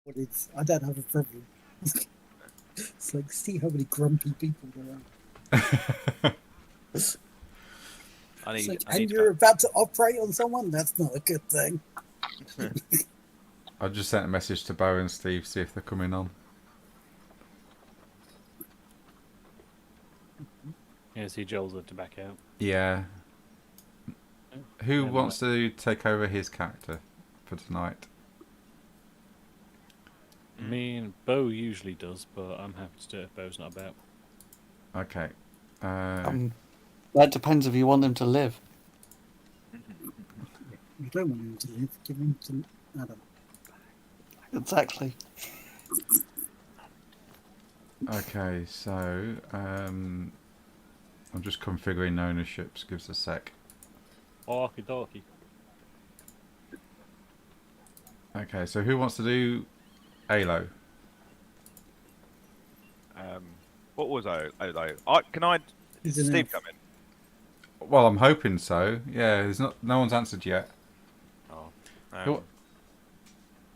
But I don't have a problem. It's like, see how many grumpy people there are. And you're about to operate on someone? That's not a good thing. I just sent a message to Bo and Steve, see if they're coming on. Yeah, see Joel's to back out. Yeah. Who wants to take over his character for tonight? Me and Bo usually does, but I'm happy to do it if Bo's not about. Okay. That depends if you want him to live. You don't want him to live. Give him to Adam. Exactly. Okay, so I'm just configuring ownerships. Gives a sec. Okie dokie. Okay, so who wants to do Halo? What was Halo? Is Steve coming? Well, I'm hoping so. Yeah, there's no one's answered yet. Oh, I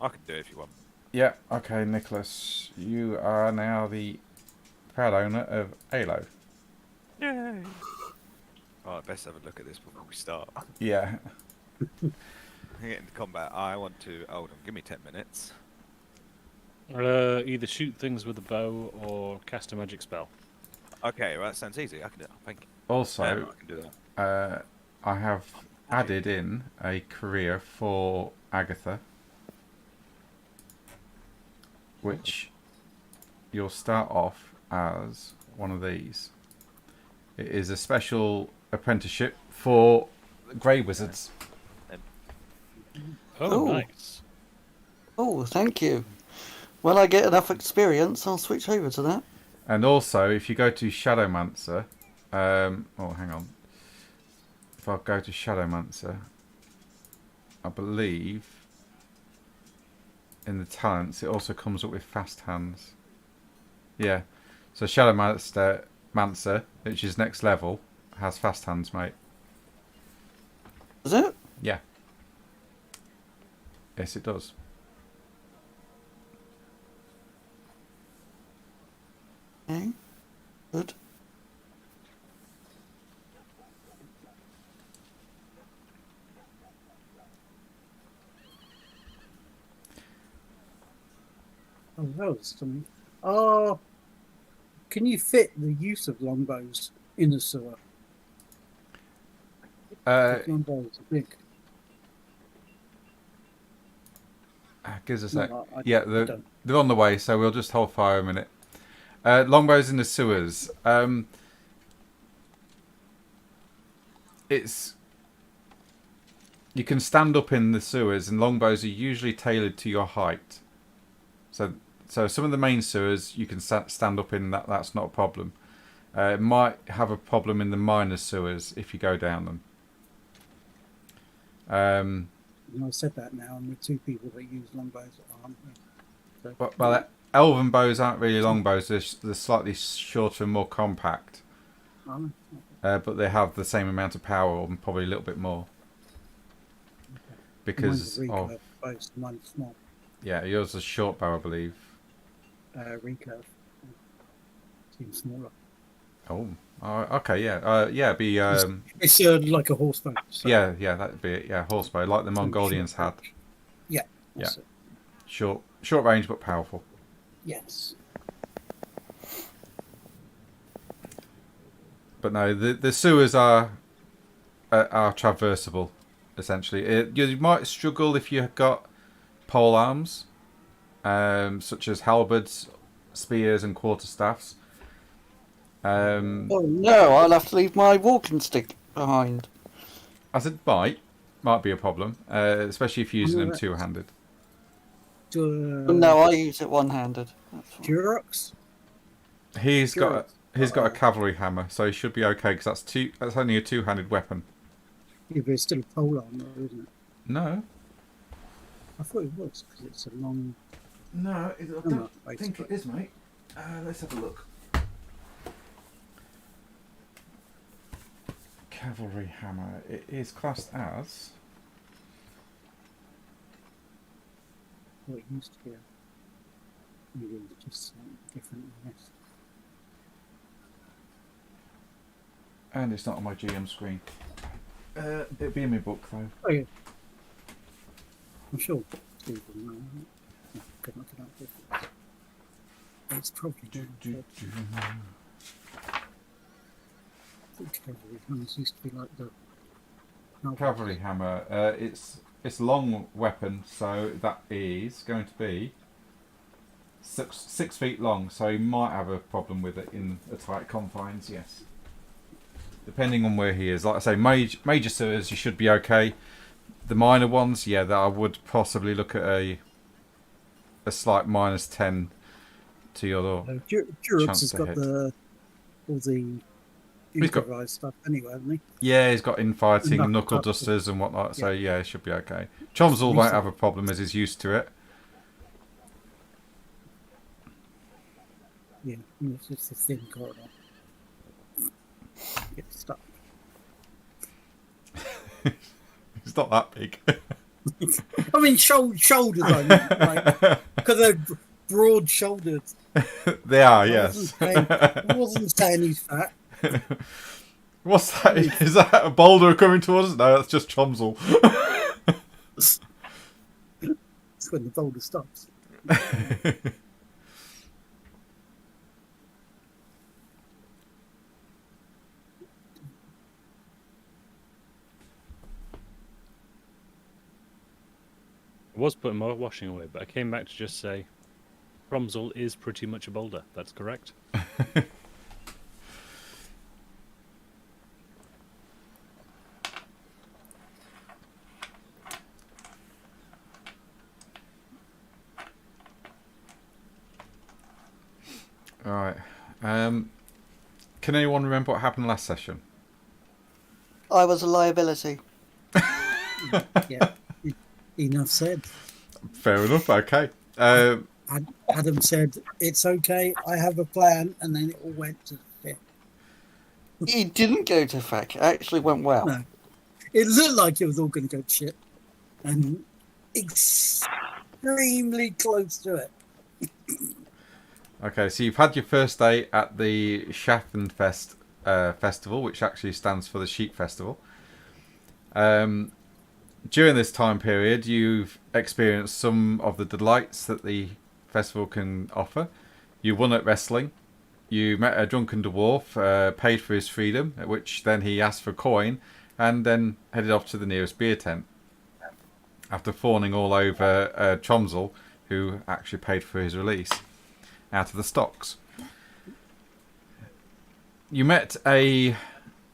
can do it if you want. Yeah. Okay, Nicholas, you are now the proud owner of Halo. Yay! Alright, best have a look at this before we start. Yeah. Get into combat. I want to. Hold on, give me 10 minutes. Either shoot things with a bow or cast a magic spell. Okay, well, that sounds easy. I can do it. Thank you. Also, I can do that. I have added in a career for Agatha, which you'll start off as one of these. It is a special apprenticeship for Grey Wizards. Oh, nice. Oh, thank you. When I get enough experience, I'll switch over to that. And also, if you go to Shadowmancer, hang on. If I go to Shadowmancer, I believe in the talents, it also comes up with fast hands. Yeah. So Shadowmancer, which is next level, has fast hands, mate. Is it? Yeah. Yes, it does. Okay. Good. Oh, that was something. Oh, can you fit the use of longbows in a sewer? Longbows are big. Gives us that. No, Yeah, they're on the way, so we'll just hold fire a minute. Longbows in the sewers. You can stand up in the sewers, and longbows are usually tailored to your height. So some of the main sewers you can stand up in. That's not a problem. It might have a problem in the minor sewers if you go down them. I said that now, and we're two people that use longbows, aren't we? So, well, elven bows aren't really longbows. They're slightly shorter and more compact. But they have the same amount of power, and probably a little bit more. Okay. Because bows, mine's small. Yeah, yours is a short bow, I believe. Recurve. Seems smaller. Oh, okay, yeah, yeah. Be it's like a horsebow. So. Yeah, that'd be it. Yeah, horsebow, like the Mongolians had. Yeah. Yeah. Short range but powerful. Yes. But no, the sewers are traversable, essentially. You might struggle if you've got pole arms, such as halberds, spears, and quarterstaffs. Oh no, I'll have to leave my walking stick behind. I said might be a problem, especially if you're using them two-handed. No, I use it one-handed. Durox? He's got a cavalry hammer, so he should be okay because that's only a two-handed weapon. Yeah, but it's still a pole arm, though, isn't it? No. I thought it was because it's a long. No, I don't think it is, mate. Let's have a look. Cavalry hammer. It is classed as. Well, it used to be. Maybe it's just different. Yes. And it's not on my GM screen. It'll be in my book though. Oh yeah. I'm sure Steve will know. I could not get out with it. It's probably I think cavalry hammers used to be like the Cavalry hammer. It's long weapon, so that is going to be 6 feet long. So you might have a problem with it in a tight confines. Yes, depending on where he is. Like I say, major sewers you should be okay. The minor ones, yeah, that I would possibly look at a slight -10 to your Durox chance has to got hit. all the He's got- improvised stuff anyway, hasn't he? Yeah, he's got infighting and Knuckle knuckle tucks. dusters and whatnot, so yeah, it should be okay. Chomsel won't have a problem as he's used to it. Yeah, it's just a thin corridor. Get stuck. It's not that big. I mean, shoulders, I mean, like, because they're broad-shouldered. They are, I yes. wasn't saying he's fat. What's that? Is that a boulder coming towards us? No, that's just Chomsel. It's when the boulder stops. I was putting my washing away, but I came back to just say, Cromsel is pretty much a boulder. That's correct. Alright. Can anyone remember what happened last session? I was a liability. Yeah, enough said. Fair enough, okay. Adam said, it's okay, I have a plan, and then it all went to shit. It didn't go to feck. It actually went well. No. It looked like it was all going to go to shit. And extremely close to it. Okay, so you've had your first day at the Schaffenfest festival, which actually stands for the Sheep Festival. During this time period, you've experienced some of the delights that the festival can offer. You won at wrestling. You met a drunken dwarf, paid for his freedom, at which then he asked for a coin, and then headed off to the nearest beer tent. After fawning all over Chomsel, who actually paid for his release out of the stocks. You met a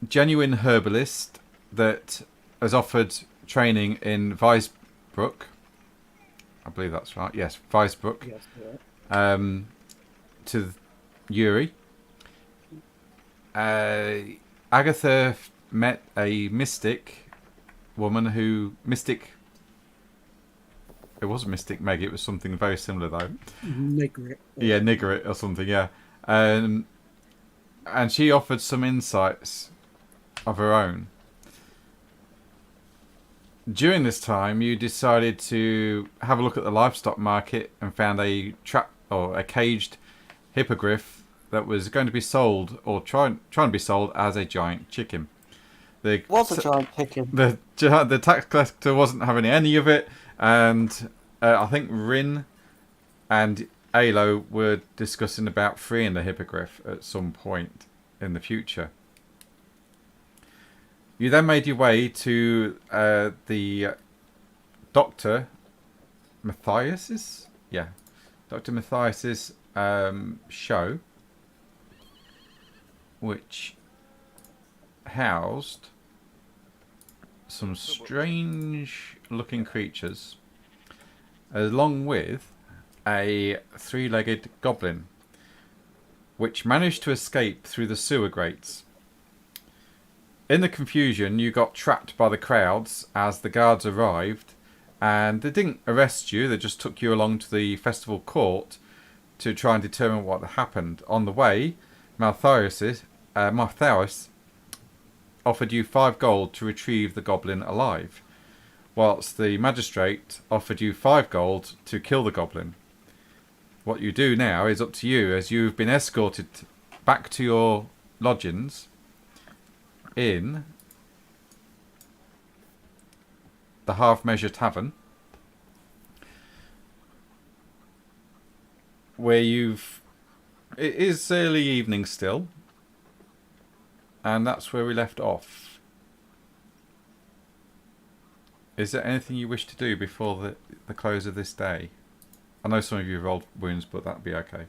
genuine herbalist that has offered training in Weisbruck. I believe that's right. Yes, Weisbruck. Yes, yeah. To Yuri. Agatha met a mystic woman who... It wasn't Mystic Meg, it was something very similar though. Nigrit. Yeah, Nigrit or something, yeah. And she offered some insights of her own. During this time, you decided to have a look at the livestock market and found a caged hippogriff that was going to be sold, or trying to be sold as a giant chicken. Was a giant chicken. The tax collector wasn't having any of it, and I think Rin and Alo were discussing about freeing the hippogriff at some point in the future. You then made your way to the Dr. Matthias's? Yeah. Dr. Matthias's show, which housed some strange looking creatures, along with a 3-legged goblin, which managed to escape through the sewer grates. In the confusion, you got trapped by the crowds as the guards arrived, and they didn't arrest you, they just took you along to the festival court to try and determine what had happened. On the way, Malthaus offered you 5 gold to retrieve the goblin alive, whilst the magistrate offered you 5 gold to kill the goblin. what you do now is up to you, as you've been escorted back to your lodgings in the Half Measure Tavern, where it is early evening still, and that's where we left off. Is there anything you wish to do before the close of this day? I know some of you rolled wounds, but that'd be okay.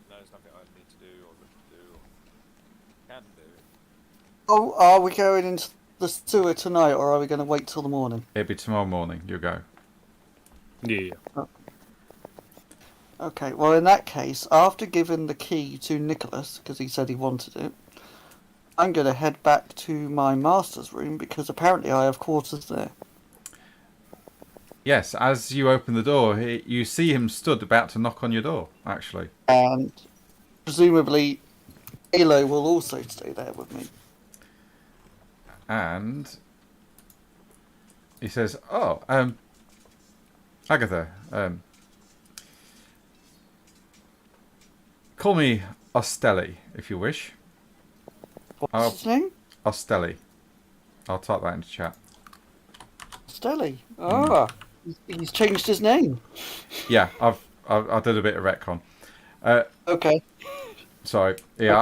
No, there's nothing I need to do or look to do or can do. Oh, are we going into the sewer tonight, or are we going to wait till the morning? It'll be tomorrow morning. You go. Yeah. Okay, well, in that case, after giving the key to Nicholas, because he said he wanted it, I'm going to head back to my master's room, because apparently I have quarters there. Yes, as you open the door, you see him stood about to knock on your door, actually. And presumably, Elo will also stay there with me. And he says, "Oh, Agatha, call me Ostelli, if you wish." What's his name? Ostelli. I'll type that into chat. Stelly. Ah, he's changed his name. Yeah, I did a bit of retcon. Okay. Sorry. Yeah,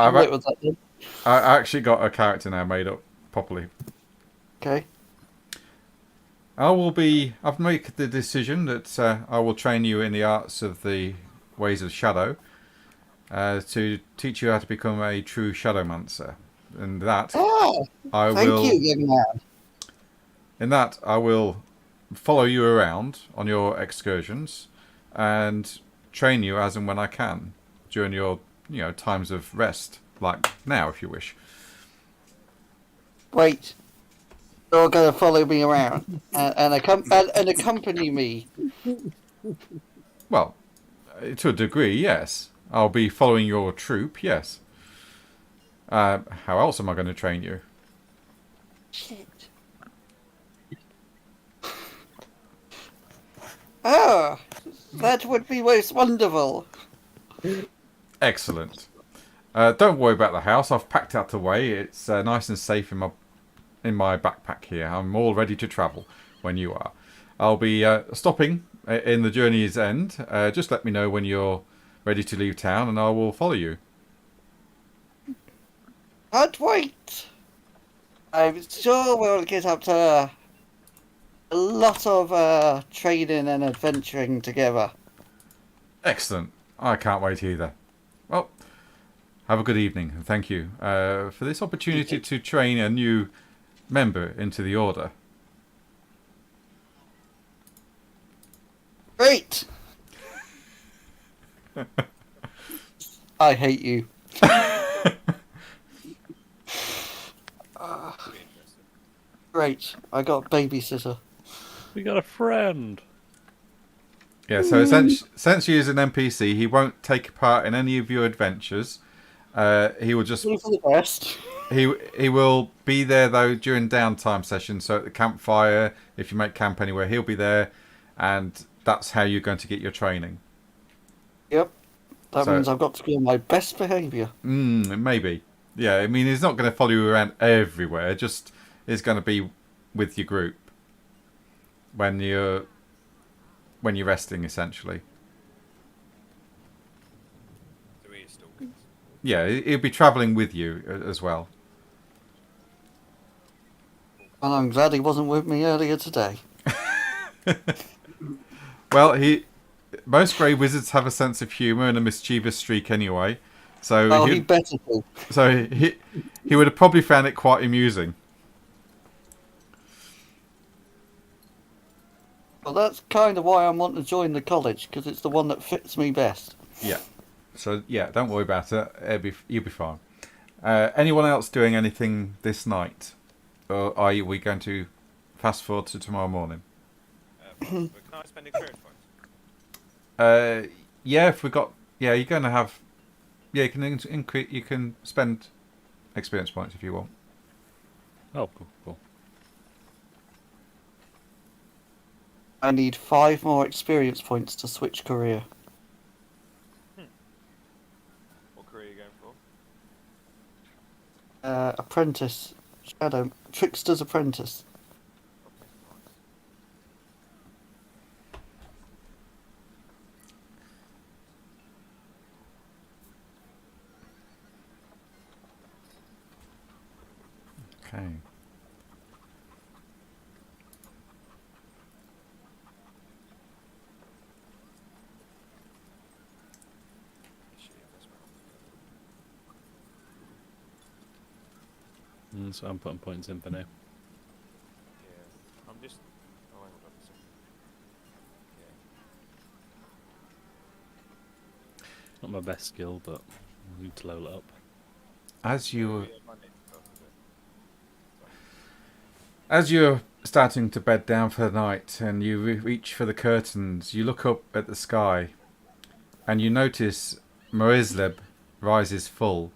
I actually got a character now made up properly. Okay. I've made the decision that I will train you in the arts of the ways of shadow, to teach you how to become a true shadowmancer. And that Thank you, young man. In that, I will follow you around on your excursions and train you as and when I can during your, times of rest, like now, if you wish. Wait. You're going to follow me around and accompany me. Well, to a degree, yes. I'll be following your troop, yes. How else am I going to train you? Shit. Oh, that would be most wonderful. Excellent. Don't worry about the house. I've packed out the way. It's nice and safe in my backpack here. I'm all ready to travel when you are. I'll be stopping in the journey's end. Just let me know when you're ready to leave town, and I will follow you. Can't wait. I'm sure we'll get up to a lot of training and adventuring together. Excellent. I can't wait either. Well, have a good evening, and thank you for this opportunity to train a new member into the order. Great. I hate you. Great. I got a babysitter. We got a friend. Yeah, so since he is an NPC, he won't take part in any of your adventures. He will just... For the best. He will be there, though, during downtime sessions. So at the campfire, if you make camp anywhere, he'll be there. And that's how you're going to get your training. Yep. That means I've got to be on my best behaviour. Maybe. Yeah, I mean, he's not going to follow you around everywhere. Just is going to be with your group when you're resting, essentially. So he is stalking. Yeah, he'll be travelling with you as well. And I'm glad he wasn't with me earlier today. Well, most grey wizards have a sense of humour and a mischievous streak anyway. So he better do. So he would have probably found it quite amusing. Well, that's kind of why I want to join the college, because it's the one that fits me best. Yeah. So, yeah, don't worry about it. You'll be fine. Anyone else doing anything this night? Or are we going to fast forward to tomorrow morning? Can I spend experience points? Yeah, if we got... Yeah, you're going to have... Yeah, you can increase. You can spend experience points if you want. Oh, cool. I need 5 more experience points to switch career. What career are you going for? Apprentice. Shadow. Trickster's Apprentice. Okay. So I'm putting points in for now. Yeah. I'm just. Oh, hang on a second. Yeah. Not my best skill, but I need to level it up. As you Yeah, my name's stuff, is it? As you're starting to bed down for the night and you reach for the curtains, you look up at the sky and you notice Marisleb rises full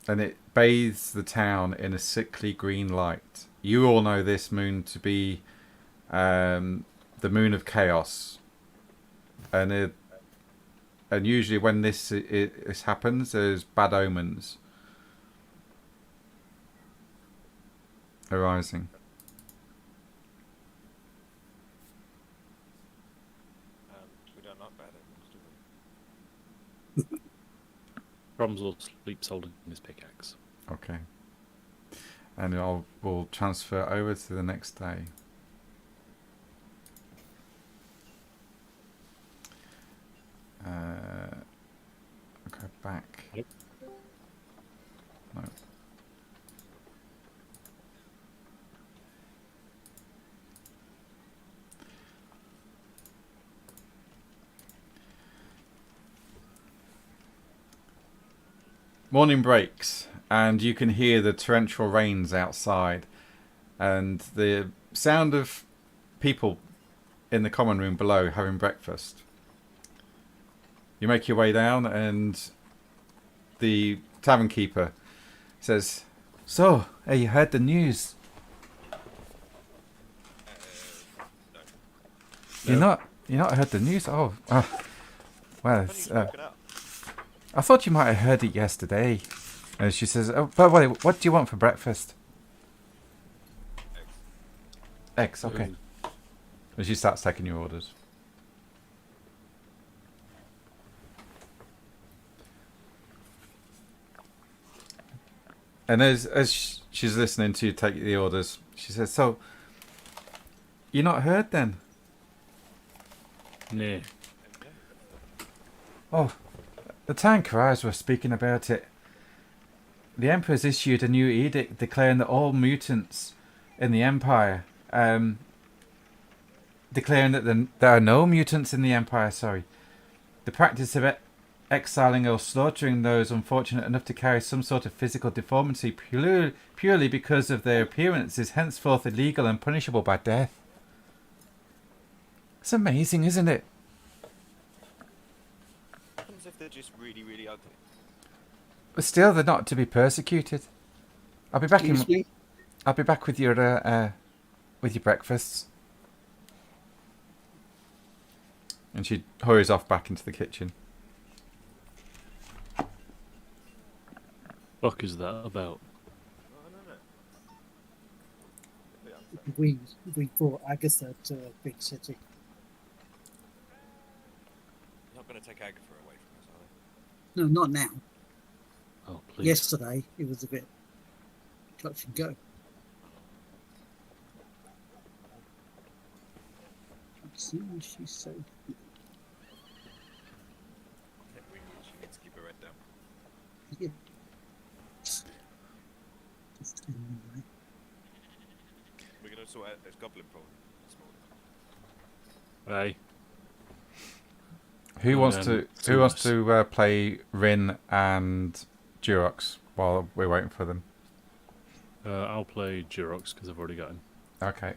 and it bathes the town in a sickly green light. You all know this moon to be the moon of chaos, and usually when this happens, there's bad omens arising. We don't like bad omens, do we? Bromsel sleeps holding his pickaxe. Okay. And we'll transfer over to the next day. Go back. Yep. No. Morning breaks, and you can hear the torrential rains outside, and the sound of people in the common room below having breakfast. You make your way down, and the tavern keeper says, "So, have you heard the news?" No. You're not heard the news? Oh, well, When it's, you woken up? I thought you might have heard it yesterday. And she says, "Oh, by the way, what do you want for breakfast?" Eggs, okay. And she starts taking your orders. And as she's listening to you take the orders, she says, "So, you're not heard then?" Nah. "Oh, the town criers were speaking about it. The Emperor's issued a new edict declaring that all mutants in the Empire, declaring that there are no mutants in the Empire, sorry. The practice of exiling or slaughtering those unfortunate enough to carry some sort of physical deformity purely because of their appearance is henceforth illegal and punishable by death." It's amazing, isn't it? What happens if they're just really, really ugly? But still, they're not to be persecuted. I'll be back Excuse me? I'll be back with your breakfasts. And she hurries off back into the kitchen. Fuck is that about? No. We brought Agatha to a big city. You're not going to take Agatha away from us, are they? No, not now. Oh, please. Yesterday, it was a bit touch and go. Let's see what she said. Yeah, she needs to keep her head down. Yeah. Just in the way. We're going to sort out this goblin problem this morning. Hey. Who wants Thomas. to play Rin and Durox while we're waiting for them? I'll play Durox because I've already got him. Okay.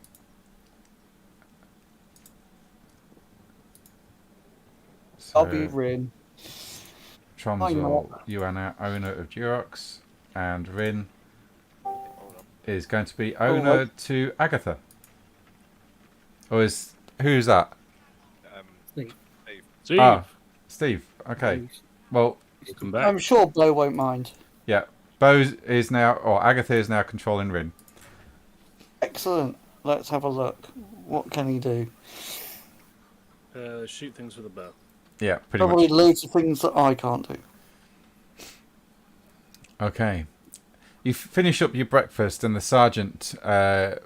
I'll be So, Rin. Tromsel, you are now owner of Durox, and Rin Hold on. is going to be owner to Agatha. Or who's that? Steve. Steve. Steve, Ah, Steve. Okay. Please. Well, welcome back. I'm sure Bo won't mind. yeah. Bo is now, or Agatha is now controlling Rin. Excellent. Let's have a look. What can he do? Shoot things with a bow. Yeah, pretty Probably much. loads of things that I can't do. Okay. You finish up your breakfast, and the sergeant to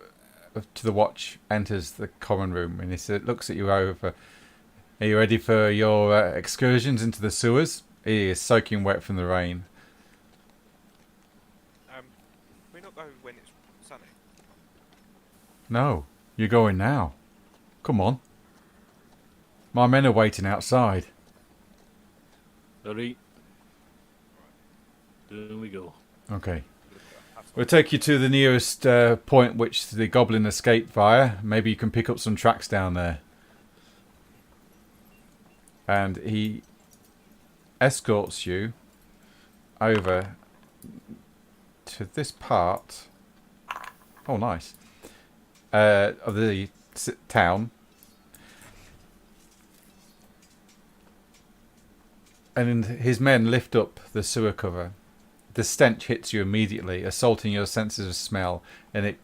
the watch enters the common room, and he looks at you over. Are you ready for your excursions into the sewers? He is soaking wet from the rain. Can we not go when it's sunny? No, you're going now. Come on. My men are waiting outside. Hurry. There we go. Okay. We'll take you to the nearest point which the goblin escaped via. Maybe you can pick up some tracks down there. And he escorts you over to this part. Oh, nice. Of the town. And his men lift up the sewer cover. The stench hits you immediately, assaulting your senses of smell, and it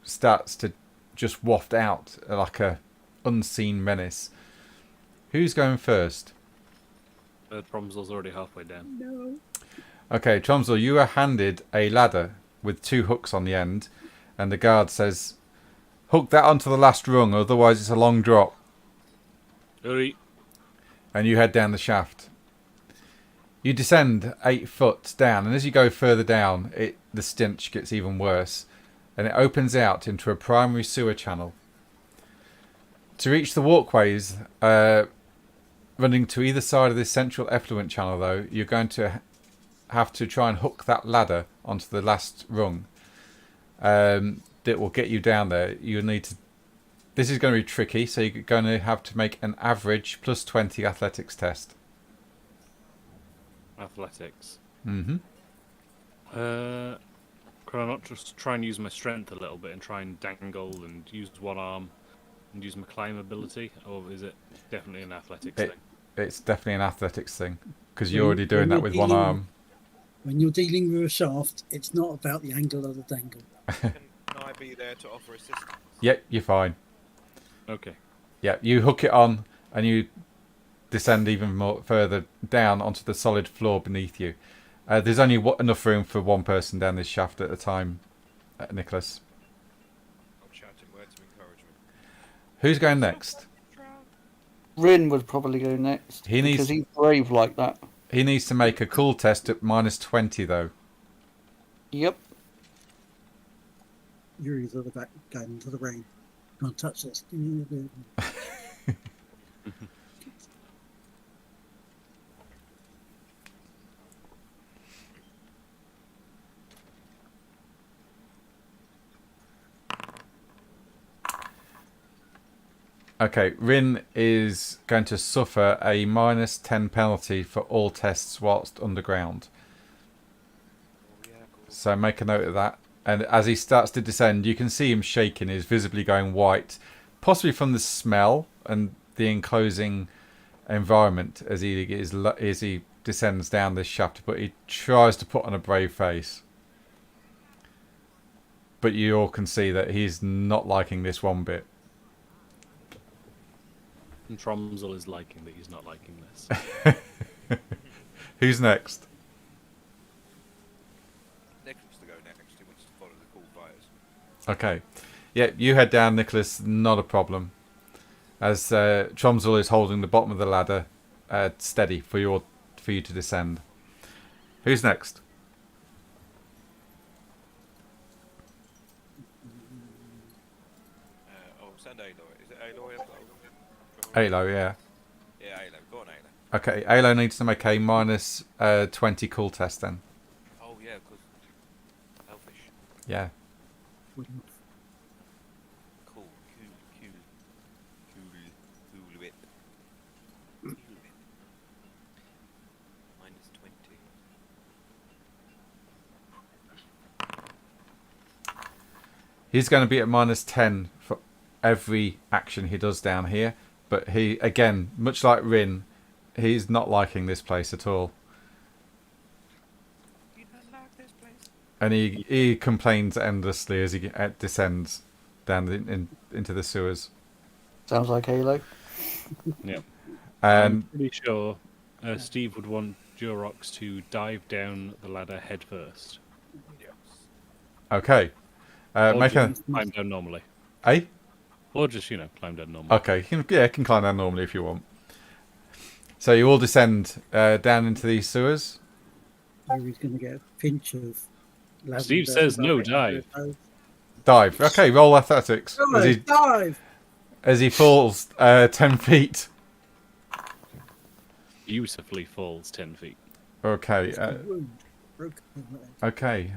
starts to just waft out like a unseen menace. Who's going first? Tromsel's already halfway down. No. Okay, Tromsel, you are handed a ladder with 2 hooks on the end, and the guard says, hook that onto the last rung, otherwise it's a long drop. Hurry. And you head down the shaft. You descend 8 foot down, and as you go further down, the stench gets even worse, and it opens out into a primary sewer channel. To reach the walkways running to either side of this central effluent channel, though, you're going to have to try and hook that ladder onto the last rung. That will get you down there. You need to. This is going to be tricky, so you're going to have to make an average plus 20 athletics test. Athletics. Mm-hmm. Can I not just try and use my strength a little bit and try and dangle and use one arm and use my climb ability, or is it definitely an athletics thing? It's definitely an athletics thing, because you're already doing that with one arm. When you're dealing with a shaft, it's not about the angle of the dangle. Can I be there to offer assistance? Yep, you're fine. Okay. Yeah, you hook it on and you descend even more further down onto the solid floor beneath you. There's only enough room for one person down this shaft at a time, Nicholas. I'm shouting words of encouragement. Who's going next? Rin would probably go next. He needs- because he's brave like that. He needs to make a cool test at minus 20, though. Yep. You're either the back going into the rain. Can't touch this. Okay, Rin is going to suffer a minus 10 penalty for all tests whilst underground. Oh, yeah, cool. So make a note of that. And as he starts to descend, you can see him shaking. He's visibly going white, possibly from the smell and the enclosing environment as he descends down this shaft. But he tries to put on a brave face. But you all can see that he's not liking this one bit. And Tromsel is liking that he's not liking this. Who's next? Nicholas to go next. He wants to follow the cool fires. Okay. Yeah, you head down, Nicholas. Not a problem. As Tromsel is holding the bottom of the ladder steady for you to descend. Who's next? Send Aloy. Is it Aloy? Alo, yeah. Yeah, Alo. Go on, Alo. Okay, Alo needs to make a minus 20 cool test then. Oh, yeah, because elfish. Yeah. Cool, cool whip. Cool whip. Minus 20. He's going to be at minus 10 for every action he does down here. But he, again, much like Rin, he's not liking this place at all. You don't like this place. And he complains endlessly as he descends down into the sewers. Sounds like Halo. Yep. And I'm pretty sure Steve would want Durox to dive down the ladder head first. Yes. okay, Or make a just climb down normally. Or just, climb down normally. okay, he can climb down normally if you want. So you all descend down into these sewers. He's going to get a pinch of lavender. Steve says no dive. Dive. Okay, roll athletics Dive! as he falls 10 feet. Beautifully falls 10 feet. Okay. Wound. Broken leg. Okay.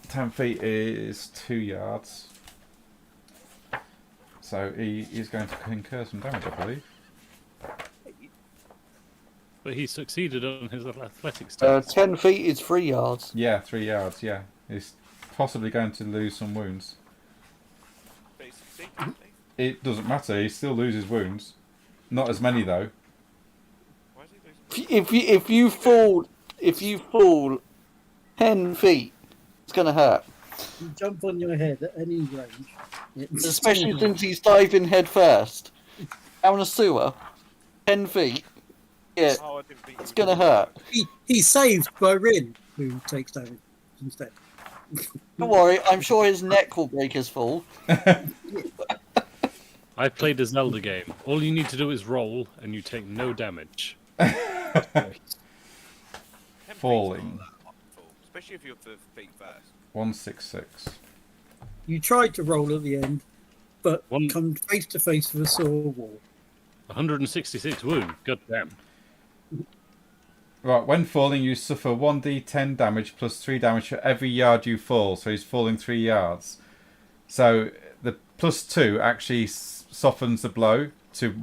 10 feet is 2 yards. So he's going to incur some damage, I believe. But he succeeded on his athletics test. 10 feet is 3 yards. Yeah, 3 yards, yeah. He's possibly going to lose some wounds. Basically, It doesn't matter, he still loses wounds. Not as many, though. why is he losing? If you fall 10 feet, it's gonna hurt. You jump on your head at any range. Especially since he's diving head first down a sewer, 10 feet. Yeah, Oh, I didn't think it's you were gonna doing hurt. He's saved by Rin, who takes damage instead. Don't worry, I'm sure his neck will break his fall. I've played a Zelda game. All you need to do is roll, and you take no damage. that. 10 feet's Falling. not that awful, especially if you're the feet first. 166. You tried to roll at the end, but One- come face to face with a saw wall. 166 wound. God damn. Right, when falling, you suffer 1d10 damage plus 3 damage for every yard you fall. So he's falling 3 yards. So the plus 2 actually softens the blow to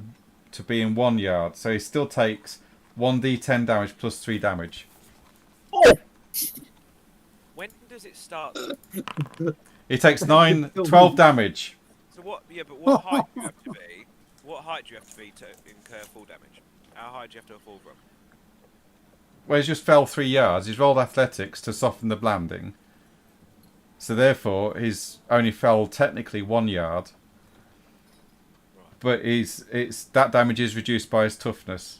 be in 1 yard. So he still takes 1d10 damage plus 3 damage. When does it start? He takes 12 damage. So what? Yeah, but what height do you have to be? What height do you have to be to incur full damage? How high do you have to fall from? Well, he's just fell 3 yards. He's rolled athletics to soften the landing. So therefore, he's only fell technically 1 yard. But that damage is reduced by his toughness,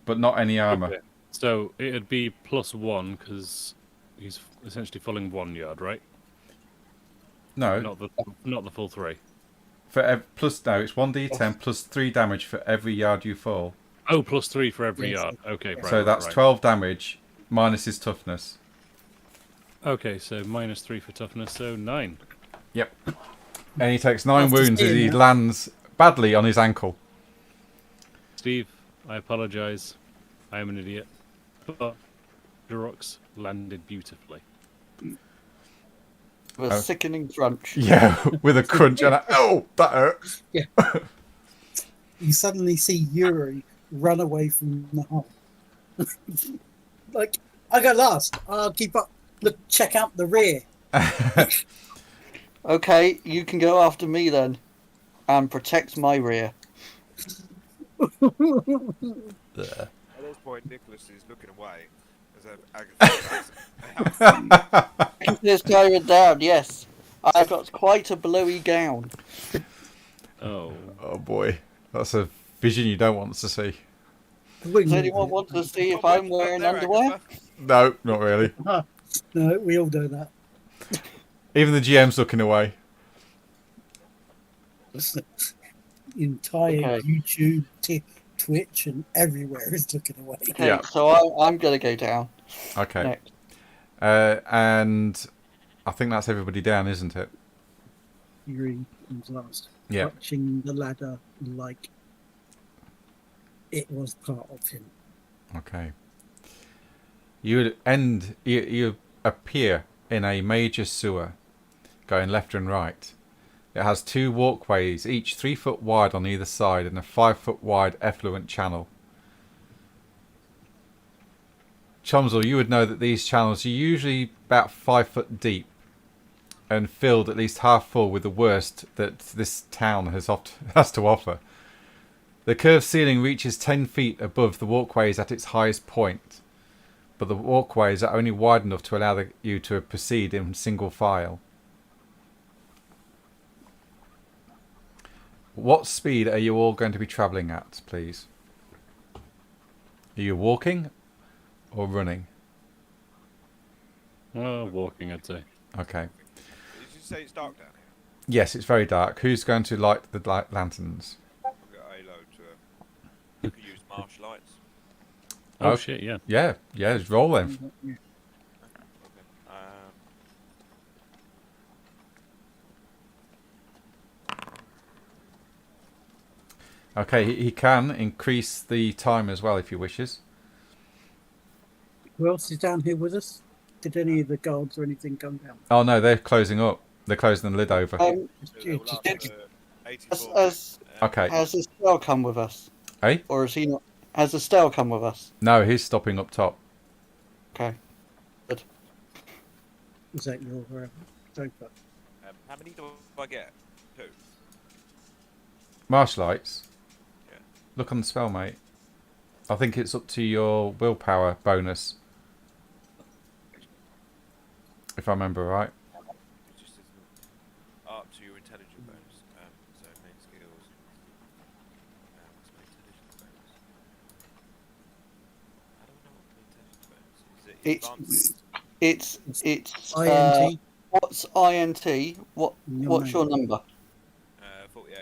but not any armor. Okay. So it'd be +1 because he's essentially falling 1 yard, right? No, Not the full 3. it's 1d10 plus 3 damage for every yard you fall. Oh, +3 for every Yes. yard. Okay, right. So that's right. 12 damage minus his toughness. Okay, so -3 for toughness, so 9. Yep. And he takes 9 After wounds as seeing he that. lands badly on his ankle. Steve, I apologise. I am an idiot. But Durox landed beautifully. With a sickening crunch. Yeah, with a crunch and oh, that hurt. You suddenly see Yuri run away from the hole. Like, I go last. I'll keep up. Look, check out the rear. Okay, you can go after me then, and protect my rear. At this point, Nicholas is looking away as Agatha. This guy went down, yes. I've got quite a blowy gown. Oh. Oh boy, that's a vision you don't want to see. Does anyone want to see if I'm wearing underwear? No, not really. No, we all know that. Even the GM's looking away. The entire Okay. YouTube, Twitch, and everywhere is looking away. Okay, Yeah. so I'm going to go down Okay. next. And I think that's everybody down, isn't it? Yuri comes last, Yeah. clutching the ladder like it was part of him. Okay. You appear in a major sewer, going left and right. It has 2 walkways, each 3 foot wide on either side, and a 5 foot wide effluent channel. Chomsel, you would know that these channels are usually about 5 foot deep, and filled at least half full with the worst that this town has to offer. The curved ceiling reaches 10 feet above the walkways at its highest point, but the walkways are only wide enough to allow you to proceed in single file. What speed are you all going to be travelling at, please? Are you walking or running? Walking, I'd say. Okay. Did you say it's dark down here? Yes, it's very dark. Who's going to light the lanterns? I've got Halo to. You could use marsh lights. Oh, shit, yeah. Yeah, just roll them. Yeah. Okay. Okay, he can increase the time as well if he wishes. Who else is down here with us? Did any of the guards or anything come down? Oh no, they're closing up. They're closing the lid over. Okay. Has Estelle come with us? Eh? Or is he not? Has Estelle come with us? No, he's stopping up top. Okay. Good. Is that your sofa? How many do I get? 2. Marsh lights. Yeah. Look on the spell, mate. I think it's up to your willpower bonus. If I remember right. It just isn't up to your intelligence bonus. So main skills. What's my intelligence bonus? I don't know what my intelligence bonus is. Is it advanced? It's INT. what's INT? What's your number? 48.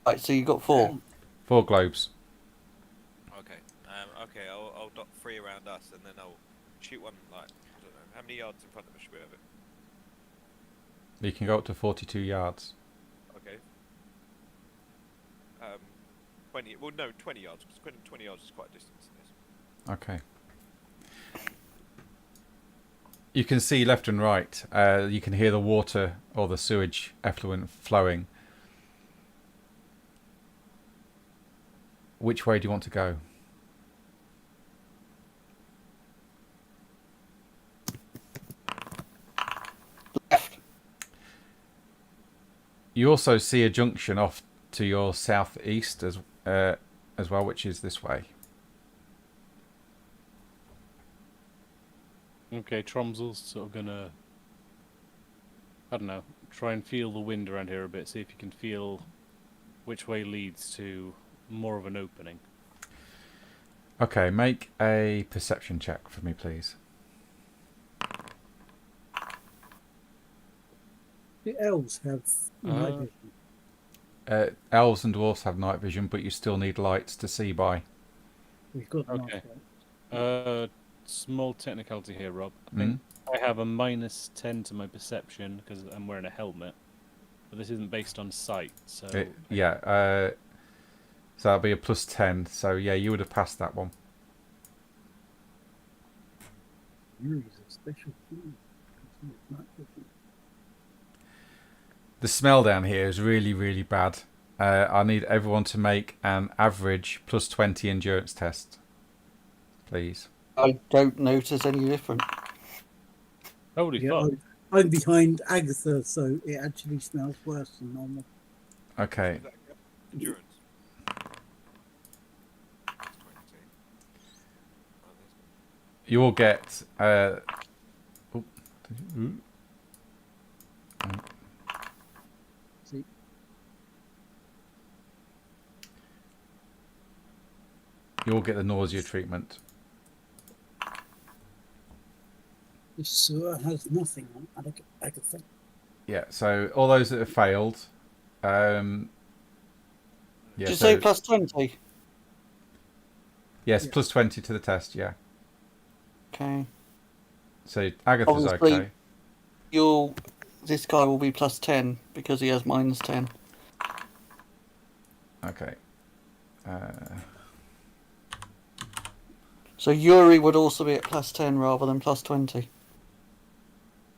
Right, so you got 4. 4 globes. Okay. Okay. I'll dot 3 around us, and then I'll shoot one like I don't know how many yards in front of us should we have it. You can go up to 42 yards. Okay. 20. Well, no, 20 yards. Because 20 yards is quite a distance. In this. Okay. You can see left and right. You can hear the water or the sewage effluent flowing. Which way do you want to go? Left. You also see a junction off to your southeast as well, which is this way. Okay, Tromsel's sort of gonna, I don't know, try and feel the wind around here a bit, see if you can feel which way leads to more of an opening. Okay, make a perception check for me, please. The elves have night vision. Elves and dwarfs have night vision, but you still need lights to see by. We've got Okay. night Small technicality here, Rob. I think I have a -10 to my perception because I'm wearing a helmet, but this isn't based on sight, so... So that'll be a +10. So yeah, you would have passed that one. Yuri's a special thing. Night vision. The smell down here is really, really bad. I need everyone to make an average +20 endurance test, please. I don't notice any different. Holy Yeah, fuck. I'm behind Agatha, so it actually smells worse than normal. Okay. Is that endurance? That's 20. Oh, You will get. See, You will get the nausea treatment. this sewer has nothing on Agatha. Yeah. So all those that have failed. Yeah. Did you So, say +20? yes, Yeah. +20 to the test. Yeah. Okay. So Agatha's Obviously- okay. This guy will be +10 because he has -10. Okay. So Yuri would also be at +10 rather than +20.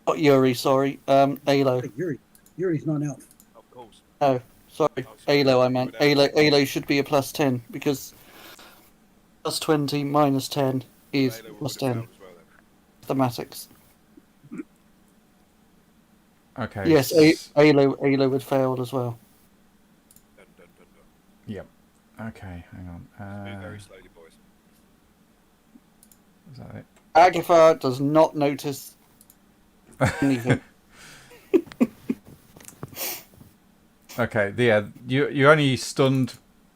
Not Yuri, sorry. Alo. Hey, Yuri's not out. Of course. No, sorry. Alo, I meant. Alo should be a +10 because +20 -10 is Layla will +10. put it down as well, then. Mathematics. Okay. Yes, Alo had failed as well. Dun, dun, dun, dun. Yep. Okay, hang on. Move very slowly, boys. Is that it? Agatha does not notice anything. Okay, yeah, you're only stunned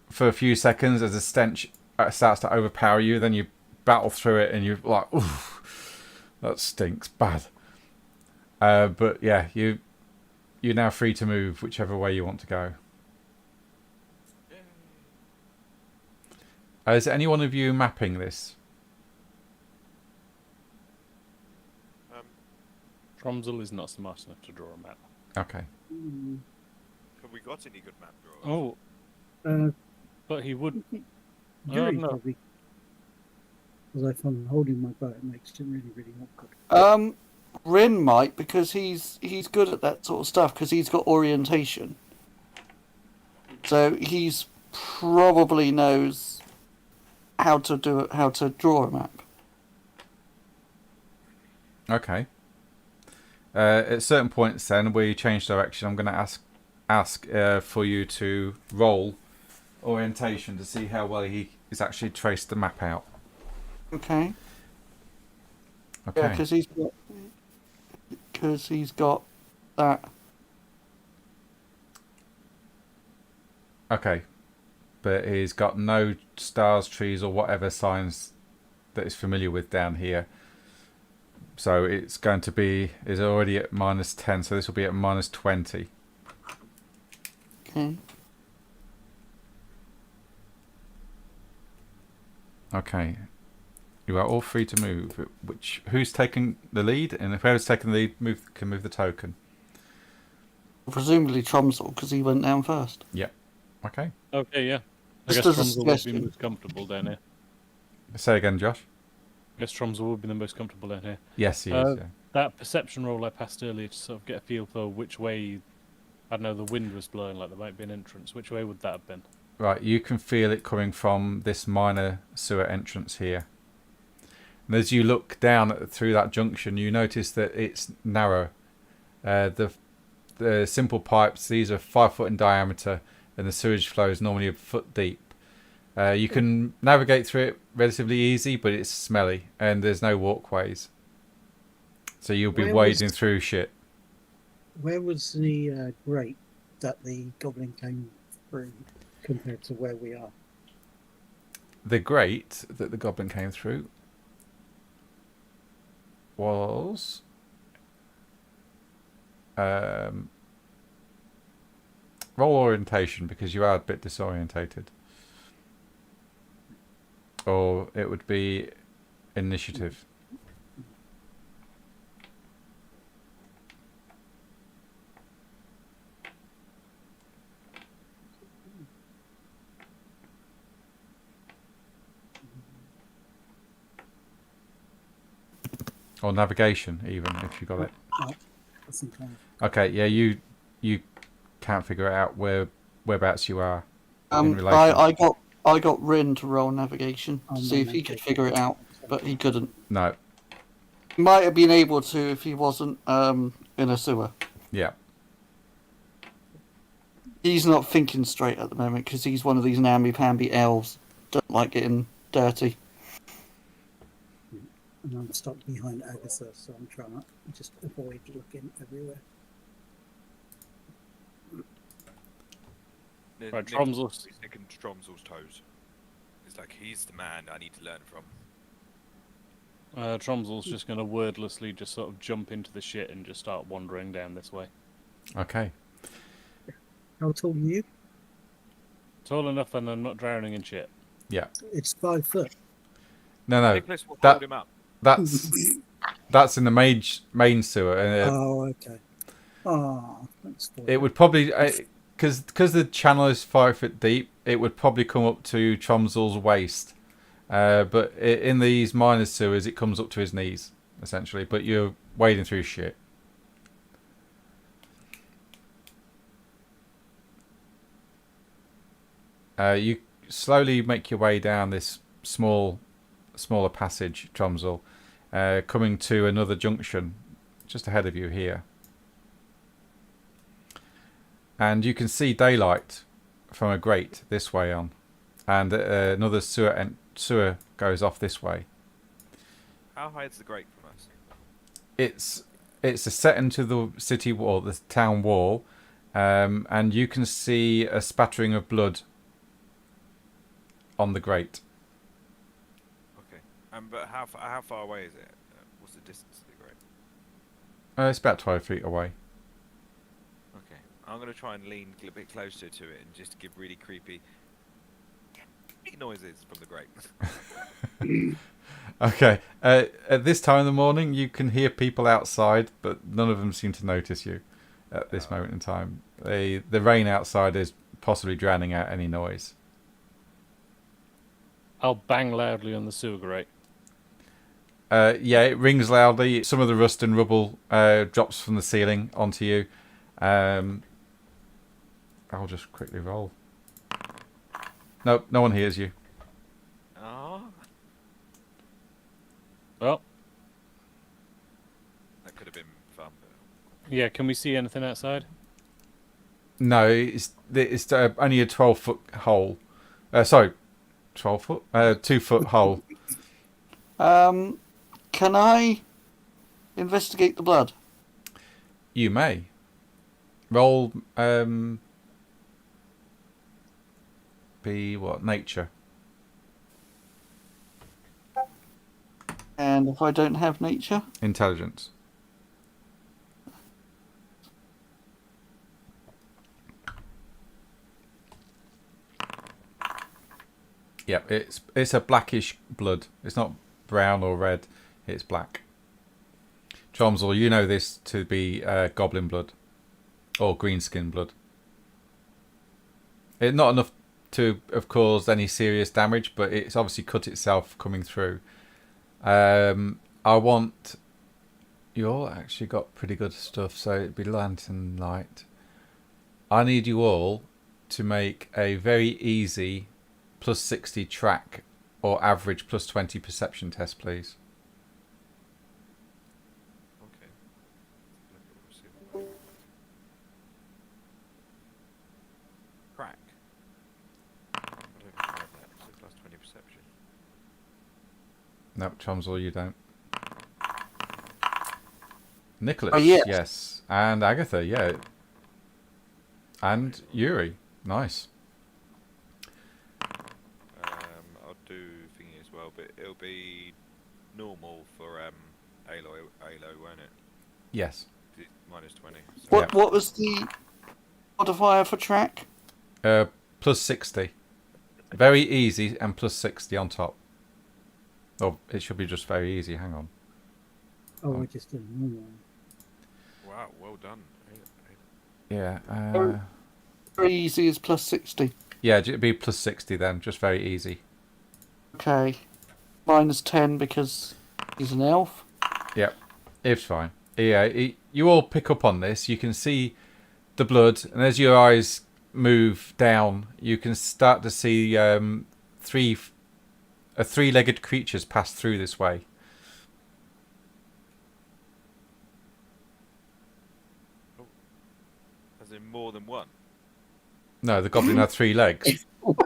for a few seconds as the stench starts to overpower you. Then you battle through it, and you're like, "Oof, that stinks bad." But yeah, you're now free to move whichever way you want to go. Is any one of you mapping this? Tromsel is not smart enough to draw a map. Okay. Have we got any good map drawers? Oh, but he would. Yuri no. probably. Because if I'm holding my bow, it makes it really, really awkward. Rin might, because he's good at that sort of stuff, because he's got orientation. So he's probably knows how to draw a map. Okay. At certain points, then, where you change direction, I'm going to ask for you to roll orientation to see how well he's actually traced the map out. Okay. Okay. Yeah, because he's got that. Okay. But he's got no stars, trees, or whatever signs that he's familiar with down here. So it's going to be, is already at -10, so this will be at -20. Okay. Okay. You are all free to move. Who's taking the lead? And if whoever's taking the lead can move the token. Presumably Tromsel, because he went down first. Okay. Okay, yeah. I Just guess as a Tromsel would be suggestion. most comfortable down here. Say again, Josh. I guess Tromsel would be the most comfortable down here. Yes, he is. Yeah. That perception roll I passed earlier to sort of get a feel for which way, I don't know, the wind was blowing, like there might be an entrance. Which way would that have been? Right, you can feel it coming from this minor sewer entrance here. And as you look down through that junction, you notice that it's narrow. The simple pipes, these are 5 foot in diameter, and the sewage flow is normally a foot deep. You can navigate through it relatively easy, but it's smelly, and there's no walkways. So you'll be wading through shit. Where was the grate that the goblin came through compared to where we are? The grate that the goblin came through was roll orientation, because you are a bit disorientated. Or it would be initiative. Or navigation, even, if you got it. I think Okay, yeah, you can't figure out whereabouts you are in relation. I got Rin to roll navigation to Oh, see if he could figure it out, but he couldn't. No, He might have been able to if he wasn't in a sewer. yeah. He's not thinking straight at the moment because he's one of these namby-pamby elves. Don't like getting dirty. And I'm stuck behind Agatha, so I'm trying to just avoid looking everywhere. Right, Tromsel's. He's nicking Tromsel's toes. It's like, he's the man I need to learn from. Tromsel's just going to wordlessly just sort of jump into the shit and just start wandering down this way. Okay. How tall are you? Tall enough and I'm not drowning in shit. Yeah. It's 5 foot. No. Nicholas will that- hold him up. That's in the main sewer. Oh, okay. Oh, that's fine. It would probably, because the channel is 5 foot deep, it would probably come up to Tromsel's waist. But in these minor sewers, it comes up to his knees, essentially. But you're wading through shit. You slowly make your way down this smaller passage, Tromsel, coming to another junction just ahead of you here. And you can see daylight from a grate this way on. And another sewer goes off this way. How high is the grate from us? It's a set into the city wall, the town wall, and you can see a spattering of blood on the grate. Okay. But how far away is it? What's the distance to the grate? It's about 12 feet away. Okay. I'm gonna try and lean a bit closer to it and just give really creepy noises from the grate. Okay. At this time in the morning, you can hear people outside, but none of them seem to notice you at this moment in time. The rain outside is possibly drowning out any noise. I'll bang loudly on the sewer grate. Yeah, it rings loudly. Some of the rust and rubble drops from the ceiling onto you. I'll just quickly roll. Nope, no one hears you. Oh, Well, that could have been fun. yeah, can we see anything outside? No, it's only a 12-foot hole. Sorry, 12 foot? 2-foot hole. Can I investigate the blood? You may. Roll, be what? Nature. And if I don't have nature? Intelligence. Yeah, it's a blackish blood. It's not brown or red. It's black. Chomsel, you know this to be goblin blood. Or greenskin blood. It's not enough to have caused any serious damage, but it's obviously cut itself coming through. I want... You all actually got pretty good stuff, so it'd be lantern light. I need you all to make a very easy plus 60 track or average plus 20 perception test, please. Okay. Crack. I don't think I have that. So plus 20 perception. No, Chomsel, you don't. Nicholas, Oh, yes. yes. And Agatha, yeah. And Yuri, nice. I'll do thingy as well, but it'll be normal for Aloy, won't it? Yes. Minus 20. So What was the modifier for track? Plus 60. Very easy and plus 60 on top. Oh, it should be just very easy. Hang on. Oh, I just did a normal one. wow, well done. Yeah. Very easy is plus 60. Yeah, it'd be plus 60 then. Just very easy. Okay. Minus 10 because he's an elf. Yep. It's fine. Yeah, you all pick up on this. You can see the blood, and as your eyes move down, you can start to see three-legged creatures pass through this way. As in more than one. No, the goblin had 3 legs. Well,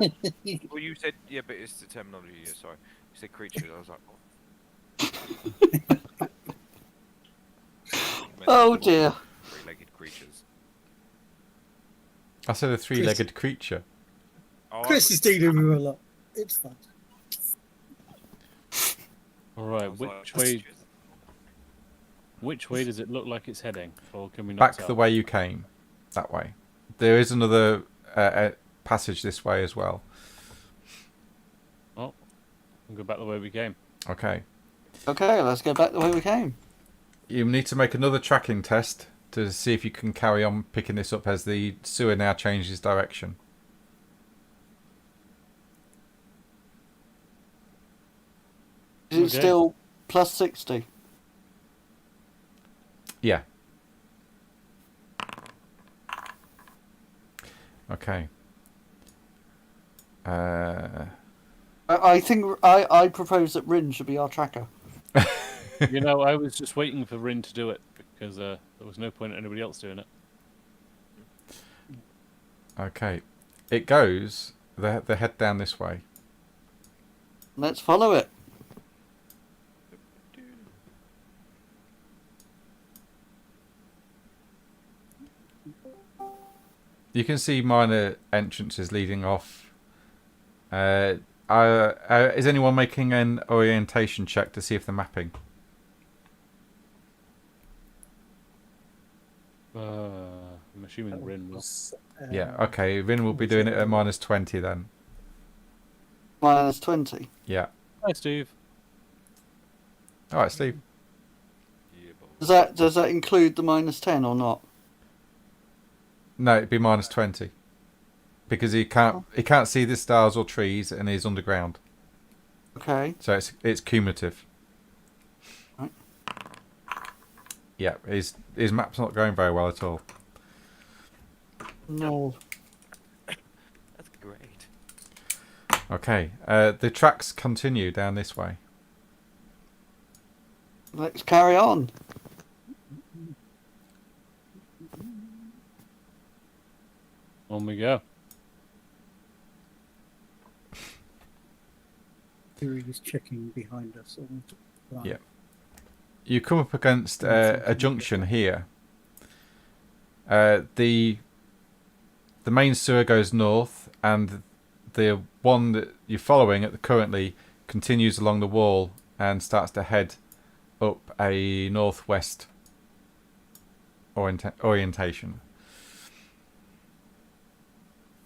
you said, yeah, but it's the terminology. Yeah, sorry. You said creatures. I was like, oh. Oh dear. 3-legged creatures. I said a 3-legged creature. Oh, Chris is dealing with a lot. It's fun. All I right, was which way does it look like it's heading, or can we not Back tell? the way you came. That way. There is another passage this way as well. We'll go back the way we came. Okay. Okay, let's go back the way we came. You need to make another tracking test to see if you can carry on picking this up as the sewer now changes direction. Is it Okay. still plus 60? Yeah. Okay. I think I propose that Rin should be our tracker. You know, I was just waiting for Rin to do it because there was no point in anybody else doing it. Okay. It goes. They head down this way. Let's follow it. You can see minor entrances leading off. Is anyone making an orientation check to see if they're mapping? I'm assuming Rin was. Yeah, okay. Vin will be doing it at -20 then. -20. Yeah. Hi, Steve. Alright, Steve. Yeah, but Does that include the -10 or not? No, it'd be -20. Because he can't see the stars or trees and he's underground. Okay. So it's cumulative. Right. Yeah, his map's not going very well at all. No. that's great. Okay. The tracks continue down this way. Let's carry on. On we go. He's checking behind us. All. Yeah. You come up against a junction here. The main sewer goes north, and the one that you're following currently continues along the wall and starts to head up a northwest orientation.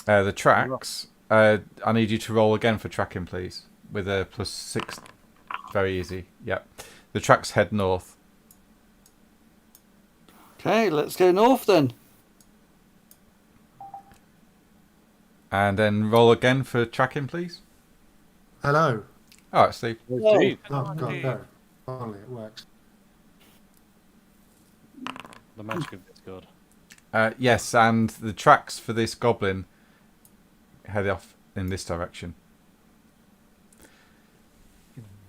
The tracks. I need you to roll again for tracking, please, with a +6. Very easy. Yep. The tracks head north. Okay, let's go north then. And then roll again for tracking, please. Hello. All right, Steve. Oh. Steve. Oh, God, no. Finally, it works. The magic of Discord. Yes, and the tracks for this goblin head off in this direction.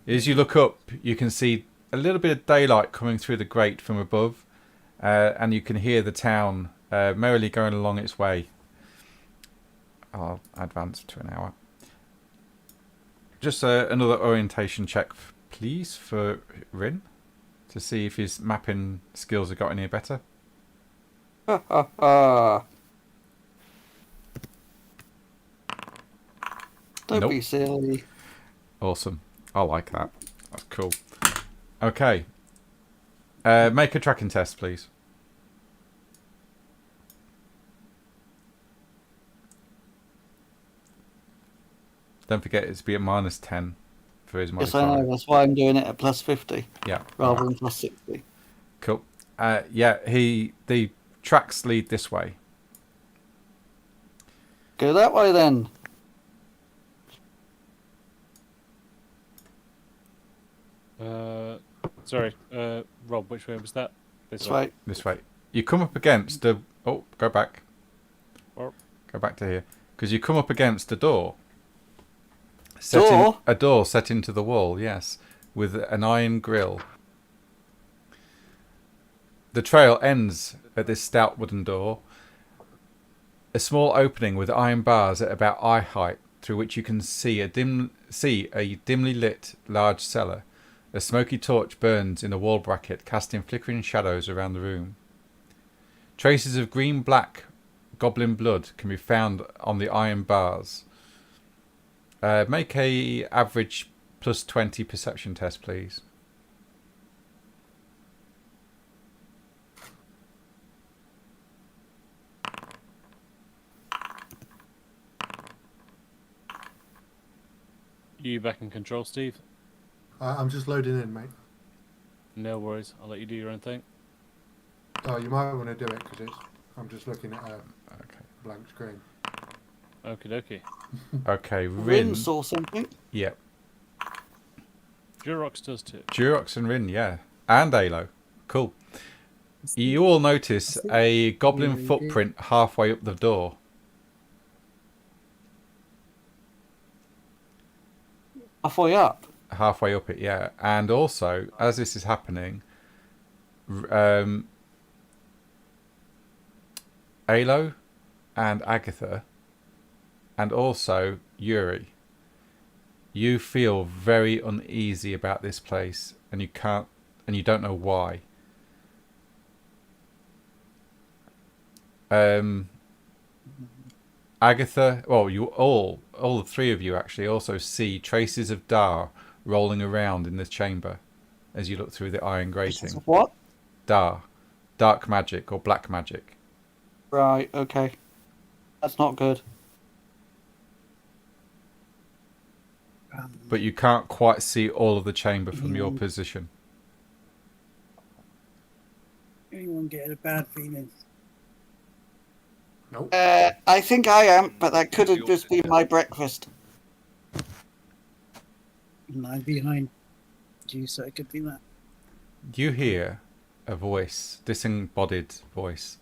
As you look up, you can see a little bit of daylight coming through the grate from above, and you can hear the town merrily going along its way. I'll advance to an hour. Just another orientation check, please, for Rin, to see if his mapping skills have got any better. Ha ha ha. Don't Nope. be silly. Awesome. I like that. That's cool. Okay. Make a tracking test, please. Don't forget it's be at -10 for his Yes, I know. modifier. That's why I'm doing it at +50 Yeah. rather than +60. Cool. Yeah, the tracks lead this way. Go that way then. Sorry, Rob, which way was that? This way. This way. You come up against the... Oh, go back. Or- Go back to here. Because you come up against a door. Door? A door set into the wall, yes. With an iron grill. The trail ends at this stout wooden door. A small opening with iron bars at about eye height, through which you can see a dimly lit large cellar. A smoky torch burns in a wall bracket, casting flickering shadows around the room. Traces of green-black goblin blood can be found on the iron bars. Make a average +20 perception test, please. You back in control, Steve? I'm just loading in, mate. No worries. I'll let you do your own thing. Oh, you might want to do it because I'm just looking at a Okay. blank screen. Okie dokie. Okay, Rin Rin. saw something. Yep. Durox does too. Durox and Rin, yeah. And Alo. Cool. You all notice a goblin footprint halfway up the door. Halfway up. Halfway up it, yeah. And also, as this is happening, Alo, and Agatha, and also Yuri, you feel very uneasy about this place, and you don't know why. Agatha, well, you all the three of you actually also see traces of Dar rolling around in this chamber as you look through the iron grating. What? Dar, dark magic or black magic. Right, okay. That's not good. But you can't quite see all of the chamber from your position. Anyone get a bad feeling? Nope. I think I am, but that could have just been my breakfast. And I'm behind you, so it could be that. You hear a voice, disembodied voice.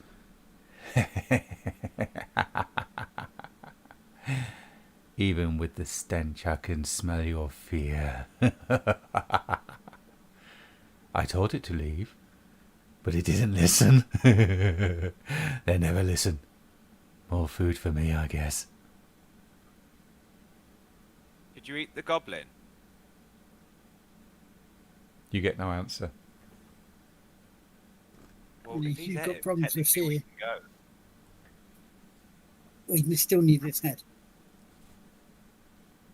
Even with the stench, I can smell your fear. I told it to leave, but it didn't listen. They never listen. More food for me, I guess. Did you eat the goblin? You get no answer. Well, And if if he's you've ate got it, problems with technically we fear, can go. we still need its head.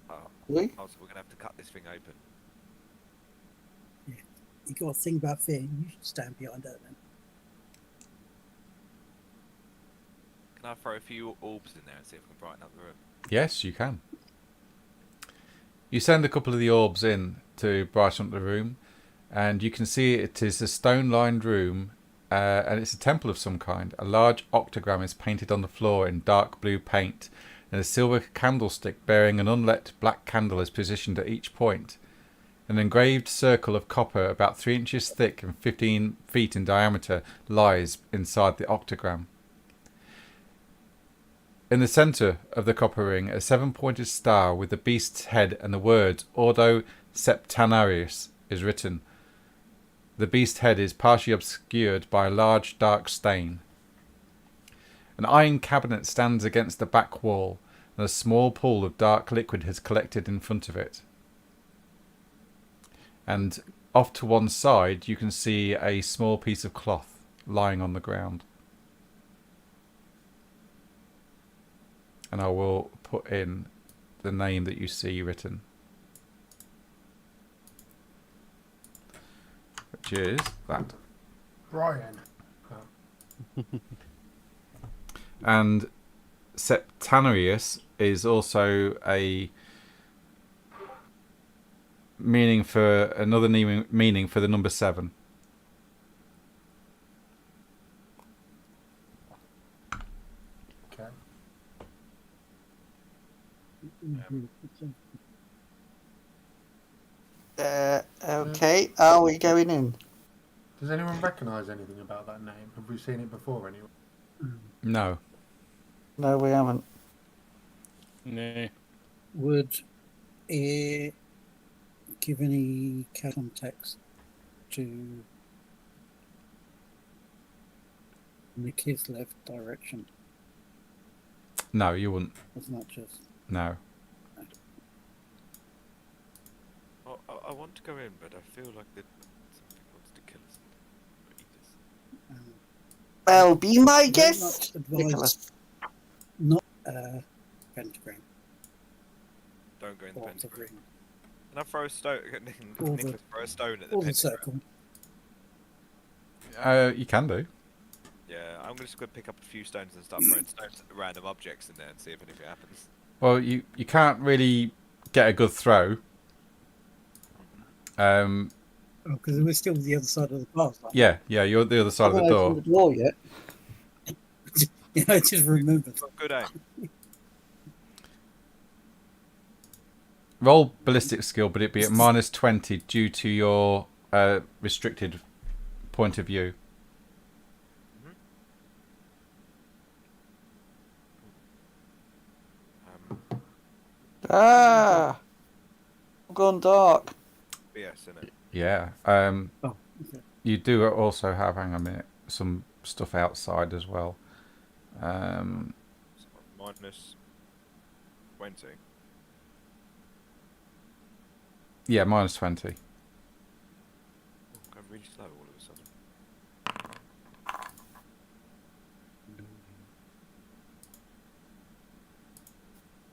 Oh, Really? oh, so we're gonna have to cut this thing open. You got to think about fear. You should stand behind it then. Can I throw a few orbs in there and see if we can brighten up the room? Yes, you can. You send a couple of the orbs in to brighten up the room, and you can see it is a stone-lined room, and it's a temple of some kind. A large octagram is painted on the floor in dark blue paint, and a silver candlestick bearing an unlit black candle is positioned at each point. An engraved circle of copper about 3 inches thick and 15 feet in diameter lies inside the octagram. In the centre of the copper ring, a 7-pointed star with the beast's head and the words Ordo Septenarius is written. The beast's head is partially obscured by a large dark stain. An iron cabinet stands against the back wall, and a small pool of dark liquid has collected in front of it. And off to one side, you can see a small piece of cloth lying on the ground. And I will put in the name that you see written, which is that. Brian. And Septenarius is also a meaning for another meaning for the number 7. Okay. Okay, are we going in? Does anyone recognise anything about that name? Have we seen it before anyway? No. No, we haven't. No. Would it give any context to the kids left direction? No, you wouldn't. As much as No. Well, I want to go in, but I feel like that something wants to kill us. Eat us. Well, be my very guest, much advised Nicholas. not pentagram Don't go in the or the pentagram. ring Can I throw a stone? Or the- Nicholas, throw a stone at the or the pentagram. circle. You can do. Yeah, I'm just going to pick up a few stones and start throwing stones at random objects in there and see if anything happens. Well, you can't really get a good throw. Because we're still the other side of the path. Like, Yeah, you're at the other side of the Haven't door. opened the door yet. yeah, I just remembered. Got good aim. Roll ballistic skill, but it'd be at -20 due to your restricted point of view. Ah! Gone dark. BS, innit? Yeah. Oh, okay. You do also have, hang on a minute, some stuff outside as well. minus 20. Yeah, minus 20. Oh, going really slow all of a sudden.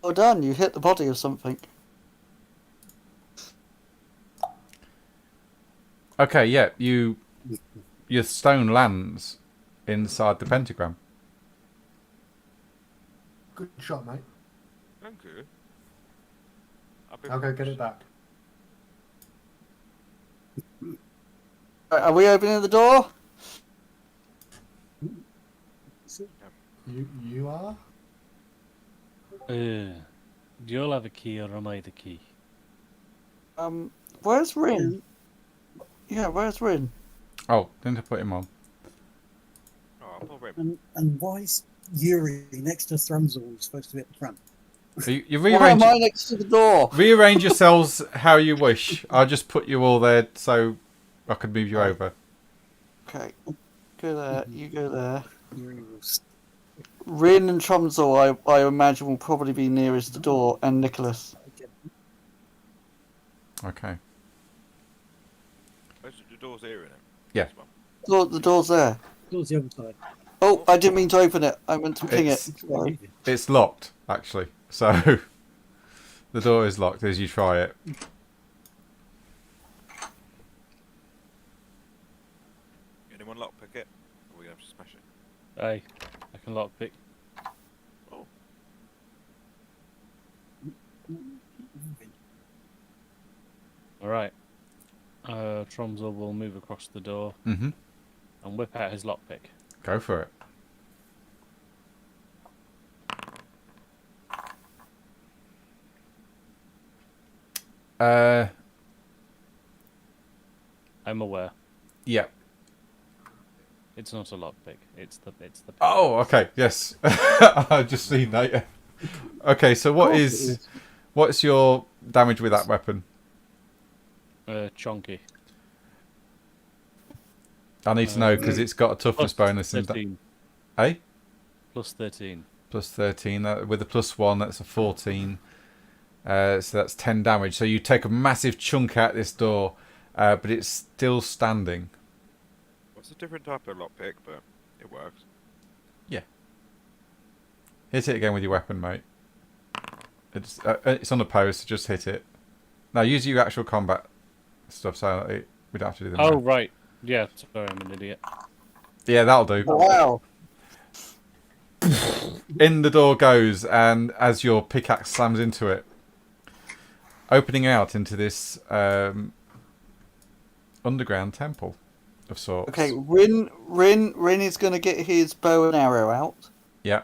Well done, you hit the body of something. Okay, yeah, your stone lands inside the pentagram. Good shot, mate. Thank you. I'll go get it back. Right, are we opening the door? You are? You'll have a key or am I the key? Where's Rin? Yeah, where's Rin? Oh, didn't I put him on? Oh, I'll pull Rim. And why is Yuri next to Thrumsel supposed to be at the front? You Why rearrange, am I next to the door? rearrange yourselves how you wish. I'll just put you all there so I could move you over. Okay, go there. You go there. Yuri will Rin and Trumsel, I imagine, will probably be nearest the door, and Nicholas. Okay. Most of the doors here in it. Yeah. This one. The door's there. Towards the other side. Oh, I didn't mean to open it. I meant to ping it. It's- Sorry. It's locked, actually. So the door is locked as you try it. Anyone lockpick it? Or are we going to have to smash it? Aye, I can lockpick. Oh. Alright. Tromsel will move across the door Mm-hmm. and whip out his lockpick. Go for it. I'm aware. Yeah. It's not a lockpick. It's the Oh, okay. Yes. I've just seen that. Yeah. Okay, so what's your damage with that weapon? chonky. I need to know because it's got a toughness Plus bonus. And 13. hey, Plus 13. plus 13. With a plus 1, that's a 14. So that's 10 damage. So you take a massive chunk out this door, but it's still standing. It's a different type of lockpick, but it works. Hit it again with your weapon, mate. It's on the post, so just hit it. Now use your actual combat stuff, so we don't have to do them. Oh, now. right. Yeah, sorry, I'm an idiot. Yeah, that'll do. Wow. In the door goes, and as your pickaxe slams into it, opening out into this underground temple of sorts. Okay, Rin is going to get his bow and arrow out Yeah,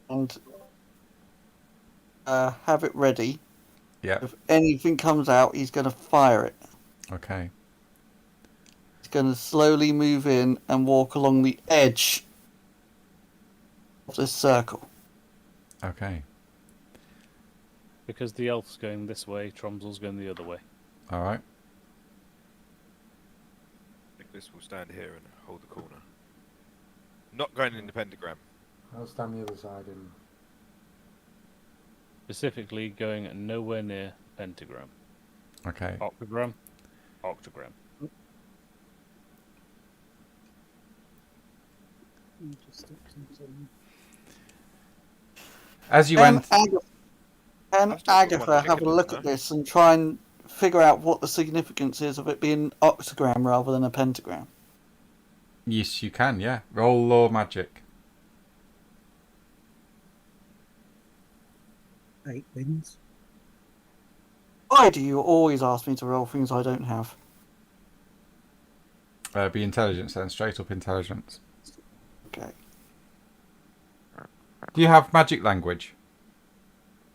and have it ready. yeah. If anything comes out, he's going to fire it. Okay. He's going to slowly move in and walk along the edge of this circle. Okay. Because the elf's going this way, Tromsel's going the other way. All right. Nicholas will stand here and hold the corner. Not going in the pentagram. I'll stand the other side and Specifically going nowhere near pentagram. Okay. Octagram. Octagram. As you Can went, Agatha have a look at this and try and figure out what the significance is of it being octagram rather than a pentagram? yes, you can. Yeah. Roll law magic. 8 wins. Why do you always ask me to roll things I don't have? Be intelligence then, straight up intelligence. Okay. Do you have magic language?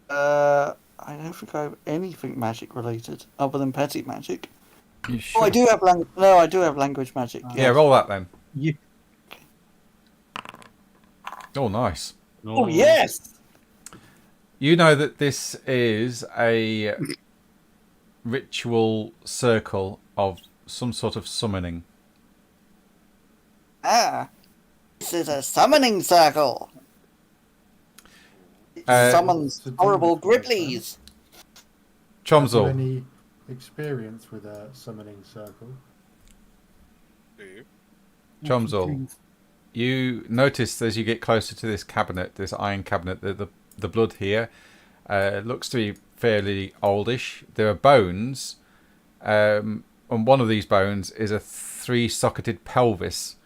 I don't think I have anything magic related other than petty magic. You Oh, I should. do have No, I do have language magic. Yeah, roll that then. You, Oh, nice. Oh yes. You know that this is a ritual circle of some sort of summoning. Ah, this is a summoning circle. Summons So do horrible you think so? Griblies. Have you Chomzol, any experience with a summoning circle? Do you? Chomzol, you notice as you get closer to this cabinet, this iron cabinet, that the blood here looks to be fairly oldish. There are bones, and one of these bones is a 3-socketed pelvis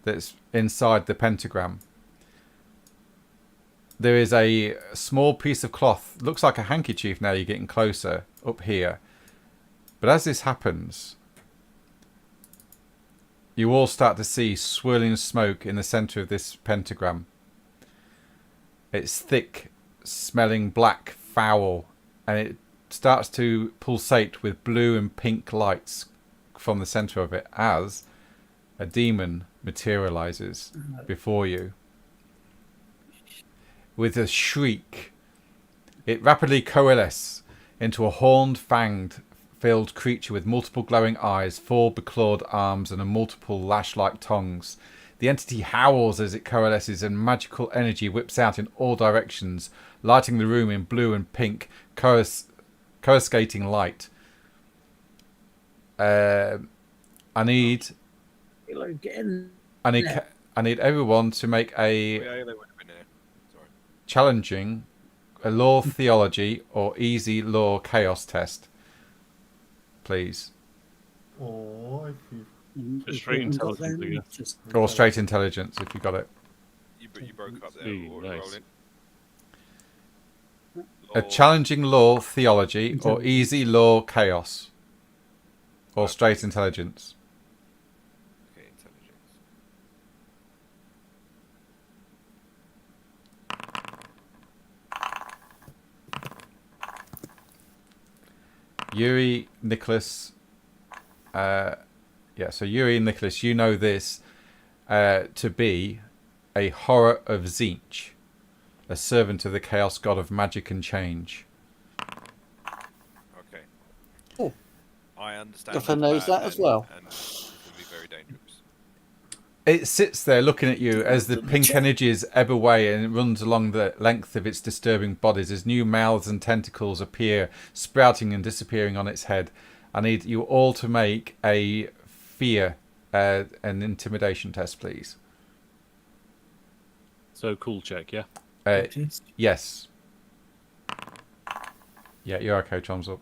that's inside the pentagram. There is a small piece of cloth, looks like a handkerchief now you're getting closer, up here. But as this happens, you all start to see swirling smoke in the centre of this pentagram. It's thick, smelling black, foul, and it starts to pulsate with blue and pink lights from the centre of it as a demon materialises before you. With a shriek, it rapidly coalesces into a horned, fanged-filled creature with multiple glowing eyes, 4 beclawed arms, and a multiple lash-like tongues. The entity howls as it coalesces, and magical energy whips out in all directions, lighting the room in blue and pink, coruscating light. I need everyone to make a Yeah, they would have been here. Sorry. challenging a law theology or easy law chaos test, please. Or if you Just straight intelligence, I guess. Or straight intelligence if you got it. You broke up there. Ooh, Or nice. rolling. A challenging law theology or easy law chaos. Or straight intelligence. Okay, intelligence. Yuri, Nicholas. So Yuri and Nicholas, you know this to be a horror of Tzeentch, a servant of the chaos god of magic and change. Okay. Oh. I understand. Guffer it's knows bad that as then, well. And it's going to be very dangerous. It sits there looking at you as the pink energies ebb away and it runs along the length of its disturbing bodies as new mouths and tentacles appear, sprouting and disappearing on its head. I need you all to make a fear and intimidation test, please. So cool check, yeah. Yes. Yeah, you're okay, Chomsel.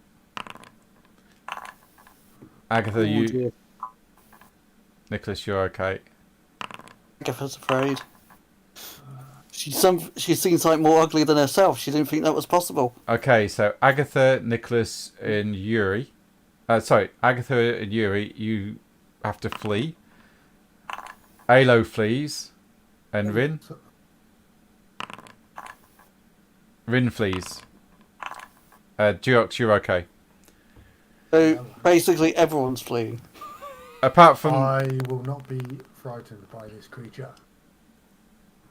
Agatha, you... Nicholas, you're okay. Agatha's afraid. She seems like more ugly than herself. She didn't think that was possible. Okay, so Agatha, Nicholas, and Yuri. Agatha and Yuri, you have to flee. Alo flees. And Rin. Rin flees. Durox, you're okay. So basically, everyone's fleeing. Apart from... I will not be frightened by this creature.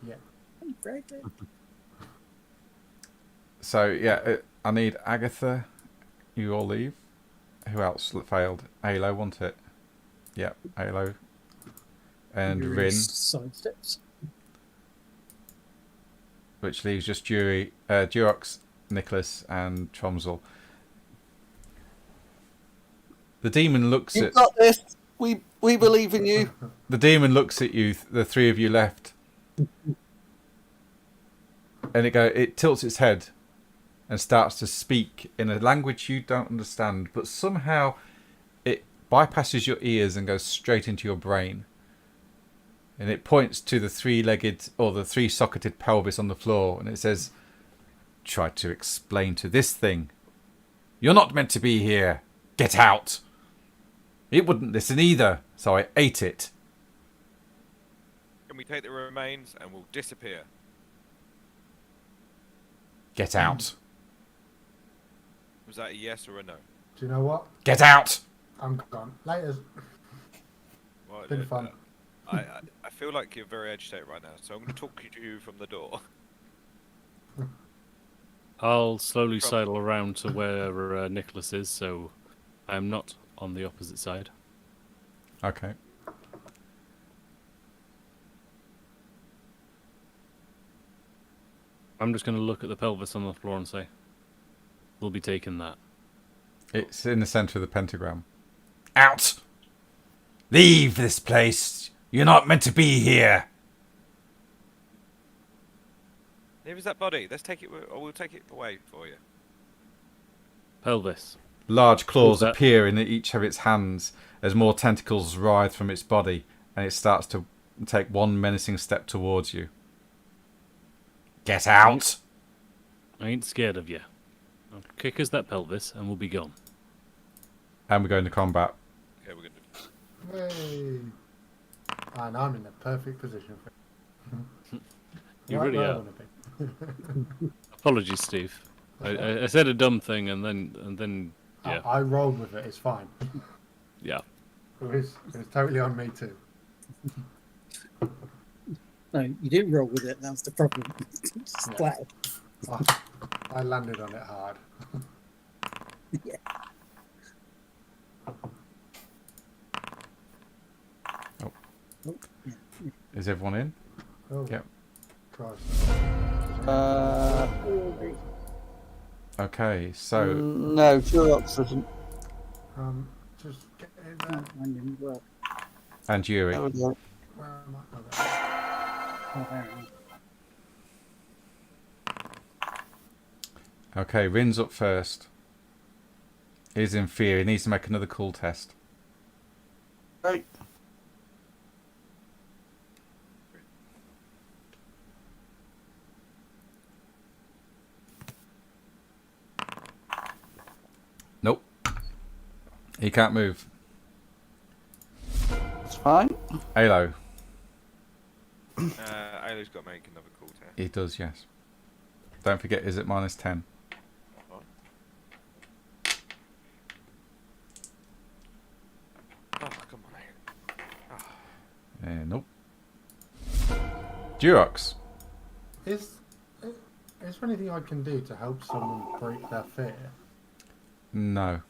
Yeah. So, yeah, I need Agatha. You all leave. Who else failed? Alo, wasn't it? Yep, Alo. And Rin. Sidesteps. Which leaves just Durox, Nicholas, and Chomsel. The demon looks You've at... got this. We believe in you. The demon looks at you, the three of you left. And it tilts its head and starts to speak in a language you don't understand, but somehow it bypasses your ears and goes straight into your brain. And it points to the 3-legged or the 3-socketed pelvis on the floor, and it says, "Try to explain to this thing. You're not meant to be here. Get out." It wouldn't listen either, so I ate it. Can we take the remains and we'll disappear? Get out. Was that a yes or a no? Do you know what? Get out! I'm gone. Later. Well, Been fun. I feel like you're very agitated right now, so I'm going to talk to you from the door. I'll slowly sidle around to where Nicholas is, so I am not on the opposite side. Okay. I'm just going to look at the pelvis on the floor and say, we'll be taking that. It's in the centre of the pentagram. Out! Leave this place! You're not meant to be here! Here is that body. Let's take it, or we'll take it away for you. Pelvis. Large claws that? appear in each of its hands as more tentacles writhe from its body, and it starts to take one menacing step towards you. Get out! I ain't scared of you. I'll kick us that pelvis and we'll be gone. And we're going to combat. Okay, we're gonna. Hey. And I'm in the perfect position for it. You Right really where I are. wanna be. Apologies, Steve. I said a dumb thing and then yeah. I rolled with it. It's fine. Yeah. It was totally on me too. No, you didn't roll with it. That's the problem. Yeah. Wow. I landed on it hard. Yeah. Oh. Oh, yeah. Is everyone in? Oh, Yep. Christ. Okay, so No, Durox doesn't. Just get in there. That one didn't work. and Yuri. There we go. Where am I? Oh, there. Oh, there we are. Okay, Rin's up first. He's in fear. He needs to make another cool test. Right. Nope. He can't move. It's fine. Halo. Ayla's got to make another call test. He does, yes. Don't forget, is it -10? Oh, come on, Ayla. Nope. Durox. Is there anything I can do to help someone break their fear? No.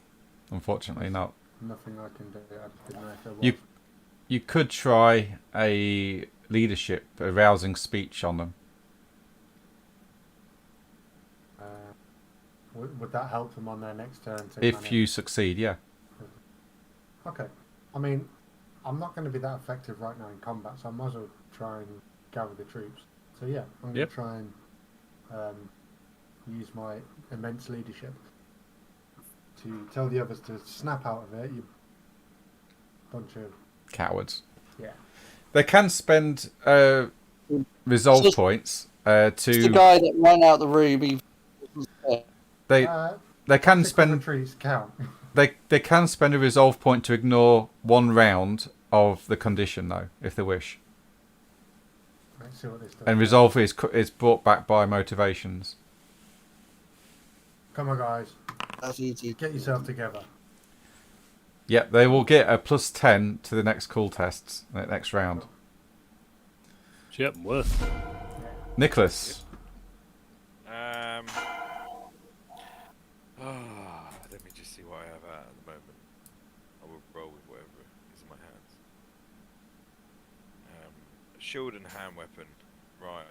Unfortunately not. Nothing I can do. I just didn't know if there was. You could try a leadership, a rousing speech on them. Would that help them on their next turn? To If kind you succeed, yeah. Okay. I mean, I'm not going to be that effective right now in combat, so I might as well try and gather the troops. So yeah, I'm going Yep. to try and use my immense leadership to tell the others to snap out of it. You bunch of Cowards. yeah. They can spend resolve Just- points It's the to. guy that ran out the room. He wasn't there. They can Trick or spend. treats count. They can spend a resolve point to ignore one round of the condition, though, if they wish. Let's see what this does. And resolve is brought back by motivations. Come on, guys, That's easy. get yourself together. Yep, they will get a +10 to the next cool tests next round. Yep, worth. Nicholas. Let me just see what I have at the moment. I will roll with whatever is in my hands. Shield and hand weapon. Right.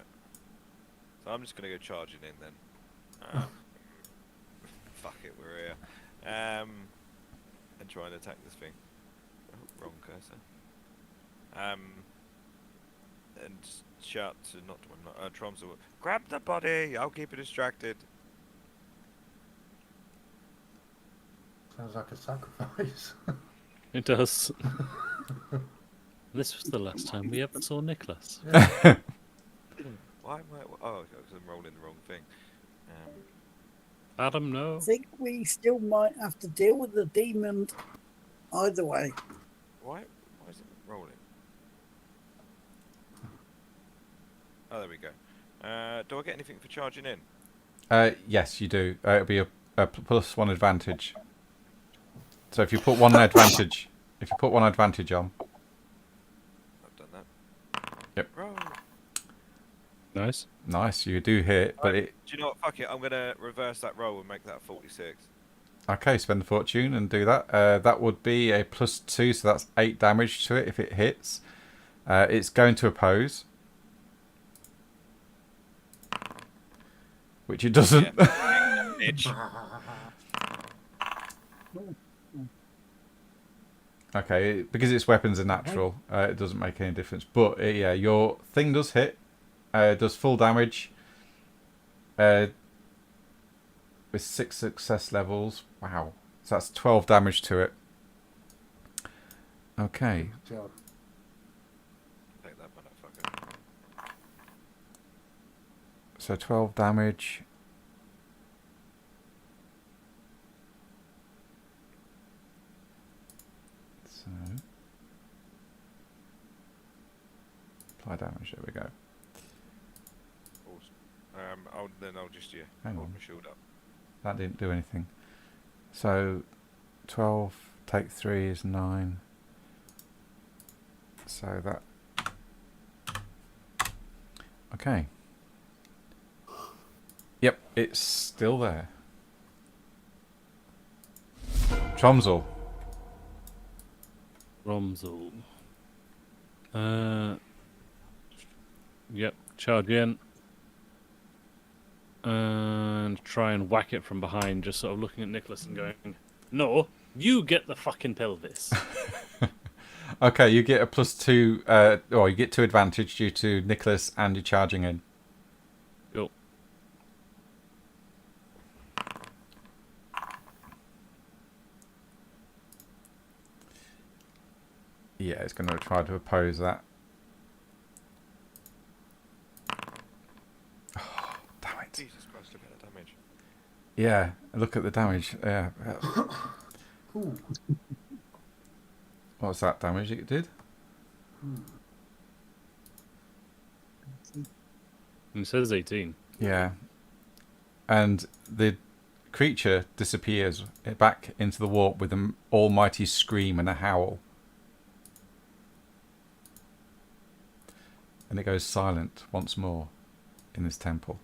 So I'm just going to go charging in then. Fuck it, we're here. And try and attack this thing. Oh, wrong cursor. And shout to Trom's grab the body! I'll keep it distracted. Sounds like a sacrifice. It does. This was the last time we ever saw Nicholas. Yeah. Why am I? Oh, because I'm rolling the wrong thing. Adam, no. I think we still might have to deal with the demon either way. Why is it rolling? Oh, there we go. Do I get anything for charging in? Yes, you do. It'll be a +1 advantage. So if you put one advantage, on. I've done that. Yep. Roll. Nice. Nice, you do hit, but it. Do you know what? Fuck it. I'm gonna reverse that roll and make that a 46. Okay, spend the fortune and do that. That would be a +2, so that's 8 damage to it if it hits. It's going to oppose. which it doesn't. Yeah. Bitch. Okay, because its weapons are natural, it doesn't make any difference. But yeah, your thing does hit. Does full damage. With 6 success levels. Wow. So that's 12 damage to it. Okay. Good job. Take that motherfucker. So 12 damage. So apply damage, there we go. Awesome. Then I'll just Hang hold on. my shield up. That didn't do anything. So 12 take 3 is 9. So that... Okay. Yep, it's still there. Tromsel. Romzel. Yep, charge in. And try and whack it from behind, just sort of looking at Nicholas and going, "No, you get the fucking pelvis." Okay, you get a +2, or you get 2 advantage due to Nicholas and you're charging in. Cool. Yeah, it's going to try to oppose that. Oh, damn it. Jesus Christ, look at that damage. Yeah, look at the damage. Yeah. Ooh. What's that damage it did? It says 18. Yeah. And the creature disappears back into the warp with an almighty scream and a howl. And it goes silent once more in this temple.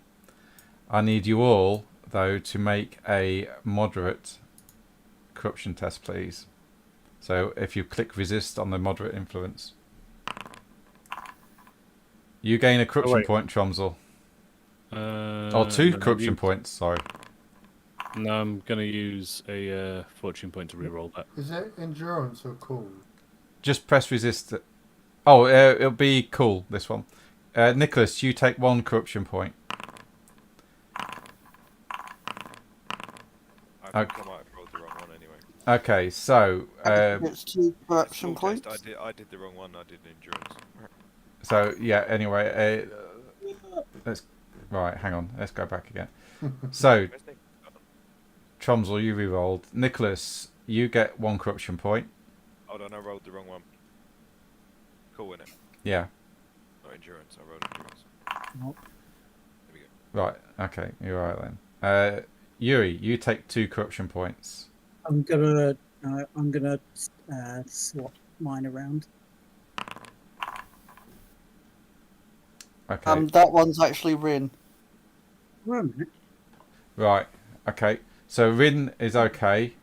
I need you all, though, to make a moderate corruption test, please. So if you click resist on the moderate influence. You gain a corruption point, Tromsel. Or 2 no, corruption points, sorry. No, I'm going to use a fortune point to reroll that. Is it endurance or cool? Just press resist. Oh, it'll be cool, this one. Nicholas, you take 1 corruption point. I think I might have rolled the wrong one anyway. Okay, so... It's 2 corruption Full test, points. I did the wrong one. I did endurance. so, yeah, anyway. Let's... Right, hang on. Let's go back again. So, Where's Nick? Tromsel, you re-rolled. Nicholas, you get 1 corruption point. Hold on, I rolled the wrong one. Cool, innit? Yeah. Not endurance, I rolled endurance. Nope. There we go. Right, okay. You're right then. Yuri, you take 2 corruption points. I'm gonna swap mine around. Okay. That one's actually Rin. Wait a minute. Right, okay. So Rin is okay.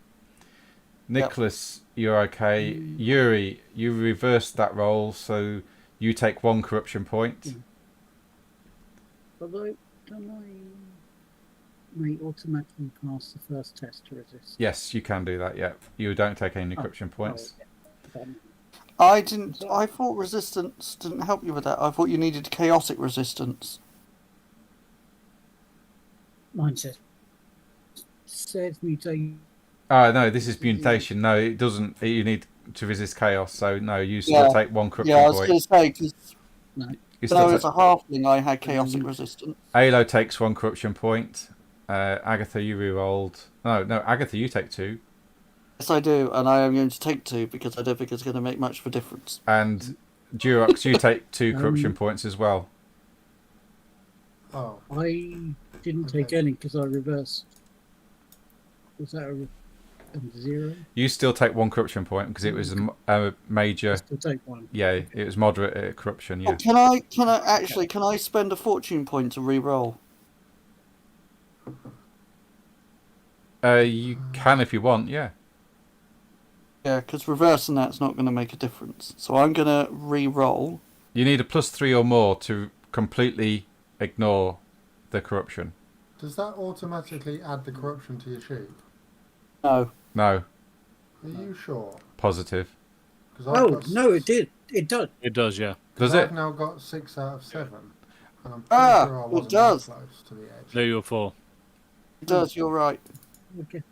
Nicholas, you're okay. Yuri, you reversed that roll, so you take 1 corruption point. Although, don't I may automatically pass the first test to resist? Yes, you can do that, yeah. You don't take any corruption points. I thought resistance didn't help you with that. I thought you needed chaotic resistance. Mine says mutation. No, this is mutation. No, it doesn't. You need to resist chaos, so no, you still take 1 corruption Yeah, I was point. going to say, because No. You when still I was take... a halfling, I had chaotic resistance. Alo takes 1 corruption point. Agatha, you re-rolled. No, Agatha, you take 2. Yes, I do, and I am going to take 2 because I don't think it's going to make much of a difference. And Durox, you take 2 corruption points as well. Oh, I didn't take Okay. any because I reversed. Was that a 0? You still take 1 corruption point because it was a major. Still take 1. Yeah, it was moderate corruption. Yeah. Oh, can I spend a fortune point to re-roll? You can if you want. Yeah. Yeah, because reversing that's not going to make a difference. So I'm going to re-roll. You need a +3 or more to completely ignore the corruption. Does that automatically add the corruption to your sheet? No. No, Are you sure? positive. Because Oh, no, it did. It does. It does, yeah. Does I've it? now got 6 out of 7. And I'm pretty Ah, sure I it wasn't does. that close to the edge. There you were 4. It does, you're right. Okay.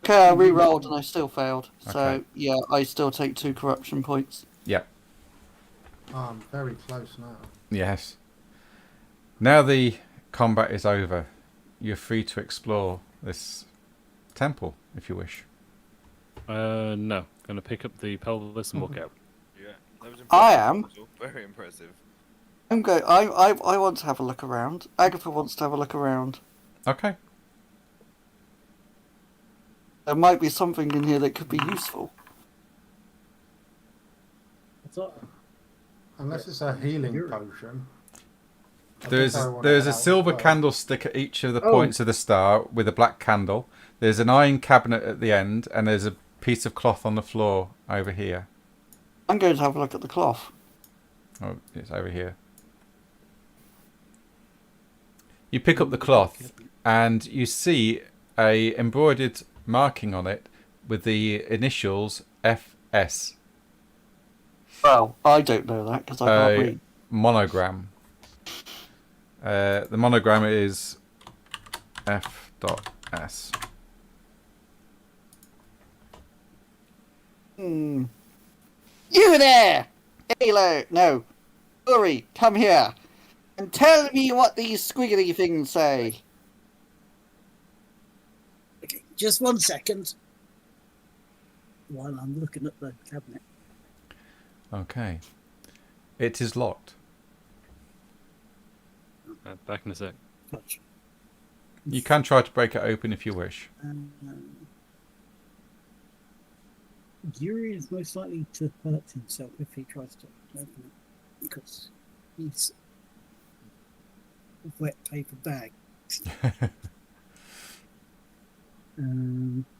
Okay, I re-rolled and I still failed. So, Okay. yeah, I still take 2 corruption points. Oh, I'm very close now. Yes. Now the combat is over. You're free to explore this temple if you wish. No. Gonna pick up the pelvis and walk out. Yeah, that was impressive. I am. That was all very impressive. I want to have a look around. Agatha wants to have a look around. Okay. There might be something in here that could be useful. What's that? Unless it's a healing potion. I There's think I want there's to a head out silver first. candlestick at each of the Oh. points of the star with a black candle. There's an iron cabinet at the end, and there's a piece of cloth on the floor over here. I'm going to have a look at the cloth. Oh, it's over here. You pick up the cloth, and you see a embroidered marking on it with the initials FS. Well, I don't know that because I can't read. Monogram. The monogram is F.S. You there! Halo! No. Uri, come here. And tell me what these squiggly things say. Okay, just 1 second. While I'm looking at the cabinet. Okay. It is locked. Back in a sec. Touch. You can try to break it open if you wish. Yuri is most likely to hurt himself if he tries to open it because he's a wet paper bag.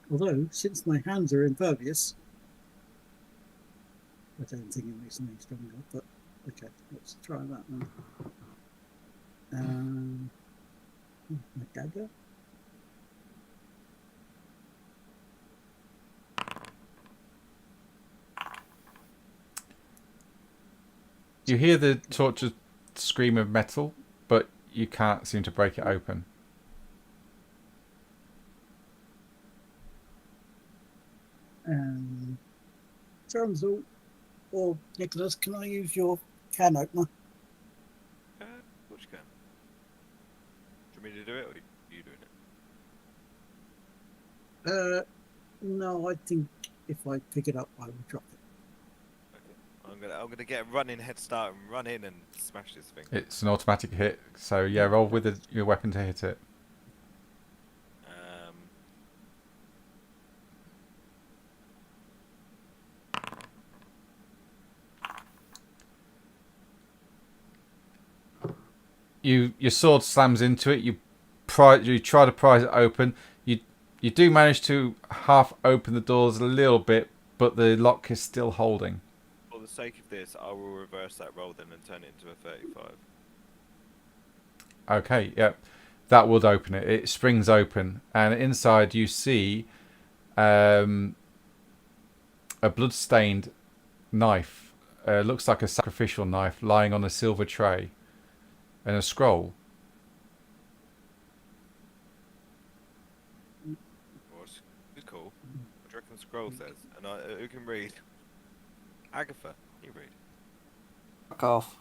Although, since my hands are impervious, I don't think it makes them any stronger, but okay, let's try that then. My dagger? You hear the tortured scream of metal, but you can't seem to break it open. Charles or Nicholas, can I use your can opener? What you can? Do you want me to do it, or are you doing it? No, I think if I pick it up, I will drop it. I'm gonna get a running head start and run in and smash this thing. It's an automatic hit, so yeah, roll with your weapon to hit it. Your sword slams into it. You try to prise it open. You do manage to half open the doors a little bit, but the lock is still holding. For the sake of this, I will reverse that roll then and turn it into a 35. Okay, yep. That would open it. It springs open, and inside you see a blood-stained knife. Looks like a sacrificial knife lying on a silver tray, and a scroll. It's cool. What do you reckon the scroll says? And who can read? Agatha, you read. Fuck off.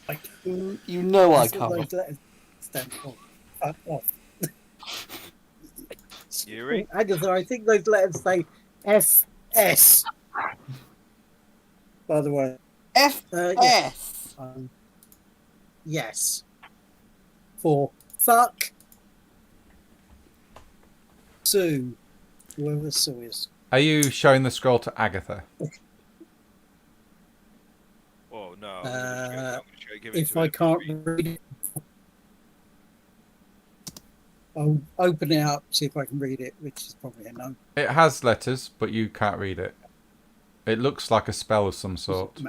Like, You know I those can't. letters stand for fuck off. Yuri? Agatha, I think those letters say FS. By the way. F.S. Yes. For fuck Sue. Whoever Sue is. Are you showing the scroll to Agatha? Oh no. If I can't read it, I'll open it up, see if I can read it, which is probably a no. It has letters, but you can't read it. It looks like a spell of some sort.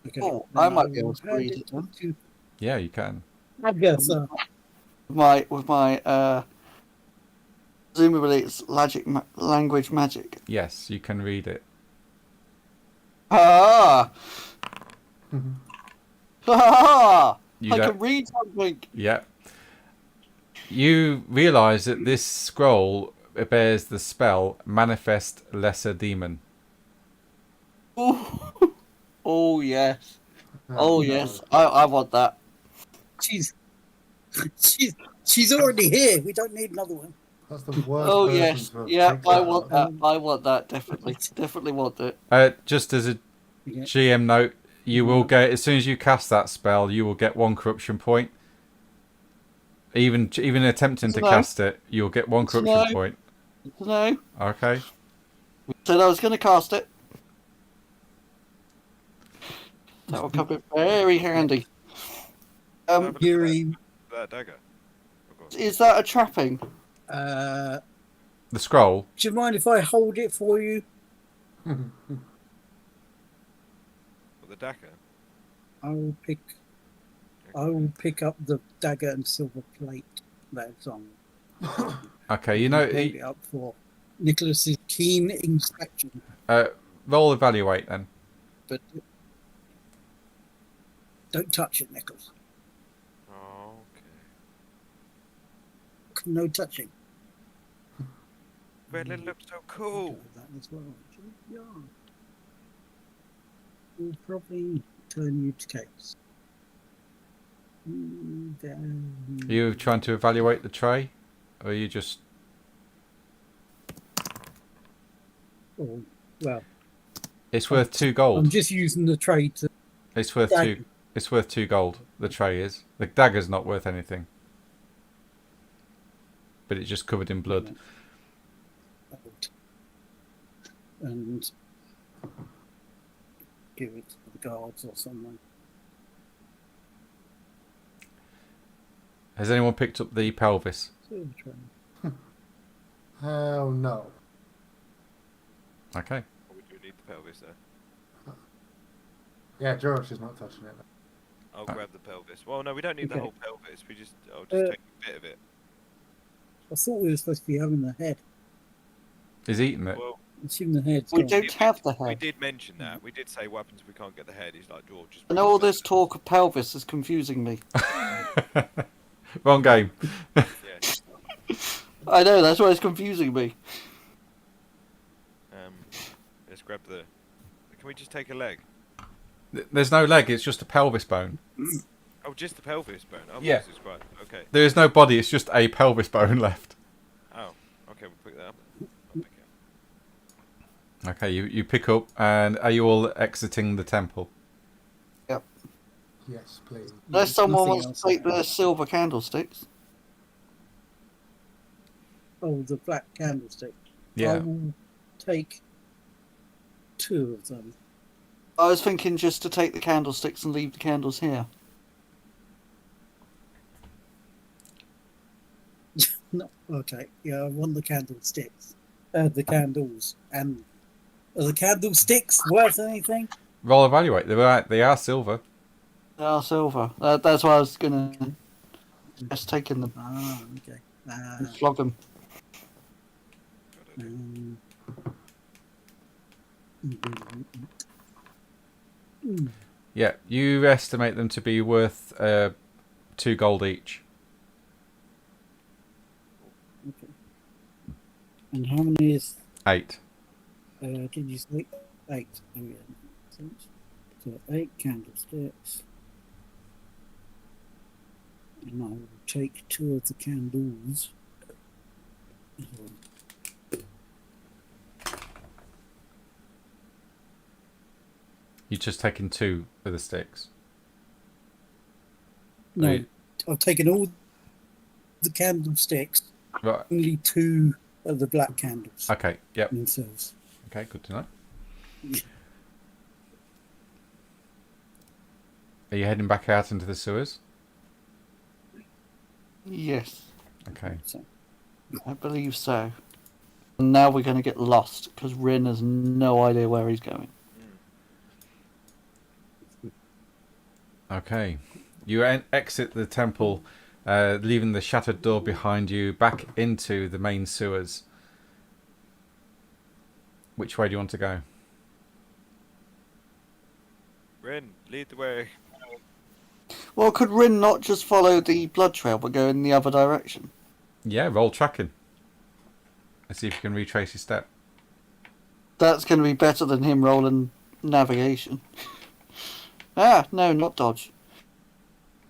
Okay, Oh, then I might be able to hand read it it then. to- Yeah, you can. I guess so. with my presumably it's language magic. Yes, you can read it. Ah! Ah! You I don't. can read something. Yeah. You realise that this scroll bears the spell Manifest Lesser Demon. Ooh. Oh yes. Oh, Oh yes. I want that. She's she's already here. We don't need another one. That's the worst Oh person yes. to have Yeah, picked I that want up. that. I want that definitely. Definitely want it. Just as a Yeah. GM note, you will get, as soon as you cast that spell, you will get 1 corruption point. Even attempting to No. cast it, you'll get 1 corruption No. point. No. Okay. Said I was going to cast it. That will come in very handy. Yuri, That dagger. Oh, God. Is that a trapping? The scroll. do you mind if I hold it for you? What, the dagger? I will pick up the dagger and silver plate that's on. Okay, you know, Hold it up for Nicholas's keen inspection. roll evaluate then. But don't touch it, Nicholas. Oh, okay. No touching. But it looks so cool. That as well. Yeah. We'll probably turn you to case. Are you trying to evaluate the tray? Or are you just... Oh, well, It's worth 2 gold. I'm just using the tray to. It's worth Dagger. 2. It's worth 2 gold. The tray is. The dagger's not worth anything. But it's just covered in blood. And give it to the guards or someone. Has anyone picked up the pelvis? Silver tray. Hell no. Okay. Oh, we do need the pelvis though. Yeah, George is not touching it. I'll grab the pelvis. Well, no, we don't need the Okay. whole pelvis. I'll just take a bit of it. I thought we were supposed to be having the head. He's eating it. Well, Assume the head's We gone. don't have the we head. did mention that. We did say weapons if we can't get the head. He's like, George, just. I know all this talk of pelvis is confusing me. Wrong game. Yeah. I know, that's why it's confusing me. Let's grab the. Can we just take a leg? There's no leg, it's just a pelvis bone. Oh, just the pelvis bone. Oh, Yeah. Jesus Christ. Okay. There is no body, it's just a pelvis bone left. Oh, okay. We'll pick that up. I'll pick it. Okay, you pick up, and are you all exiting the temple? Yes, please. Unless someone Nothing wants else to take about the it. silver candlesticks. Oh, the black candlestick. I Yeah. will take 2 of them. I was thinking just to take the candlesticks and leave the candles here. No, okay. Yeah, I want the candlesticks. The candles. And are the candlesticks worth anything? Roll evaluate. They are silver. They are silver. That's why I was gonna just taking them Ah, okay. and flog them. Um, Yeah, you estimate them to be worth 2 gold each. okay. And how many is? 8. Did you say 8? Oh yeah. So 8 candlesticks. And I will take 2 of the candles. You're just taking 2 of the sticks. No, Right. I've taken all the candlesticks, Right. only 2 of the black candles Okay. Yep. themselves. Okay. Good to know. Are you heading back out into the sewers? Yes, Okay. So, I believe so. And now we're going to get lost because Rin has no idea where he's going. Okay. You exit the temple, leaving the shattered door behind you, back into the main sewers. Which way do you want to go? Rin, lead the way. Well, could Rin not just follow the blood trail but go in the other direction? Yeah, roll tracking. Let's see if you can retrace your step. That's going to be better than him rolling navigation. Ah, no, not dodge.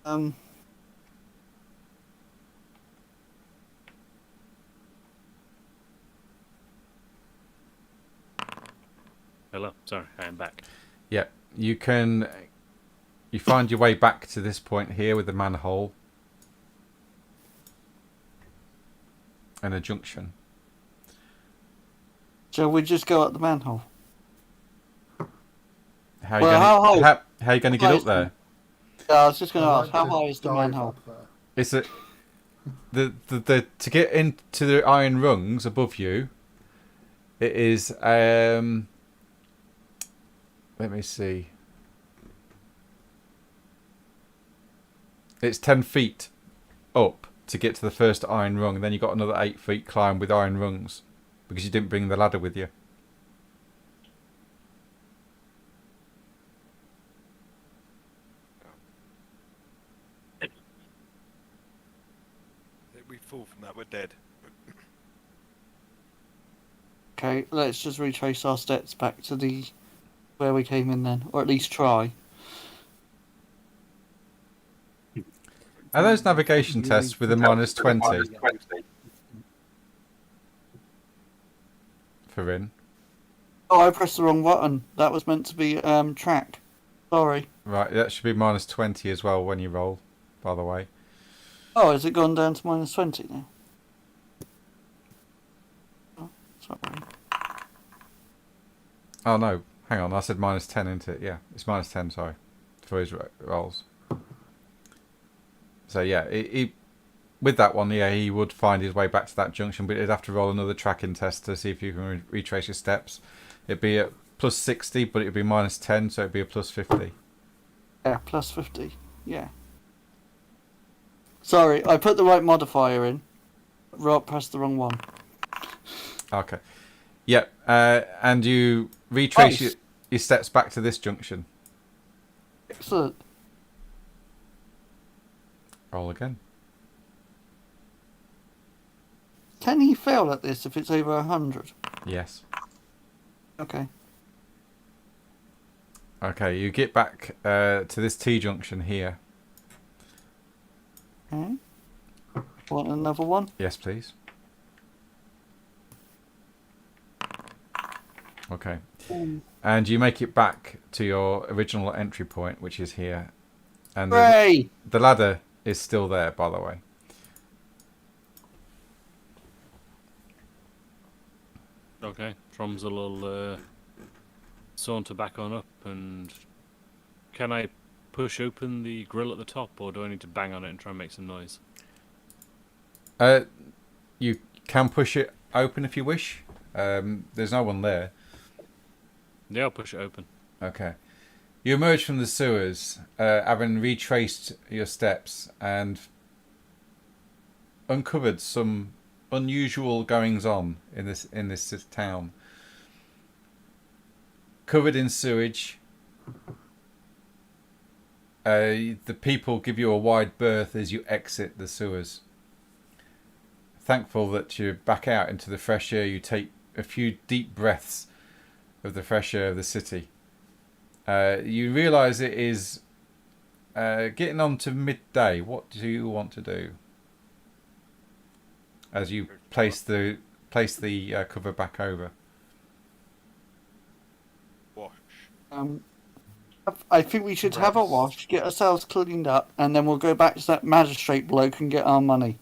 Hello, sorry, I am back. Yeah, you can. You find your way back to this point here with the manhole and a junction. Shall we just go up the manhole? How Well, are you going to get high up there? Yeah, I was just going to I'd ask, like how to high is the dive manhole? up there. It's the to get into the iron rungs above you. It is let me see. It's 10 feet up to get to the first iron rung. Then you got another 8 feet climb with iron rungs because you didn't bring the ladder with you. If we fall from that, we're dead. Okay, let's just retrace our steps back to the where we came in then, or at least try. Are those navigation tests with a -20 for Rin? Oh, I pressed the wrong button. That was meant to be track. Sorry. Right, that should be -20 as well when you roll, by the way. Oh, has it gone down to -20 now? Oh, sorry. Oh no, hang on, I said -10, isn't it? Yeah, it's -10, sorry, for his rolls. So yeah, with that one, yeah, he would find his way back to that junction, but he'd have to roll another tracking test to see if you can retrace your steps. It'd be at +60, but it'd be -10, so it'd be a +50. Yeah, +50. Yeah. Sorry, I put the right modifier in. Pressed the wrong one. Okay. Yeah, and you retrace Nice. your steps back to this junction. Excellent. Roll again. Can he fail at this if it's over 100? Yes. Okay. Okay, you get back to this T-junction here. Okay. Want another one? Yes, please. Okay. And you make it back to your original entry point, which is here. And Hooray! the ladder is still there, by the way. Okay, Tromsel will saunter back on up, and can I push open the grill at the top, or do I need to bang on it and try and make some noise? You can push it open if you wish. There's no one there. Yeah, I'll push it open. Okay. You emerge from the sewers, having retraced your steps and uncovered some unusual goings on in this town. Covered in sewage. The people give you a wide berth as you exit the sewers. Thankful that you're back out into the fresh air, you take a few deep breaths of the fresh air of the city. You realise it is getting on to midday. What do you want to do? As you place the cover back over. Wash. I think we should have a wash, get ourselves cleaned up, and then we'll go back to that magistrate bloke and get our money.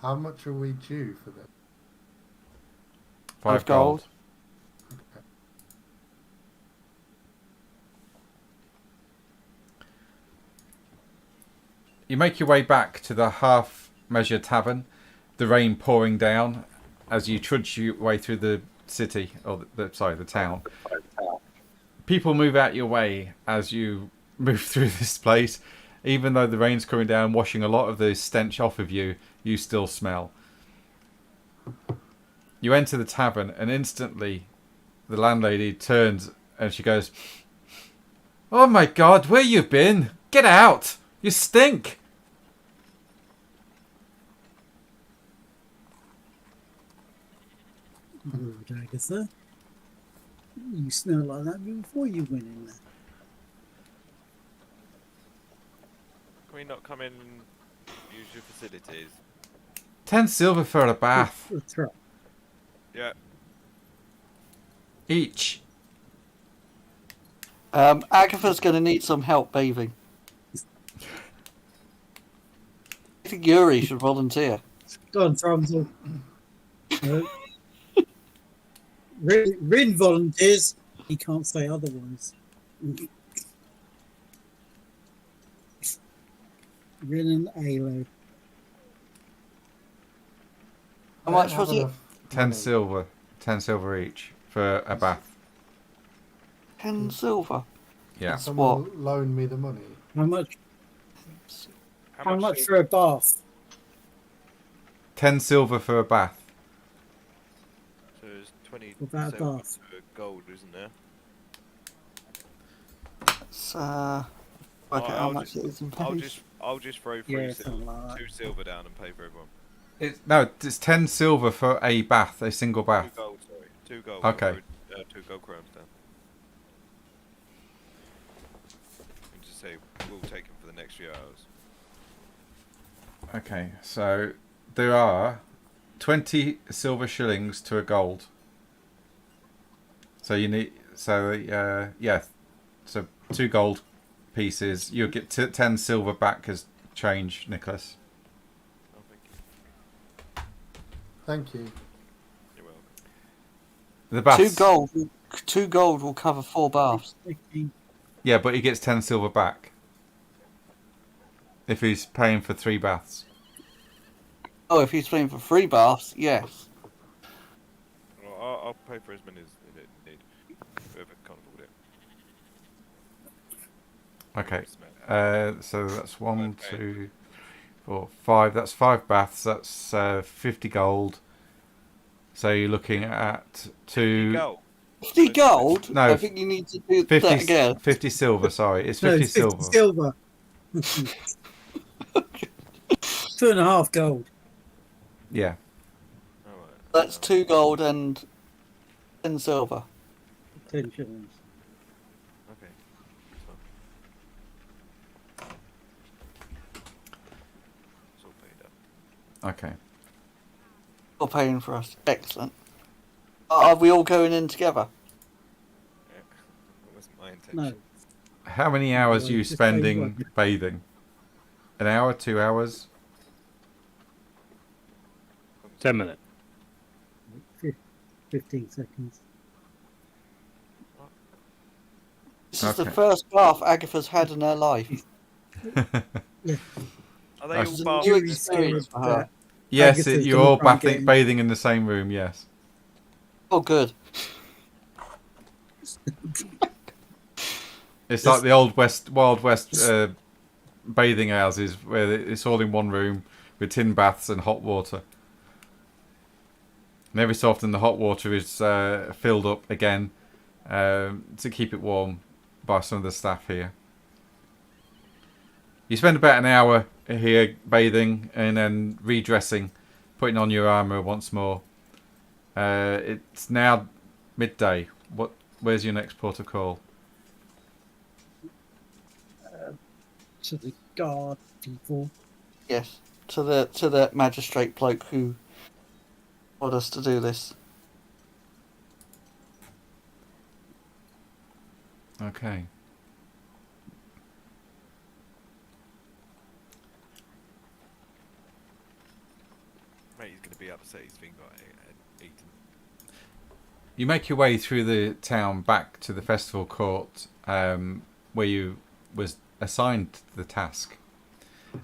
How much are we due for this? 5 gold. You make your way back to the half-measure tavern, the rain pouring down as you trudge your way through the city, or the town. people move out your way as you move through this place. Even though the rain's coming down, washing a lot of the stench off of you, you still smell. You enter the tavern, and instantly the landlady turns and she goes, "Oh my God, where you been? Get out! You stink!" Oh, Agatha. You smell like that before you went in there. Can we not come in and use your facilities? 10 silver for a bath. That's right. Yeah. Each. Agatha's going to need some help bathing. I think Yuri should volunteer. Go on, Tramsel. Rin volunteers. He can't say otherwise. Rin and Alo. How much was it? 10 silver. 10 silver each for a bath. 10 silver. Yeah. That's Someone what? loan me the money. How much? How much for a bath? 10 silver for a bath. So there's 20 Without a silver bath. for gold, isn't there? It's, work out how much it is in pennies. I'll just throw Yeah, 3 something silver, like that. 2 silver down and pay for everyone. It's 10 silver for a bath, a single 2 bath. gold, sorry. 2 gold. Okay. 2 gold crowns down. And just say we'll take him for the next few hours. Okay, so there are 20 silver shillings to a gold. So you need, yeah, so 2 gold pieces. You'll get 10 silver back as change, Nicholas. Oh, thank you. Thank you. You're welcome. The baths. 2 gold will cover 4 baths. Yeah, but he gets 10 silver back if he's paying for 3 baths. Oh, if he's paying for 3 baths, yes. Well, I'll pay for as many as you need. Whoever can't afford it. Okay. So that's 1, Okay. 2, 4, 5. That's 5 baths. That's 50 gold. So you're looking at 2. Go. 50 gold? No, I think you need to do 50, that again. 50 silver. Sorry, it's No, 50 it's 50 silver. silver. 2.5 gold. Yeah. Alright. That's 2 gold and 10 silver. 10 shillings. Okay. It's all paid up. Okay. You're paying for us. Excellent. Are we all going in together? Yeah. That wasn't my No. intention. How many hours are you Just pay spending one. bathing? An hour? 2 hours? 10 minutes. 15 seconds. This is the Okay. first bath Agatha's had in her life. Are they That's- all It's a bath? new Yuri experience said for her. that Yes, Agatha's you're gonna all try and get in. bathing in the same room. Yes. Oh, good. It's like the old Wild West bathing houses where it's all in one room with tin baths and hot water. And every so often the hot water is filled up again to keep it warm by some of the staff here. You spend about an hour here bathing and then redressing, putting on your armour once more. It's now midday. Where's your next port of call? To the guard people. Yes. To the magistrate bloke who told us to do this. Okay. Mate, he's going to be upset he's been got eaten. You make your way through the town back to the festival court where you was assigned the task.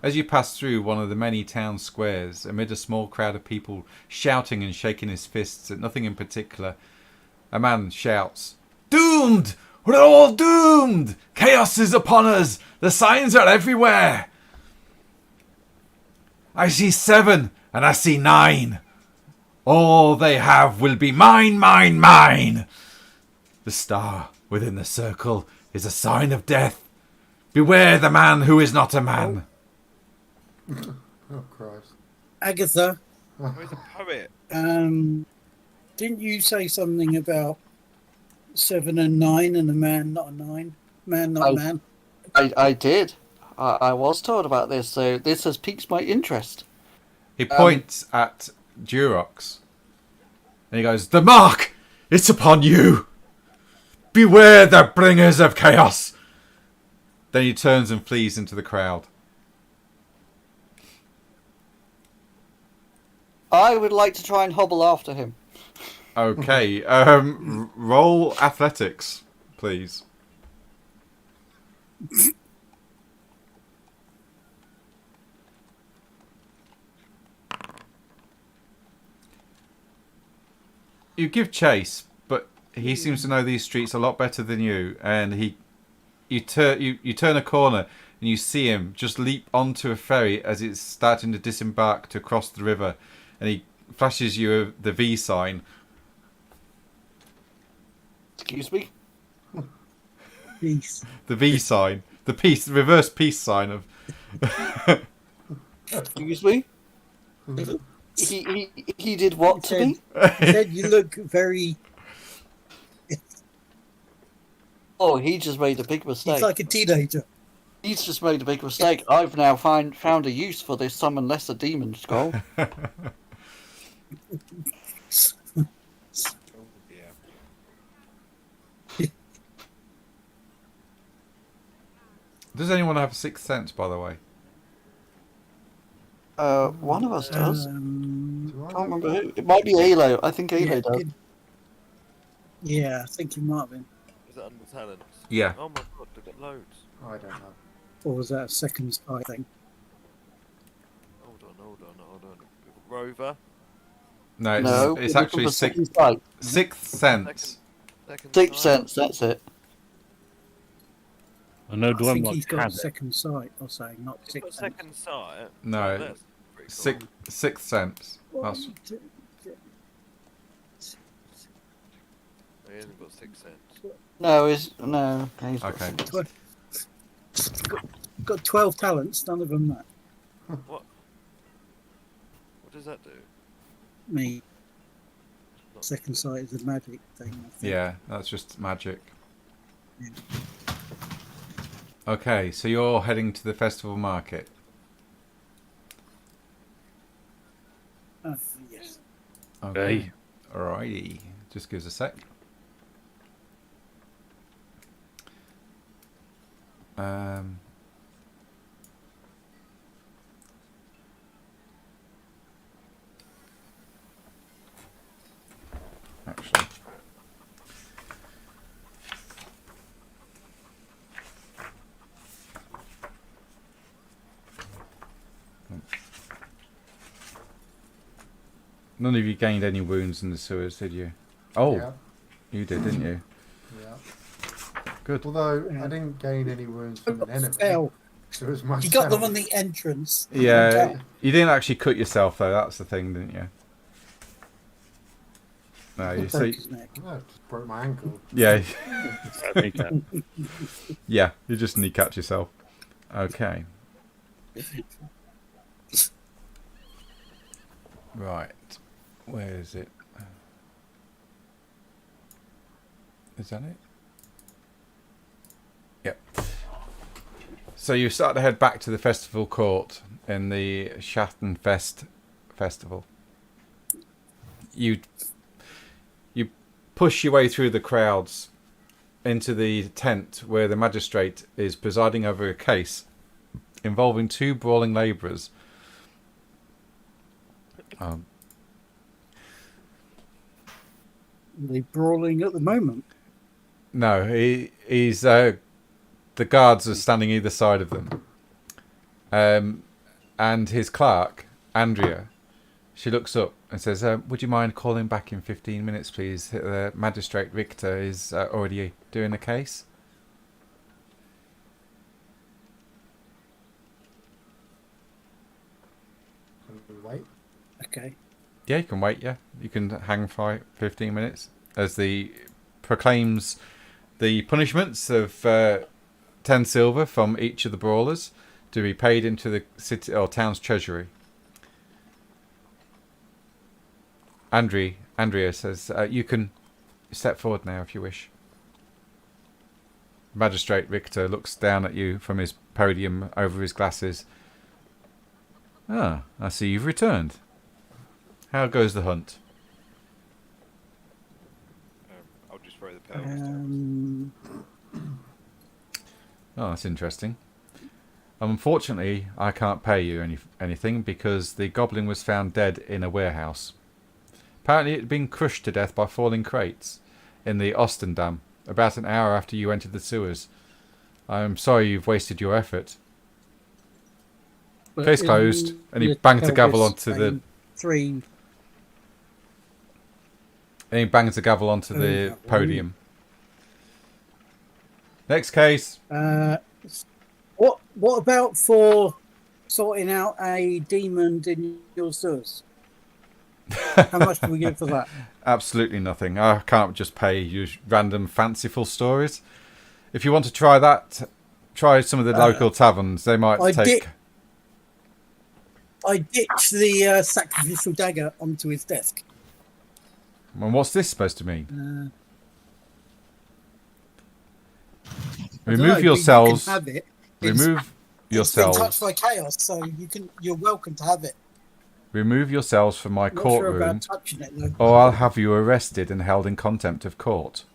As you pass through one of the many town squares, amid a small crowd of people shouting and shaking his fists at nothing in particular, a man shouts, "Doomed! We're all doomed! Chaos is upon us! The signs are everywhere! I see 7 and I see 9. All they have will be mine, mine, mine! The star within the circle is a sign of death. Beware the man who is not a man. Oh Christ! Agatha, Where's the poet? didn't you say something about 7 and 9 and a man, not a 9? Man, not man. I did. I was told about this, so this has piqued my interest. He points at Durox. And he goes, the mark! It's upon you! Beware the bringers of chaos! Then he turns and flees into the crowd. I would like to try and hobble after him. Okay, roll athletics, please. You give chase, but he seems to know these streets a lot better than you, and you turn a corner and you see him just leap onto a ferry as it's starting to disembark to cross the river, and he flashes you the V sign. Excuse me? Peace. The V sign. The reverse peace sign of... Excuse me? He did what to me? He said you look very... Oh, he just made a big mistake. He's like a teenager. He's just made a big mistake. I've now found a use for this summon lesser demon skull. Does anyone have a sixth sense, by the way? One of us does. Do Can't remember who. It might be Alo. I think Alo does. Yeah, I think you might have been. Is that under talents? Yeah. Oh my god, they've got loads. I don't know. Or was that a second sight thing? Hold on. Rover. No, No, it's we're actually looking for second sight. sixth sense. Sixth sense, that's it. I know I think Dwayne he's got has it. second sight, or saying, not Got sixth sense. second sight. No, That's pretty cool. sixth sense. That's... He hasn't got sixth sense. No, no. He's got Okay. sixth. Got 12 talents, none of them that. What does that do? Me. Second sight is a magic thing, I think. Yeah, that's just magic. Yeah. Okay, so you're heading to the festival market. Yes. Okay. Alrighty. Just gives a sec. Actually. None of you gained any wounds in the sewers, did you? Oh, Yeah. you did, didn't you? Yeah. Good. Although I didn't gain any wounds from an enemy. Fell. It was myself. You got them on the entrance. Yeah, you didn't actually cut yourself though. That's the thing, didn't you? No, you Broke see. his neck. I just broke my ankle. Yeah, Kneecap. yeah. You just kneecap yourself. Okay. Right. Where is it? Is that it? Yep. So you start to head back to the festival court in the Schattenfest festival. You push your way through the crowds into the tent where the magistrate is presiding over a case involving 2 brawling labourers. Are they brawling at the moment? No, he's the guards are standing either side of them, and his clerk Andrea, she looks up and says, "Would you mind calling back in 15 minutes, please? Magistrate Richter is already doing the case." Can we wait? Okay. Yeah, you can wait. Yeah, you can hang for 15 minutes as the proclaims the punishments of 10 silver from each of the brawlers to be paid into the city or town's treasury. Andrea says, "You can step forward now if you wish." Magistrate Richter looks down at you from his podium over his glasses. "Ah, I see you've returned. How goes the hunt?" I'll just throw the pelvis down. Oh, that's interesting. Unfortunately, I can't pay you anything because the goblin was found dead in a warehouse. Apparently, it had been crushed to death by falling crates in the Ostendam about an hour after you entered the sewers. I am sorry you've wasted your effort. But Case in closed, and he the bangs the gavel pelvis onto the. vein, 3. And he bangs the gavel onto the podium. Next case. What about for sorting out a demon in your sewers? How much do we get for that? Absolutely nothing. I can't just pay you random fanciful stories. If you want to try that, try some of the local taverns. They might take. I ditched the sacrificial dagger onto his desk. And what's this supposed to mean? Remove yourselves. You can have it. Remove yourselves. It's been touched by chaos, so you're welcome to have it. Remove yourselves from my Not sure courtroom, about touching it, though. or I'll have you arrested and held in contempt of court.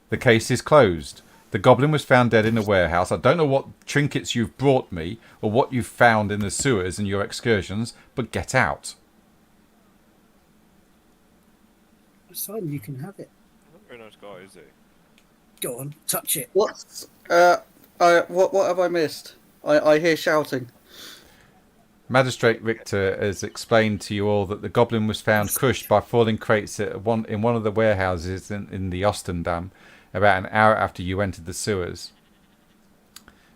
The case is closed. The goblin was found dead in a warehouse. I don't know what trinkets you've brought me or what you've found in the sewers in your excursions, but get out. It's fine, you can have it. Not a very nice guy, is he? Go on, touch it. What have I missed? I hear shouting. Magistrate Richter has explained to you all that the goblin was found crushed by falling crates in one of the warehouses in the Ostendam about an hour after you entered the sewers.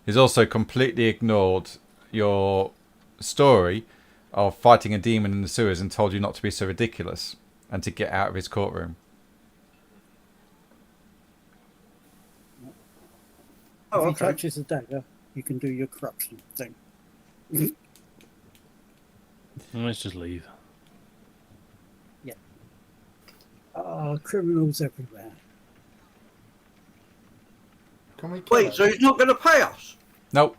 He's also completely ignored your story of fighting a demon in the sewers and told you not to be so ridiculous and to get out of his courtroom. If he touches a dagger, you can do your corruption thing. Let's just leave. Yeah. Criminals everywhere. Can we kill Wait, him? so he's not going to pay us? Nope.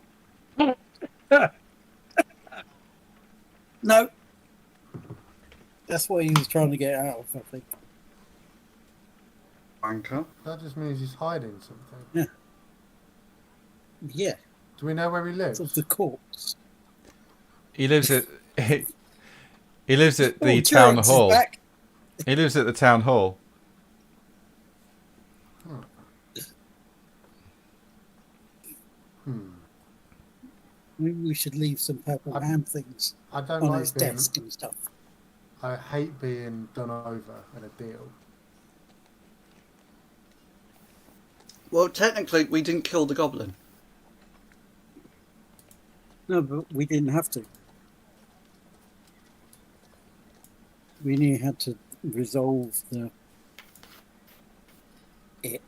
No. That's what he was trying to get out of, I think. Wanker. That just means he's hiding something. Yeah. Do we know where he lives? Of the corpse. He lives at he lives at the Oh, town Terrence is hall. back. He lives at the town hall. Maybe we should leave some purple ham things I don't on like his being. desk and stuff. I hate being done over in a deal. Well, technically, we didn't kill the goblin. No, but we didn't have to. We only had to resolve it.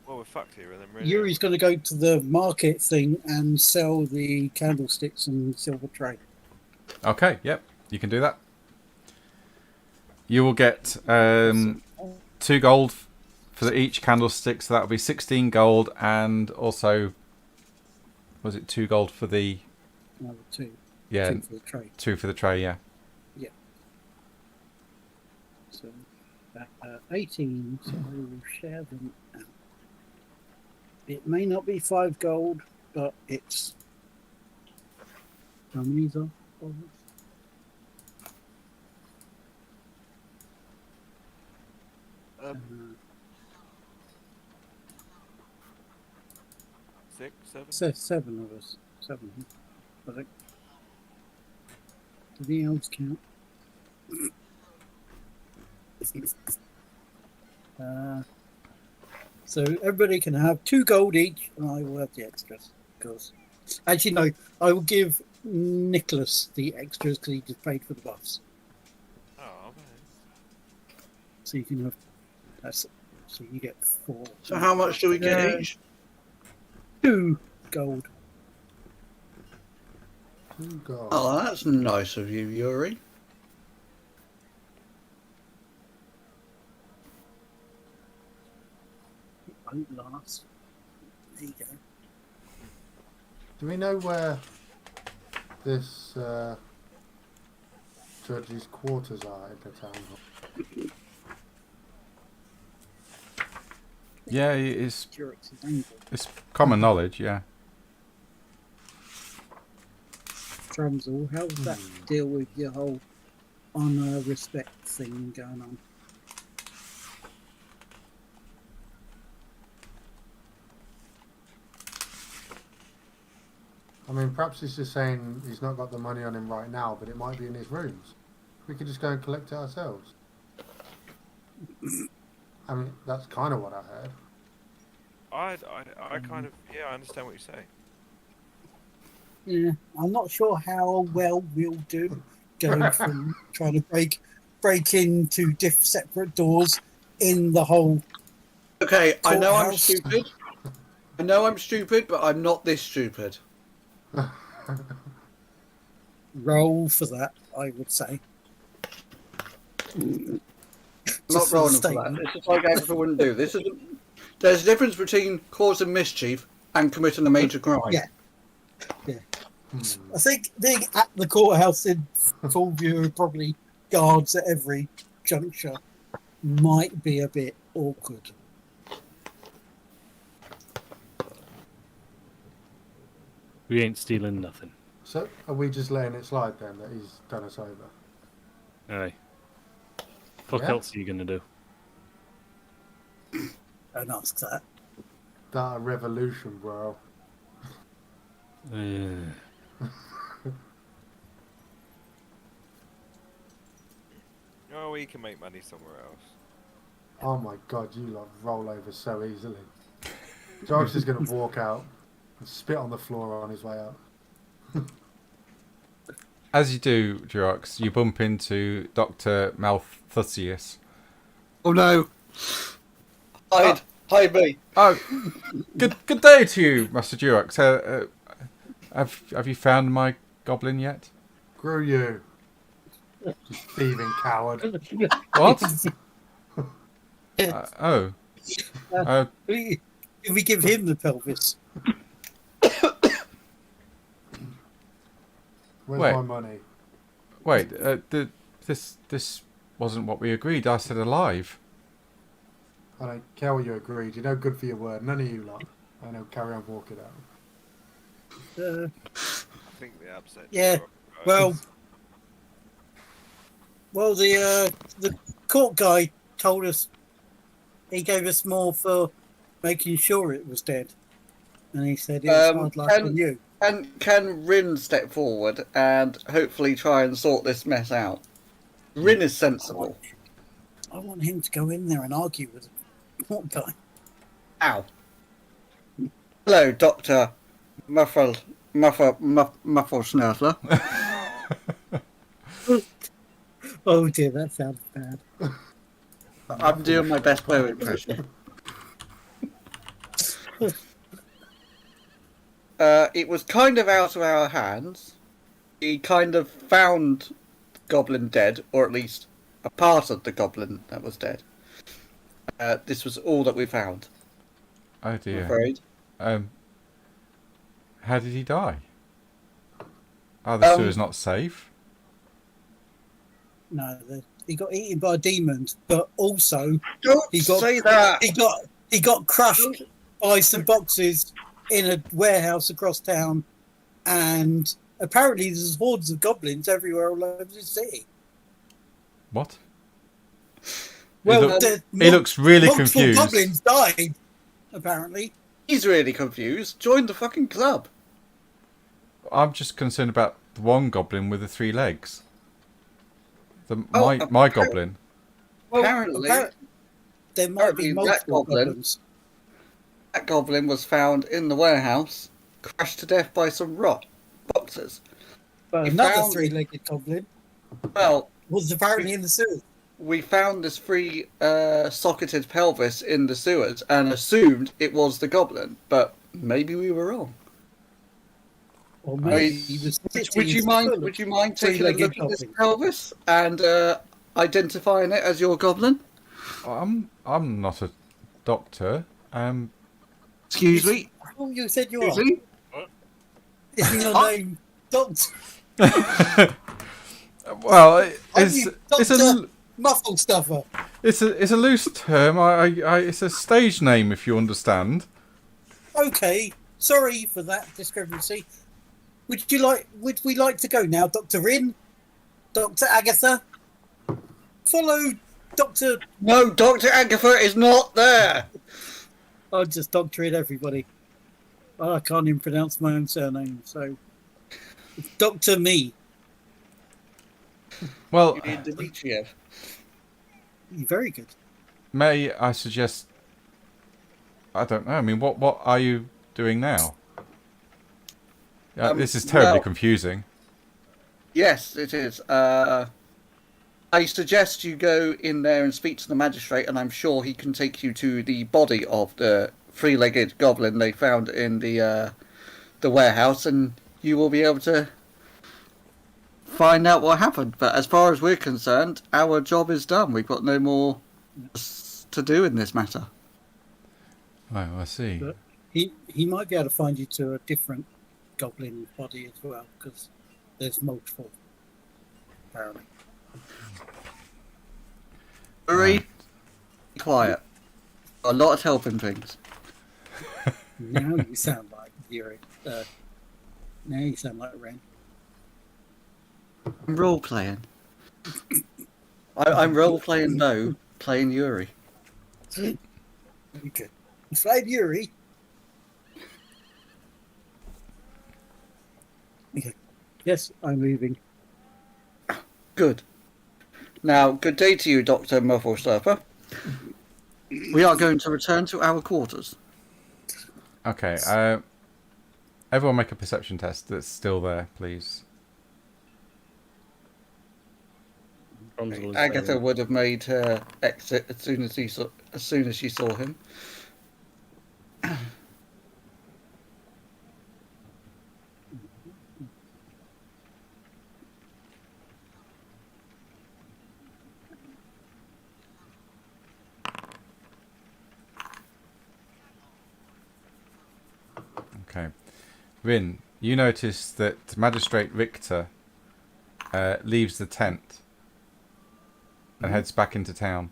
Well, we're fucked here, and then really. Yuri's going to go to the market thing and sell the candlesticks and silver tray. Okay, yep, you can do that. You will get 2 gold for each candlestick, so that will be 16 gold, and also, was it 2 gold for the? No, 2. Yeah, 2 for the tray. 2 for the tray. Yeah. Yeah. So 18. So I will share them out. It may not be 5 gold, but it's. How many are? 6, 7? So 7 of us. 7, I think. Do the elves count? So everybody can have 2 gold each, and I will have the extras. Because actually, no, I will give Nicholas the extras because he just paid for the buffs. Oh, man. So you can have. So you get 4. So how much do we get each? 2 gold. 2 gold. Oh, that's nice of you, Yuri. It won't last. There you go. Do we know where this judge's quarters are at the town hall? Yeah, it's Durex is angle. common knowledge. Yeah. Trumsel, how does that deal with your whole honour, respect thing going on? I mean, perhaps he's just saying he's not got the money on him right now, but it might be in his rooms. We could just go and collect it ourselves. I mean, that's kind of what I heard. I kind of, yeah, I understand what you're saying. Yeah, I'm not sure how well we'll do going from trying to break into separate doors in the whole. Okay, I know I'm courthouse. stupid. I know I'm stupid, but I'm not this stupid. Roll for that, I would say. I'm Just not for the rolling for that. statement. This is like Agatha wouldn't do. There's a difference between causing mischief and committing a major crime. Yeah. I think being at the courthouse in full view of probably guards at every juncture might be a bit awkward. We ain't stealing nothing. So, are we just letting it slide then that he's done us over? Aye. Fuck Yeah. else are you gonna do? Don't ask that. That a revolution, bro. Oh, we can make money somewhere else. Oh my god, you lot roll over so easily. Josh is going to walk out and spit on the floor on his way out. As you do, Durox, you bump into Dr. Malthusius. Oh no! Hide me! Oh, good day to you, Master Durox. Have you found my goblin yet? Screw you. You thieving coward. What? Can we give him the pelvis? Where's Wait. my money? Wait, this wasn't what we agreed. I said alive. I don't care what you agreed. You're no good for your word. None of you lot. I know, carry on walking out. I think the upset. Yeah, well, the court guy told us he gave us more for making sure it was dead, and he said it was hard luck on you. And can Rin step forward and hopefully try and sort this mess out? Rin is sensible. I want him to go in there and argue with the court guy. Ow. Hello, Dr. Mufflesnurfler. Oh dear, that sounds bad. I'm doing my best Poe impression. It was kind of out of our hands. We kind of found Goblin dead, or at least a part of the Goblin that was dead. This was all that we found. Oh I'm dear. afraid. How did he die? Oh, the sewer's not safe. No, he got eaten by demons, but also Don't say that. he got crushed by some boxes in a warehouse across town, and apparently there's hordes of goblins everywhere all over the city. What? Well, he looks really multiple confused. goblins died, apparently. He's really confused. Join the fucking club. I'm just concerned about the one goblin with the 3 legs. Oh, My goblin. Apparently, there might be apparently multiple goblins. that goblin was found in the warehouse, crushed to death by some boxers. But We another found- 3-legged goblin Well, was apparently in the sewers. we found this 3-socketed pelvis in the sewers and assumed it was the goblin, but maybe we were wrong. Or maybe he was Would you mind taking a look at this pelvis and identifying it as your goblin? I'm not a doctor. Excuse me? Oh, you said you are. Excuse me? Isn't your name Doctor? Well, it's a Muffle Stuffer. it's a loose term. It's a stage name, if you understand. Okay, sorry for that discrepancy. Would we like to go now, Dr. Rin? Dr. Agatha? Follow Dr. No, Dr. Agatha is not there. I'll just doctor it, everybody. I can't even pronounce my own surname, so it's Dr. Me. Well, Dmitriev. You're very good. may I suggest? I don't know. I mean, what are you doing now? This is terribly well- confusing. Yes, it is. I suggest you go in there and speak to the magistrate, and I'm sure he can take you to the body of the 3-legged goblin they found in the warehouse, and you will be able to find out what happened. But as far as we're concerned, our job is done. We've got no more to do in this matter. Oh, I see. But he might be able to find you to a different goblin body as well, because there's multiple, apparently. Hurry, be quiet. Got a lot of helping things. Now you sound like Yuri. Now you sound like Ren. I'm role playing. I'm role playing No, playing Yuri. Very good. Slide Yuri. Okay. Yes, I'm moving. Good. Now, good day to you, Dr. Mufflestuffer. We are going to return to our quarters. Okay. Everyone make a perception test that's still there, please. Agatha would have made her exit as soon as she saw him. Okay. Rin, you notice that Magistrate Richter leaves the tent and heads back into town.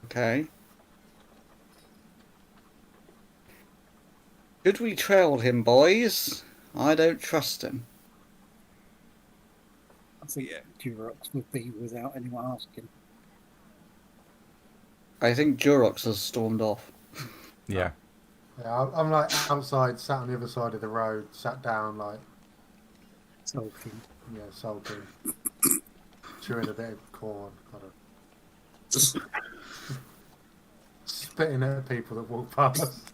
Okay. Should we trail him, boys? I don't trust him. I think Durox would be without anyone asking. I think Durox has stormed off. Yeah. Yeah, I'm like outside, sat on the other side of the road, sat down, like, Sulking. yeah, sulking, chewing a bit of corn, kind of spitting at people that walk past.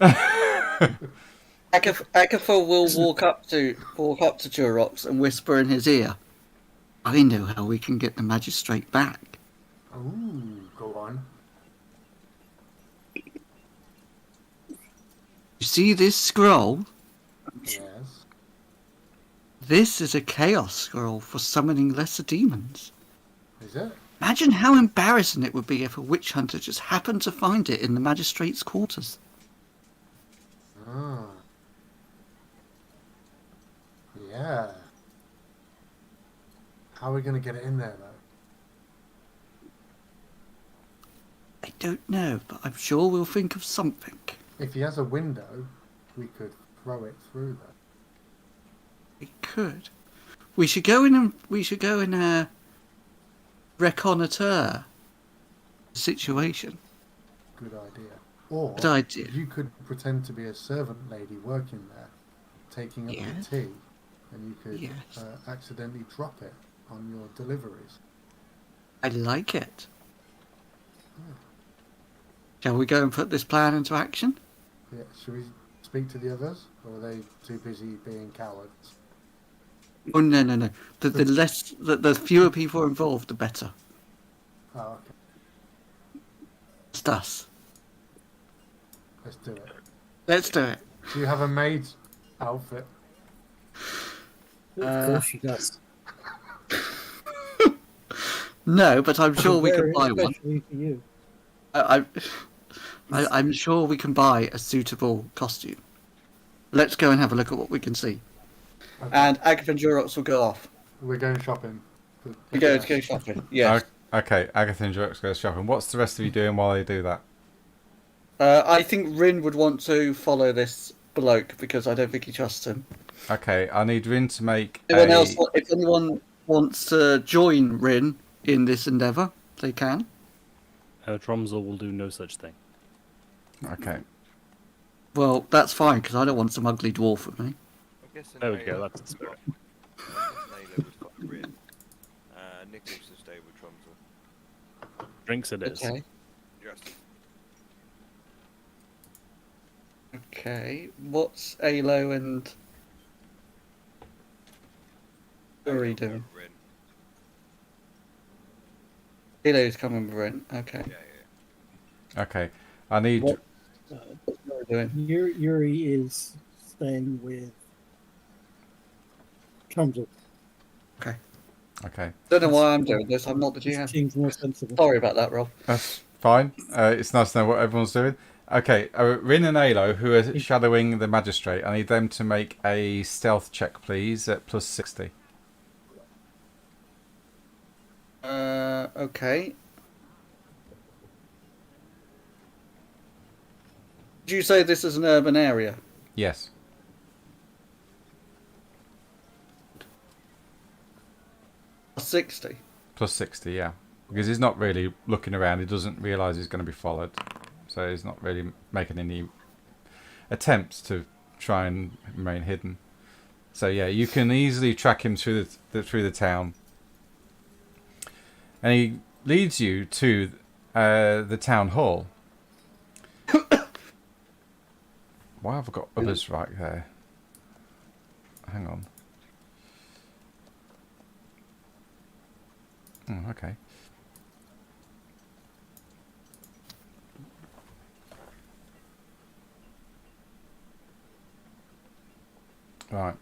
Agatha will walk up to Durox and whisper in his ear, "I know how we can get the magistrate back." Ooh, go on. You see this scroll? Yes. This is a chaos scroll for summoning lesser demons. Is it? Imagine how embarrassing it would be if a witch hunter just happened to find it in the magistrate's quarters. Ah. Yeah. How are we going to get it in there, though? I don't know, but I'm sure we'll think of something. If he has a window, we could throw it through there. We could. We should go in and reconnoitre the situation. good idea. Or Good idea. you could pretend to be a servant lady working there, taking up Yes. the tea, and you could Yes. accidentally drop it on your deliveries. I like it. Shall we go and put this plan into action? Yeah, should we speak to the others, or are they too busy being cowards? Oh no. The fewer people involved, the better. Oh, okay. It's us. Let's do it. Let's do it. Do you have a maid outfit? Of course she does. No, but I'm sure we can Wear it buy one. especially for you. I'm sure we can buy a suitable costume. Let's go and have a look at what we can see. Okay. And Agatha and Durox will go off. We're going shopping. We go to go shopping. Yes. Okay, Agatha and Jurks go shopping. What's the rest of you doing while they do that? I think Rin would want to follow this bloke because I don't think he trusts him. Okay, I need Rin to make If anyone wants to join Rin in this endeavour, they can. Tromsel will do no such thing. Okay. Well, that's fine because I don't want some ugly dwarf with me. I'm guessing There we go, that's the spirit. I'm guessing Ayla would fuck Rin. Nicholas will stay with Tromsel. Drinks it is. Okay. Yes. Okay. What's Alo and Uri Ayla doing? with Rin. Alo's coming with Rin. Okay. Yeah. Okay. I need. What- What's Uri doing? Yuri is staying with Trumsel. Okay. Don't know why I'm doing this. I'm not the GM. Seems more sensible. Sorry about that, Rob. That's fine. It's nice to know what everyone's doing. Okay, Rin and Alo, who are shadowing the magistrate, I need them to make a stealth check, please, at plus 60. Okay. Did you say this is an urban area? Yes. Plus 60. Plus 60, yeah. Because he's not really looking around. He doesn't realise he's going to be followed. So he's not really making any attempts to try and remain hidden. So yeah, you can easily track him through the town. And he leads you to the town hall. Why have I got others right there? Hang on. Oh, okay. Right.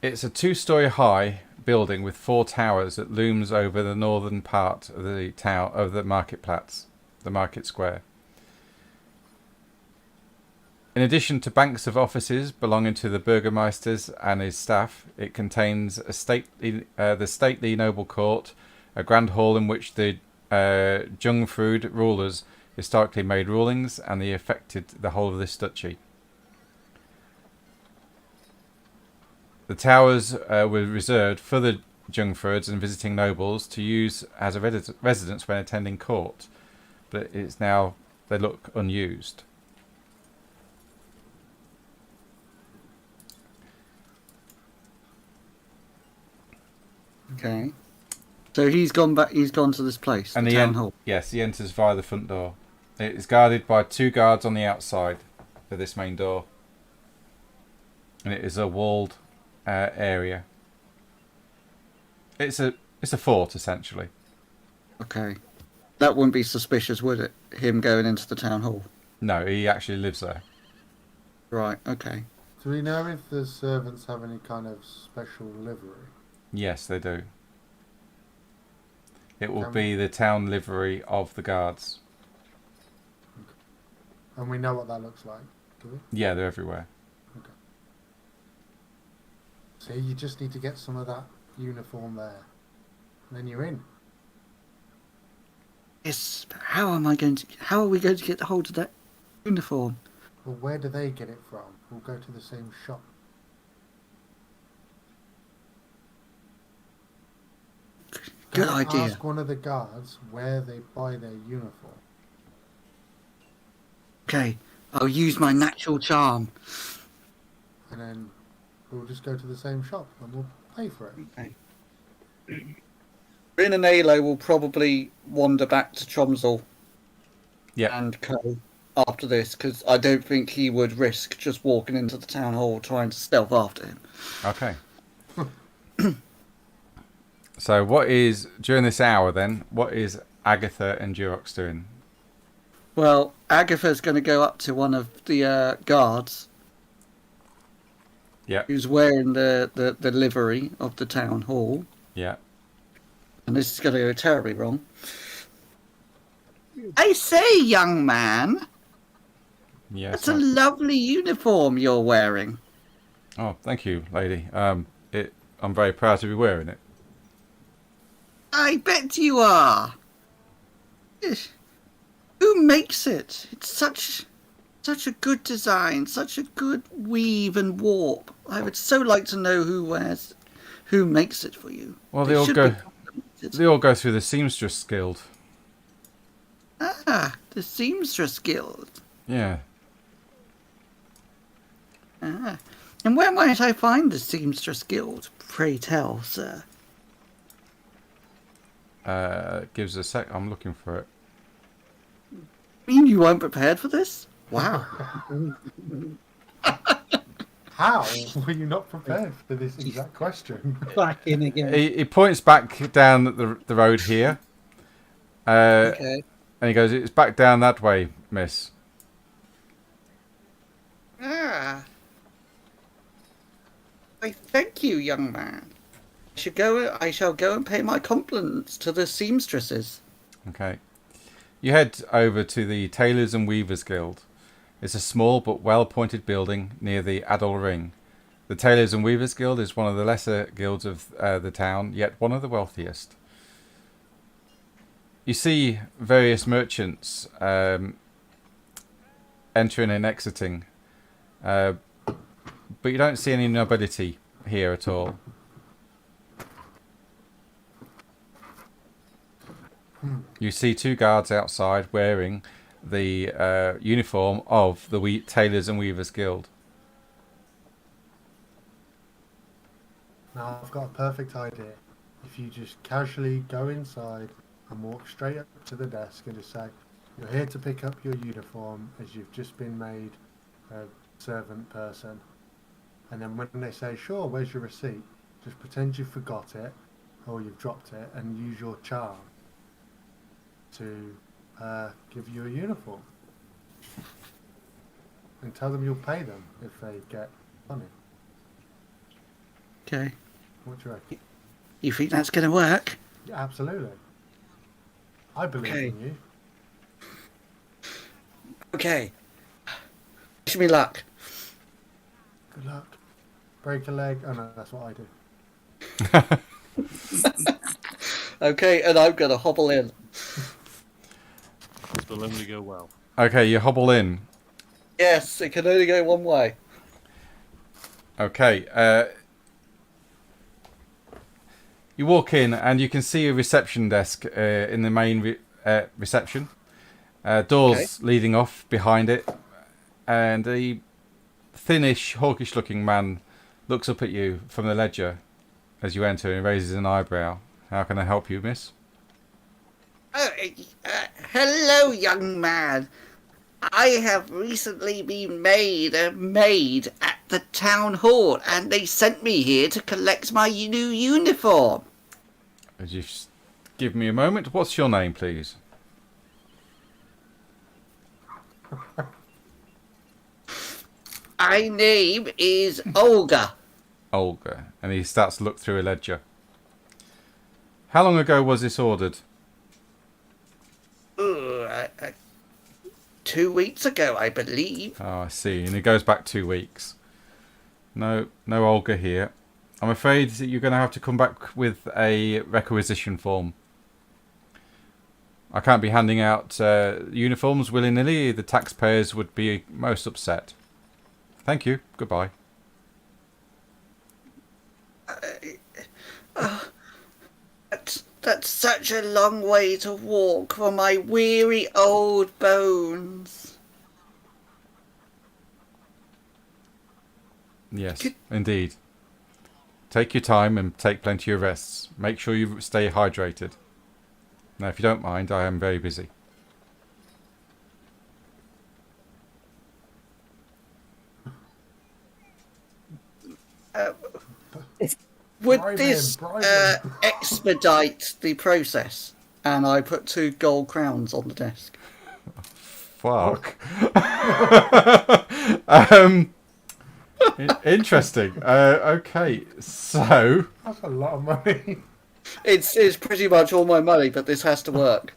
It's a 2-story high building with 4 towers that looms over the northern part of the town of the marketplace, the market square. In addition to banks of offices belonging to the burgomeisters and his staff, it contains the stately noble court, a grand hall in which the Jungfrud rulers historically made rulings, and they affected the whole of this duchy. The towers were reserved for the Jungfruds and visiting nobles to use as a residence when attending court, but it's now they look unused. Okay. So he's gone back. He's gone to this place, And the town hall. Yes, he enters via the front door. It is guarded by 2 guards on the outside of this main door, and it is a walled area. It's a fort essentially. Okay. That wouldn't be suspicious, would it? Him going into the town hall. No, he actually lives there. Right. Okay. Do we know if the servants have any kind of special livery? Yes, they do. It will Can be the town livery of the guards. And we know what that looks like, do we? Yeah, they're everywhere. So you just need to get some of that uniform there. And then you're in. Yes. But how are we going to get hold of that uniform? Well, where do they get it from? We'll go to the same shop. Good Can I idea. ask one of the guards where they buy their uniform? Okay, I'll use my natural charm. And then we'll just go to the same shop and we'll pay for it. Okay. Rin and Alo will probably wander back to Tromsø Yeah. and Co after this, because I don't think he would risk just walking into the town hall trying to stealth after him. Okay. So what is, during this hour then, what is Agatha and Durox doing? Well, Agatha's going to go up to one of the guards Yeah. who's wearing the livery of the town hall. Yeah. And this is going to go terribly wrong. I say, young man, Yes. that's a lovely uniform you're wearing. Oh, thank you, lady. I'm very proud to be wearing it. I bet you are. Who makes it? It's such a good design, such a good weave and warp. I would so like to know who makes it for you. Well, It they all should go. be complimented. They all go through the seamstress guild. Ah, the seamstress guild. Yeah. Ah, and where might I find the seamstress guild? Pray tell, sir. Gives a sec. I'm looking for it. I mean, you weren't prepared for this? Wow. How were you not prepared for this exact question? Back in again. He points back down the road here. Okay. And he goes, "It's back down that way, miss." Ah. I thank you, young man. I shall go and pay my compliments to the seamstresses. Okay. You head over to the Tailors and Weavers Guild. It's a small but well-appointed building near the Adol Ring. The Tailors and Weavers Guild is one of the lesser guilds of the town, yet one of the wealthiest. You see various merchants entering and exiting, but you don't see any nobility here at all. You see two guards outside wearing the uniform of the Tailors and Weavers Guild. Now I've got a perfect idea. If you just casually go inside and walk straight up to the desk and just say, "You're here to pick up your uniform as you've just been made a servant person." And then when they say, "Sure, where's your receipt?" just pretend you forgot it or you've dropped it and use your charm to give you a uniform. And tell them you'll pay them if they get money. Okay. What do you reckon? You think that's going to work? Yeah, absolutely. I believe Okay. in you. Okay. Wish me luck. Good luck. Break a leg. Oh no, that's what I do. Okay, and I'm going to hobble in. This will only go well. Okay, you hobble in. Yes, it can only go one way. Okay, you walk in and you can see a reception desk in the main reception. Doors leading off behind it, and a thinnish, hawkish-looking man looks up at you from the ledger as you enter and raises an eyebrow. How can I help you, miss? Hello, young man. I have recently been made a maid at the town hall, and they sent me here to collect my new uniform. Would you give me a moment? What's your name, please? My name is Olga. Olga. And he starts to look through a ledger. How long ago was this ordered? 2 weeks ago, I believe. Oh, I see. And it goes back 2 weeks. No Olga here. I'm afraid that you're going to have to come back with a requisition form. I can't be handing out uniforms willy-nilly. The taxpayers would be most upset. Thank you. Goodbye. That's such a long way to walk for my weary old bones. Yes, indeed. Take your time and take plenty of rests. Make sure you stay hydrated. Now, if you don't mind, I am very busy. Would Bribe this him, bribe him. expedite the process? And I put 2 gold crowns on the desk. Fuck. Interesting. Okay, so That's a lot of money. It's pretty much all my money, but this has to work.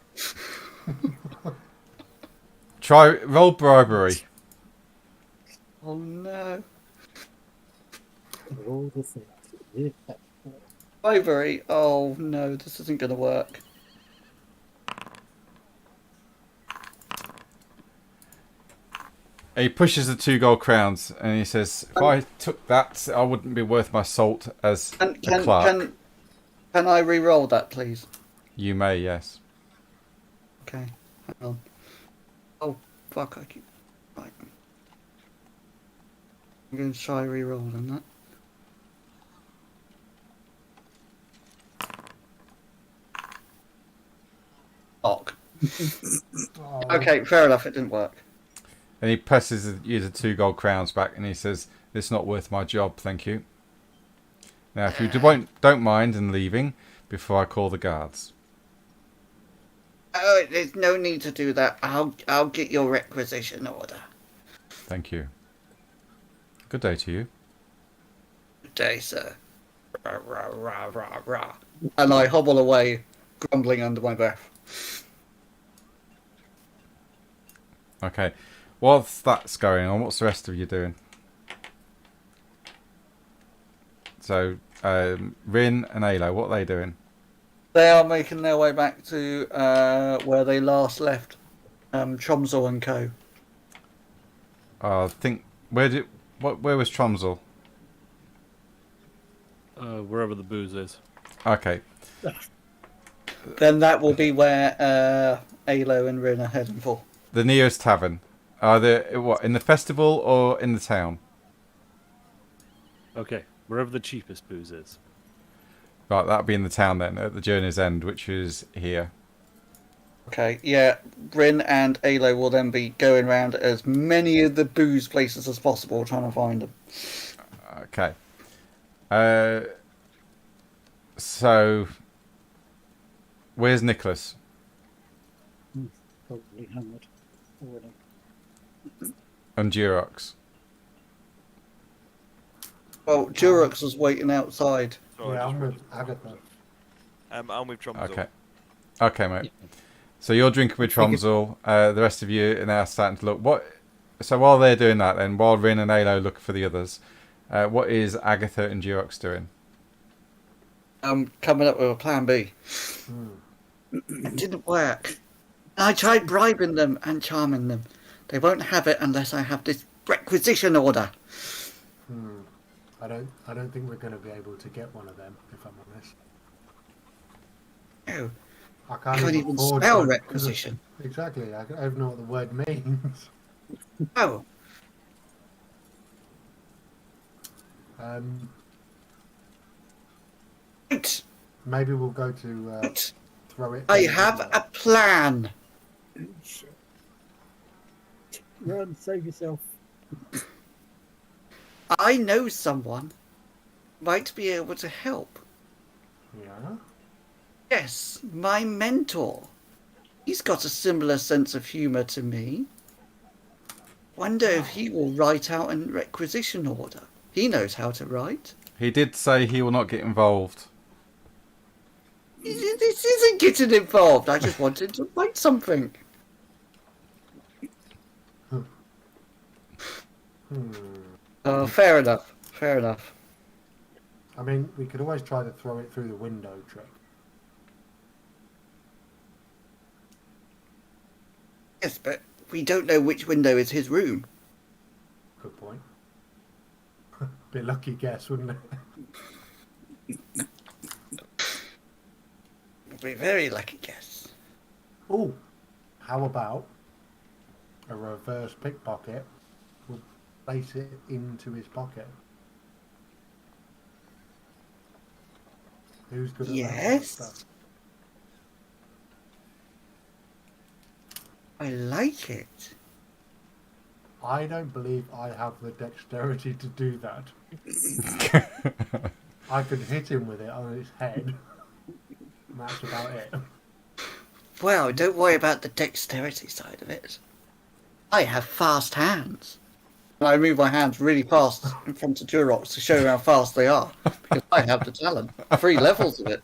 roll bribery. Oh no. All the things. Yeah. Ivory. Oh no, this isn't going to work. He pushes the 2 gold crowns and he says, if I took that, I wouldn't be worth my salt as a clerk. Can I re-roll that, please? You may, yes. Okay, hang on. Oh, fuck, I keep... Right. I'm going to try re-rolling that. Fuck. Oh, Okay, fair enough, it didn't work. And he presses you the 2 gold crowns back and he says, it's not worth my job, thank you. Now, if you don't mind in leaving before I call the guards. Oh, there's no need to do that. I'll get your requisition order. Thank you. Good day to you. Good day, sir. Rah, rah, rah, rah, rah. And I hobble away, grumbling under my breath. Okay. Whilst that's going on, what's the rest of you doing? So, Rin and Alo, what are they doing? They are making their way back to where they last left Tromsø and Co. I think where was Tromsø? Wherever the booze is. Okay. Then that will be where Alo and Rin are heading for. The nearest tavern. Are they what, in the festival or in the town? Okay, wherever the cheapest booze is. Right, that'll be in the town then, at the journey's end, which is here. Okay, yeah, Rin and Alo will then be going around as many of the booze places as possible, trying to find them. Okay. So, where's Nicholas? Probably hammered already. And Durox? Well, Durox was waiting outside. Sorry, Yeah, just I'm with read- Agatha. I'm with Tromsø. Okay. Okay, mate. So you're drinking with Tromsø. The rest of you are now starting to look. So while they're doing that, then while Rin and Alo look for the others, what is Agatha and Durox doing? I'm coming up with a plan B. It didn't work. I tried bribing them and charming them. They won't have it unless I have this requisition order. I don't think we're going to be able to get one of them, if I'm honest. No, I I can't can't even afford spell one. requisition. Exactly, I don't even know what the word means. Oh, right. Maybe we'll go to Right. throw it. I have a plan. Oh, shit. Run, save yourself. I know someone might be able to help. Yeah. Yes, my mentor. He's got a similar sense of humour to me. Wonder if he will write out a requisition order. He knows how to write. He did say he will not get involved. This isn't getting involved. I just wanted to write something. Fair enough. Fair enough. I mean, we could always try to throw it through the window trick. Yes, but we don't know which window is his room. Good point. Be a lucky guess, wouldn't it? Would be a very lucky guess. Oh, how about a reverse pickpocket? We'll place it into his pocket. Who's good at that sort of Yes. stuff? I like it. I don't believe I have the dexterity to do that. I could hit him with it on his head. And that's about it. Well, don't worry about the dexterity side of it. I have fast hands. And I move my hands really fast in front of Durox to show how fast they are. Because I have the talent. 3 levels of it.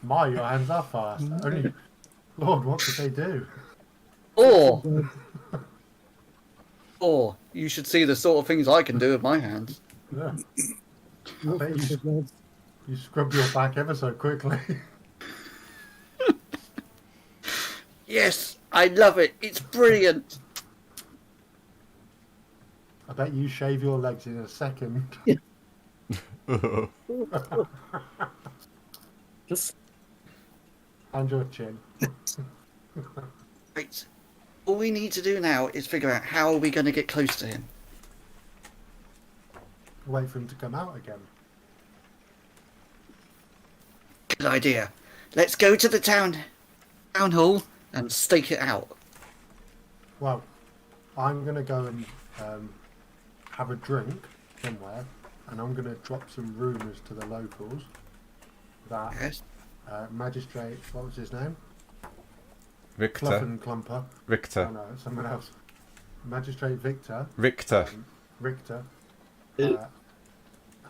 Your hands are fast. Only, Lord, what could they do? Or you should see the sort of things I can do with my hands. Yeah. I What bet kind of lads? you scrub your back ever so quickly. Yes, I love it. It's brilliant. I bet you shave your legs in a second. Just And your chin. Right. All we need to do now is figure out how are we going to get close to him. Wait for him to come out again. Good idea. Let's go to the town hall and stake it out. Well, I'm going to go and have a drink somewhere, and I'm going to drop some rumours to the locals that Yes. Magistrate, what was his name? Richter. Clumper. Oh Richter. no, someone else. Magistrate Victor. Richter. Richter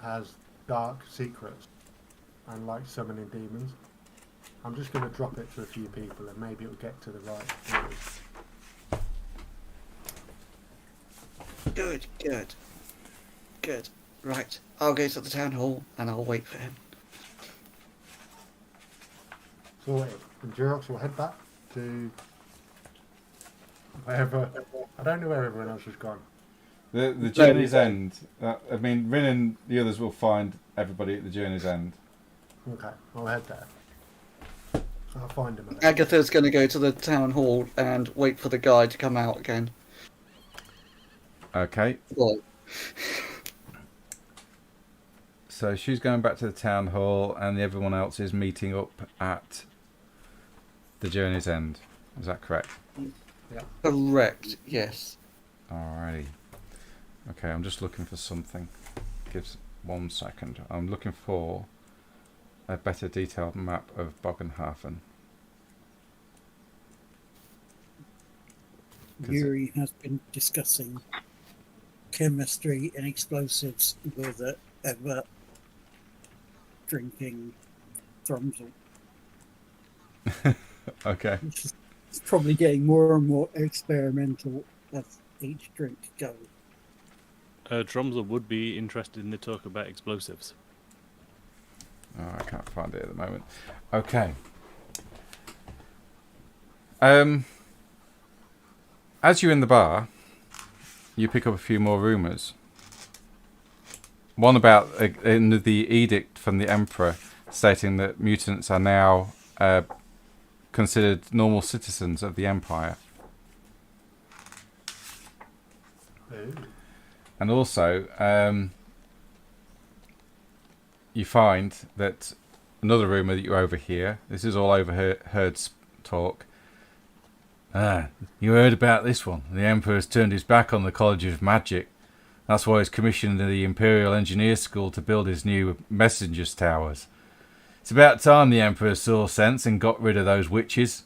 has dark secrets and likes summoning demons. I'm just going to drop it to a few people and maybe it'll get to the right ears. Good. Right. I'll go to the town hall and I'll wait for him. Sorted. And Durox will head back to wherever. I don't know where everyone else has gone. The journey's end. I mean, Rin and the others will find everybody at the journey's end. Okay, I'll head there. I'll find him. Agatha's going to go to the town hall and wait for the guy to come out again. Okay. Well, So she's going back to the town hall, and everyone else is meeting up at the journey's end. Is that correct? correct, yes. Alrighty. Okay, I'm just looking for something. Gives 1 second. I'm looking for a better detailed map of Bogenhafen. Yuri has been discussing chemistry and explosives with ever drinking Thrumsel. Okay. It's probably getting more and more experimental as each drink goes. Drumsel would be interested in the talk about explosives. Oh, I can't find it at the moment. Okay. As you're in the bar, you pick up a few more rumours. One about in the edict from the Emperor stating that mutants are now considered normal citizens of the Empire. Ooh. And also, you find that another rumour that you overhear, this is all overheard talk. You heard about this one. The Emperor has turned his back on the College of Magic. That's why he's commissioned the Imperial Engineer School to build his new messengers towers. It's about time the Emperor saw sense and got rid of those witches.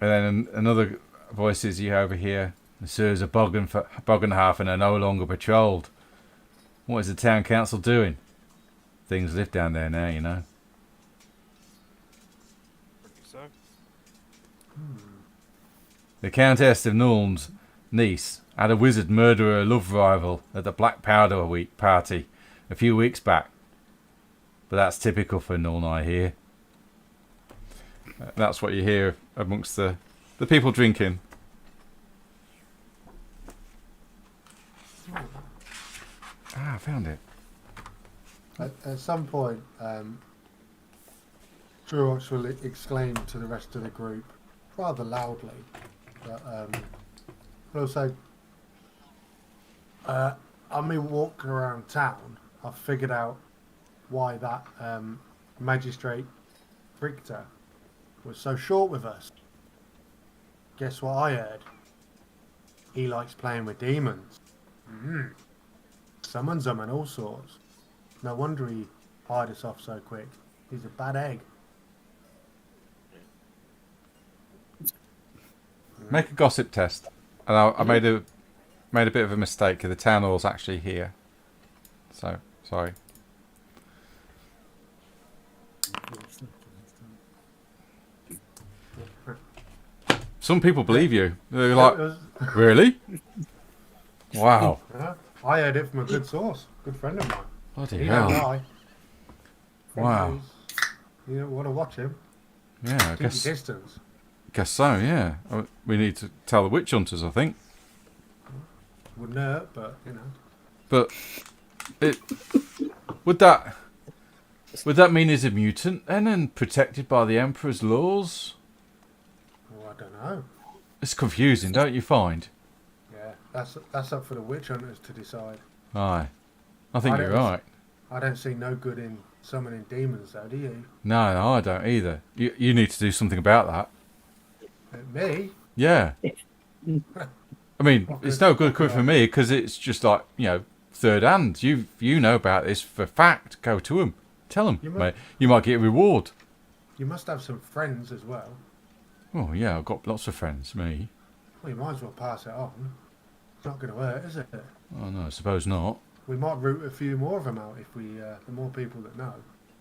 And then another voices you overhear. The sewers of Bogenhafen are no longer patrolled. What is the town council doing? Things live down there now, you know. So, The Countess of Nuln's niece had a wizard murder her love rival at the Black Powder Week party a few weeks back. But that's typical for Nuln, I hear. That's what you hear amongst the people drinking. I found it. At some point, Durox will exclaim to the rest of the group, rather loudly, but he'll say, On me walking around town, I've figured out why that magistrate Richter was so short with us. Guess what I heard? He likes playing with demons. Summons them and all sorts. No wonder he hired us off so quick. He's a bad egg. Make a gossip test. And I made a bit of a mistake. The town hall's actually here. So sorry. Some people believe you. They're like, really? Wow. Yeah, I heard it from a good source. Good friend of mine. Bloody He don't hell. lie. Wow. You don't want to watch him. Yeah, I Keep your guess distance. so, yeah. We need to tell the witch hunters, I think. Wouldn't hurt, but you know. But it would that mean he's a mutant then and protected by the Emperor's laws? Well, I don't know. It's confusing, don't you find? Yeah, that's up for the witch hunters to decide. Aye. I think you're right. I don't see no good in summoning demons, though, do you? No, I don't either. You need to do something about that. Me? Yeah. I mean, it's no good coming from me because it's just like, third hand. You know about this for fact. Go to him. Tell him, mate. You might get a reward. You must have some friends as well. Oh, yeah, I've got lots of friends, me. Well, you might as well pass it on. It's not going to hurt, is it? Oh, no, I suppose not. We might root a few more of them out if we, the more people that know.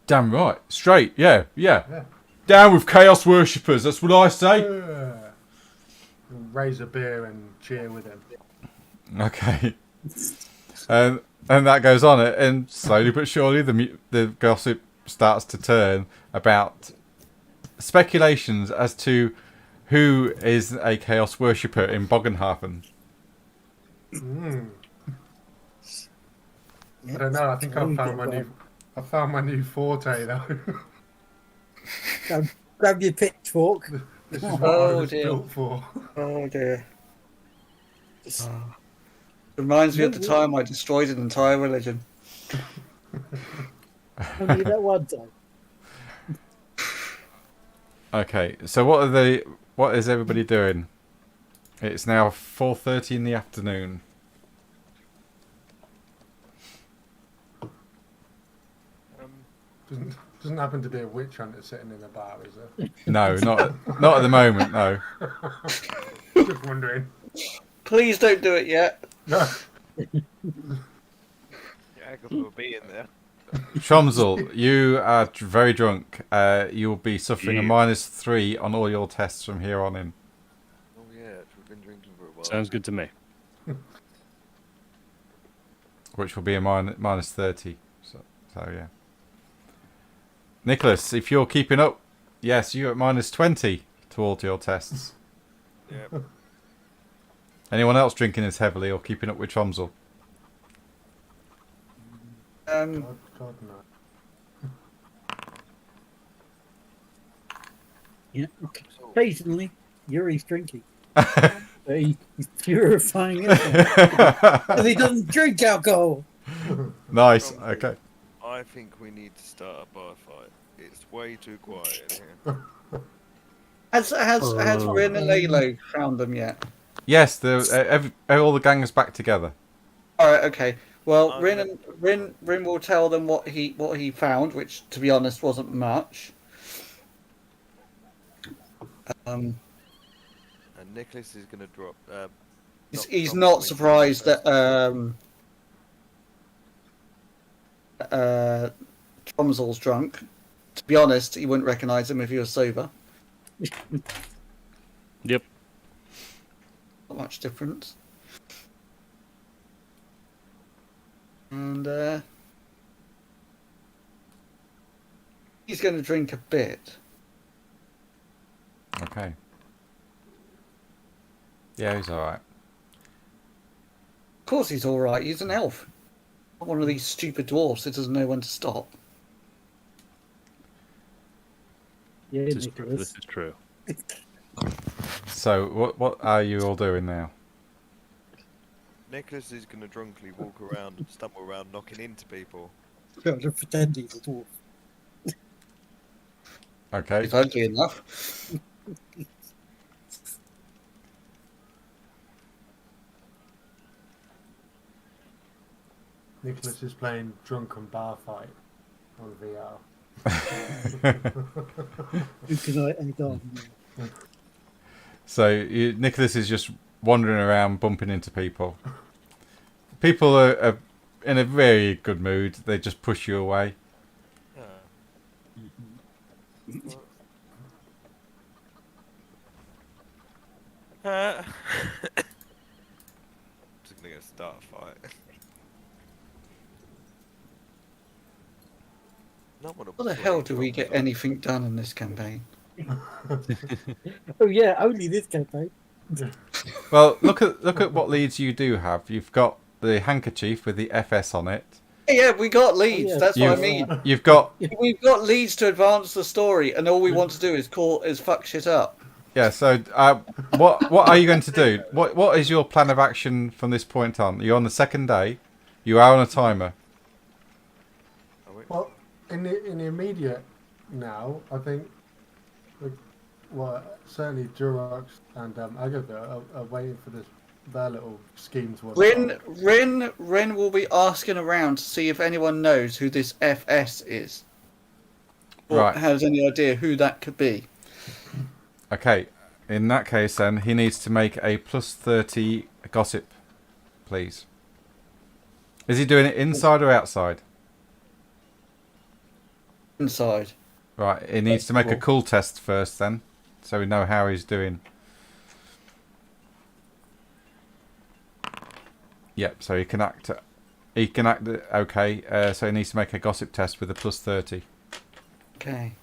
Damn right. Straight, yeah. Down with Chaos Worshippers, that's what I say. We'll raise a beer and cheer with him. Okay. And that goes on, and slowly but surely the gossip starts to turn about speculations as to who is a Chaos Worshipper in Bogenhafen. I don't know. I think I found my new forte though. Grab your pitchfork. This is what I was built for. Oh dear. Reminds me of the time I destroyed an entire religion. Only that one time. Okay, so what is everybody doing? It's now 4:30 in the afternoon. Doesn't happen to be a witch hunter sitting in a bar, is there? No, not at the moment, no. Just wondering. Please don't do it yet. No. Yeah, because we'll be in there. Tromsel, you are very drunk. You'll be suffering a -3 on all your tests from here on in. Oh yeah, we've been drinking for a while. Sounds good to me. Which will be a -30. So yeah. Nicholas, if you're keeping up, yes, you're at -20 to all your tests. Yeah. Anyone else drinking as heavily or keeping up with Tromsel? God no. Yeah. Occasionally, Yuri's drinking. But he's purifying it. Because he doesn't drink alcohol. Nice. Okay. I think we need to start a bar fight. It's way too quiet in here. Has Rin and Lalo found them yet? Yes, all the gang is back together. All right, okay. Well, Rin will tell them what he found, which, to be honest, wasn't much. And Nicholas is going to drop. He's not surprised that Tromsel's drunk. To be honest, he wouldn't recognise him if he was sober. Yep. Not much difference. And he's going to drink a bit. Okay. Yeah, he's alright. Of course he's alright, he's an elf. Not one of these stupid dwarfs that doesn't know when to stop. Yeah, This Nicholas. is true. So, what are you all doing now? Nicholas is going to drunkenly walk around and stumble around knocking into people. I'm gonna pretend he's a dwarf. Okay. It's ugly enough. Nicholas is playing drunken bar fight on VR. Who can I egg on? So Nicholas is just wandering around, bumping into people. People are in a very good mood. They just push you away. Just going to start a fight. How the hell do we get anything done in this campaign? Oh yeah, only this campaign. Well, look at what leads you do have. You've got the handkerchief with the FS on it. Yeah, we got leads. Oh, yeah. That's what I mean. You've got We've got leads to advance the story, and all we want to do is fuck shit up. yeah. So what are you going to do? What is your plan of action from this point on? You're on the second day. You are on a timer. Well, in the immediate now, I think, certainly Durox and Agatha are waiting for their little scheme to work. Rin will be asking around to see if anyone knows who this FS is, or Right. has any idea who that could be. Okay. In that case, then he needs to make a +30 gossip, please. Is he doing it inside or outside? Inside. Right. He needs to make a cool test first, then, so we know how he's doing. Yep. So he can act. He can act. Okay. So he needs to make a gossip test with a +30. Okay.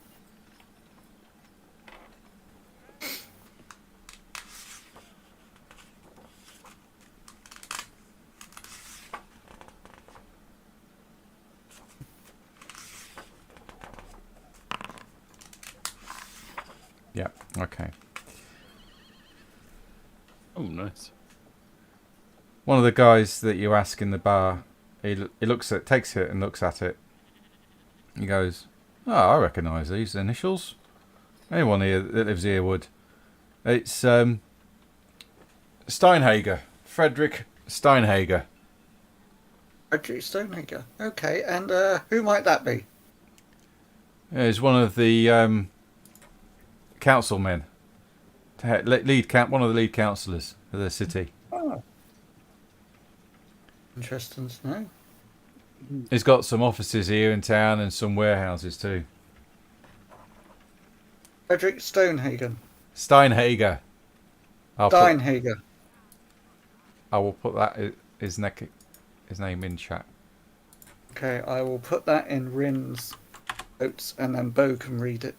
Yep. Okay. Oh, nice. One of the guys that you ask in the bar, he takes it and looks at it. He goes, "Oh, I recognise these initials. Anyone here that lives here would. It's Steinhager, Frederick Steinhager. Frederick Stonehager. Okay, and who might that be? He's one of the councilmen, one of the lead councillors of the city. Oh. Interesting to know. He's got some offices here in town and some warehouses too. Frederick Stonehagen. Steinhager. Steinhager. I will put that his name in chat. Okay, I will put that in Rin's notes, and then Bo can read it.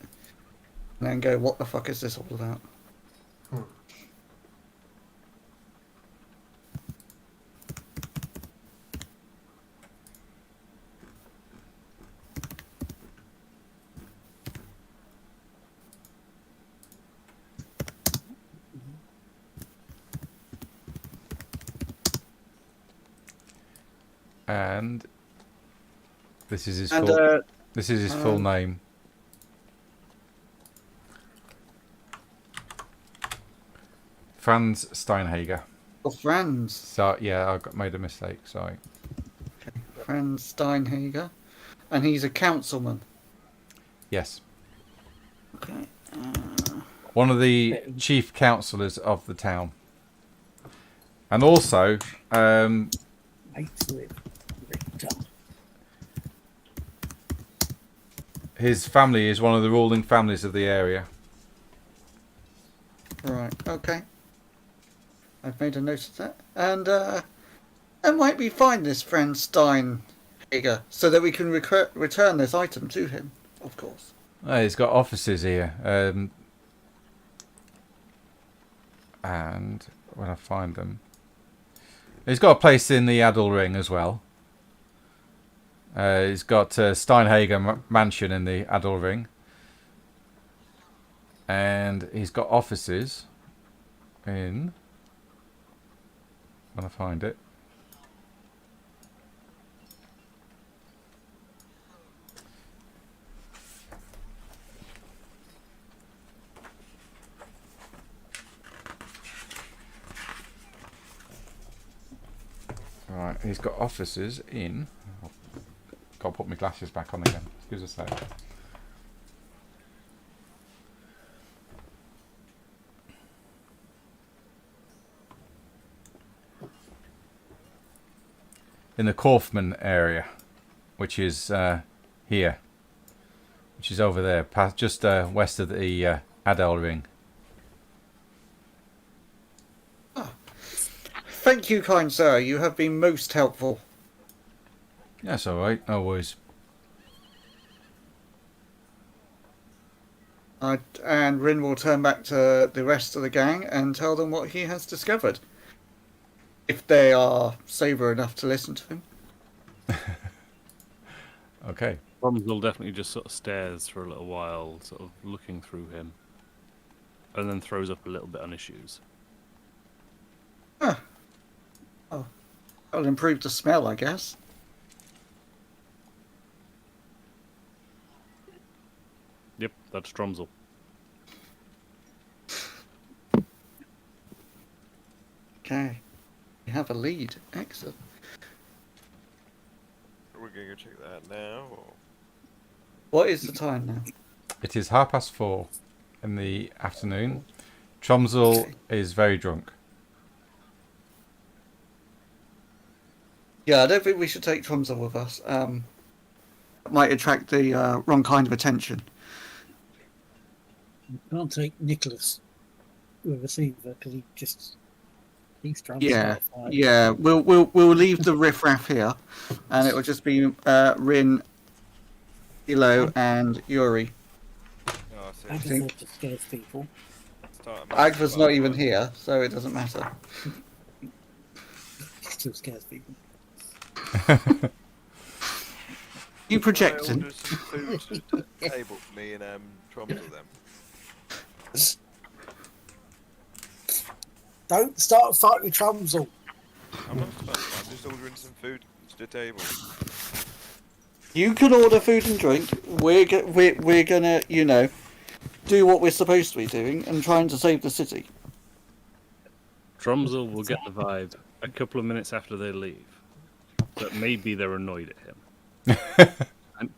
And then go, what the fuck is this all about? And this is his And full name. Franz Steinhager. oh, Franz. So yeah, made a mistake. Sorry. Okay. Franz Steinhager. And he's a councilman. Yes, Okay. one of the chief councillors of the town, and also his family is one of the ruling families of the area. Right, okay. I've made a note of that. And might we find this friend Steinhager so that we can return this item to him, of course. He's got offices here, and when I find them, he's got a place in the Adel Ring as well. He's got Steinhager Mansion in the Adel Ring, and he's got offices in. When I find it, Right, he's got officers in. Got to put my glasses back on again. Excuse us a sec. In the Kaufman area, which is here, which is over there, past, just west of the Adel Ring. Thank you, kind sir. You have been most helpful. That's all right. No worries. And Rin will turn back to the rest of the gang and tell them what he has discovered. If they are sober enough to listen to him. Okay. Rumsel definitely just sort of stares for a little while, sort of looking through him, and then throws up a little bit on his shoes. Huh. Oh, that'll improve the smell, I guess. Yep, that's Drumsel. Okay. You have a lead. Excellent. Are we going to go check that out now? Or? What is the time now? It is 4:30 in the afternoon. Tromsel is very drunk. Yeah, I don't think we should take Tromsø with us. It might attract the wrong kind of attention. You can't take Nicholas with a receiver because he's trying to Yeah, start a fight. yeah. We'll leave the riffraff here, and it will just be Rin, Ilo, and Yuri. Oh, I see. think- Agatha just scares people. Start a Agatha's not even here, so it doesn't matter. She still scares people. You projecting? Order some food to the table for me and Tromsel then. Don't start a fight with Tromsel. I'm not starting. I'm just ordering some food to the table. You can order food and drink. We're gonna, do what we're supposed to be doing and trying to save the city. Drumsel will get the vibe a couple of minutes after they leave that maybe they're annoyed at him. and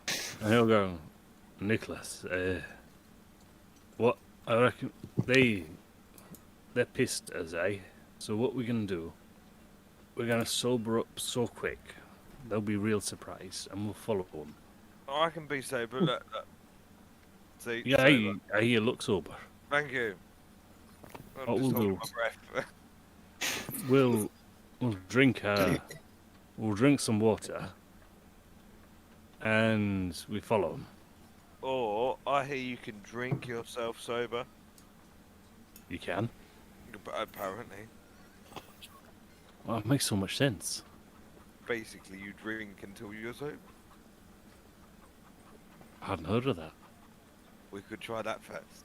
he'll go, Nicholas, what? I reckon they're pissed as so what we're going to do, we're going to sober up so quick, they'll be real surprised and we'll follow them. Oh, I can be sober. Look. See, Yeah, sober. you look sober. Thank you. I'm What just we'll holding do- my breath. We'll drink some water and we follow them. Or I hear you can drink yourself sober. You can. But apparently, Well, it makes so much sense. basically, you drink until you're sober. I hadn't heard of that. We could try that first.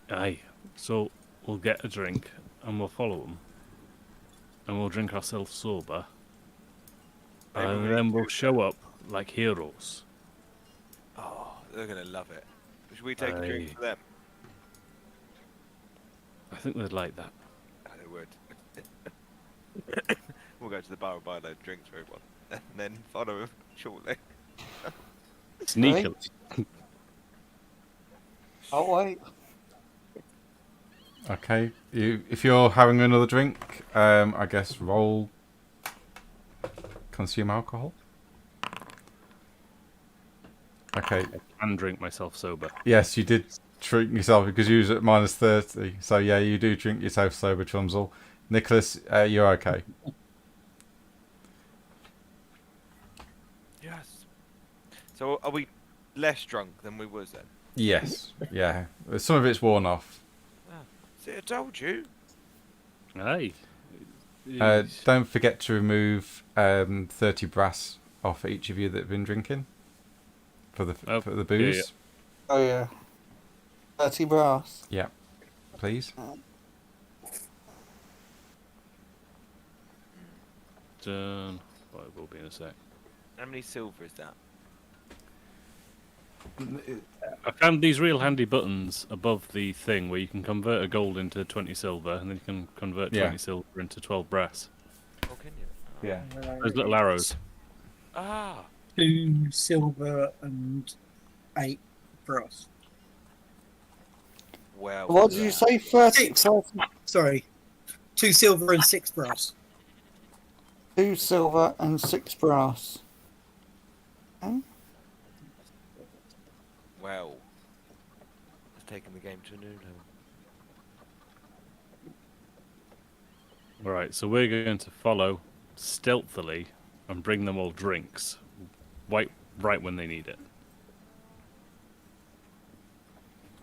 Aye. So we'll get a drink and we'll follow them. And we'll drink ourselves sober. Maybe And we then can we'll do show up like heroes. Oh, they're gonna love it. Should we take a drink Aye. for them? I think they'd like that. Oh, they would. We'll go to the bar and buy those drinks for everyone, and then follow them shortly. Sneakily. Oh wait. Okay. If you're having another drink, I guess roll consume alcohol. Okay. I can drink myself sober. Yes, you did drink yourself because you was at -30. So yeah, you do drink yourself sober, Trumsel. Nicholas, you're okay. Yes. So are we less drunk than we was then? Yes. Yeah. Some of it's worn off. See, I told you. Aye. Don't forget to remove 30 brass off each of you that have been drinking for the booze. yeah. Oh yeah. 30 brass. Yeah, please. Done. Well, it will be in a sec. How many silver is that? I found these real handy buttons above the thing where you can convert a gold into 20 silver and then you can convert 20 Yeah. silver into 12 brass. Okay. Yeah. Those little arrows. Ah, 2 silver and 8 brass. well. What did you say? 30, 6. Sorry. 2 silver and 6 brass. 2 silver and 6 brass. Well. It's taking the game to a new level. Right, so we're going to follow stealthily and bring them all drinks right when they need it.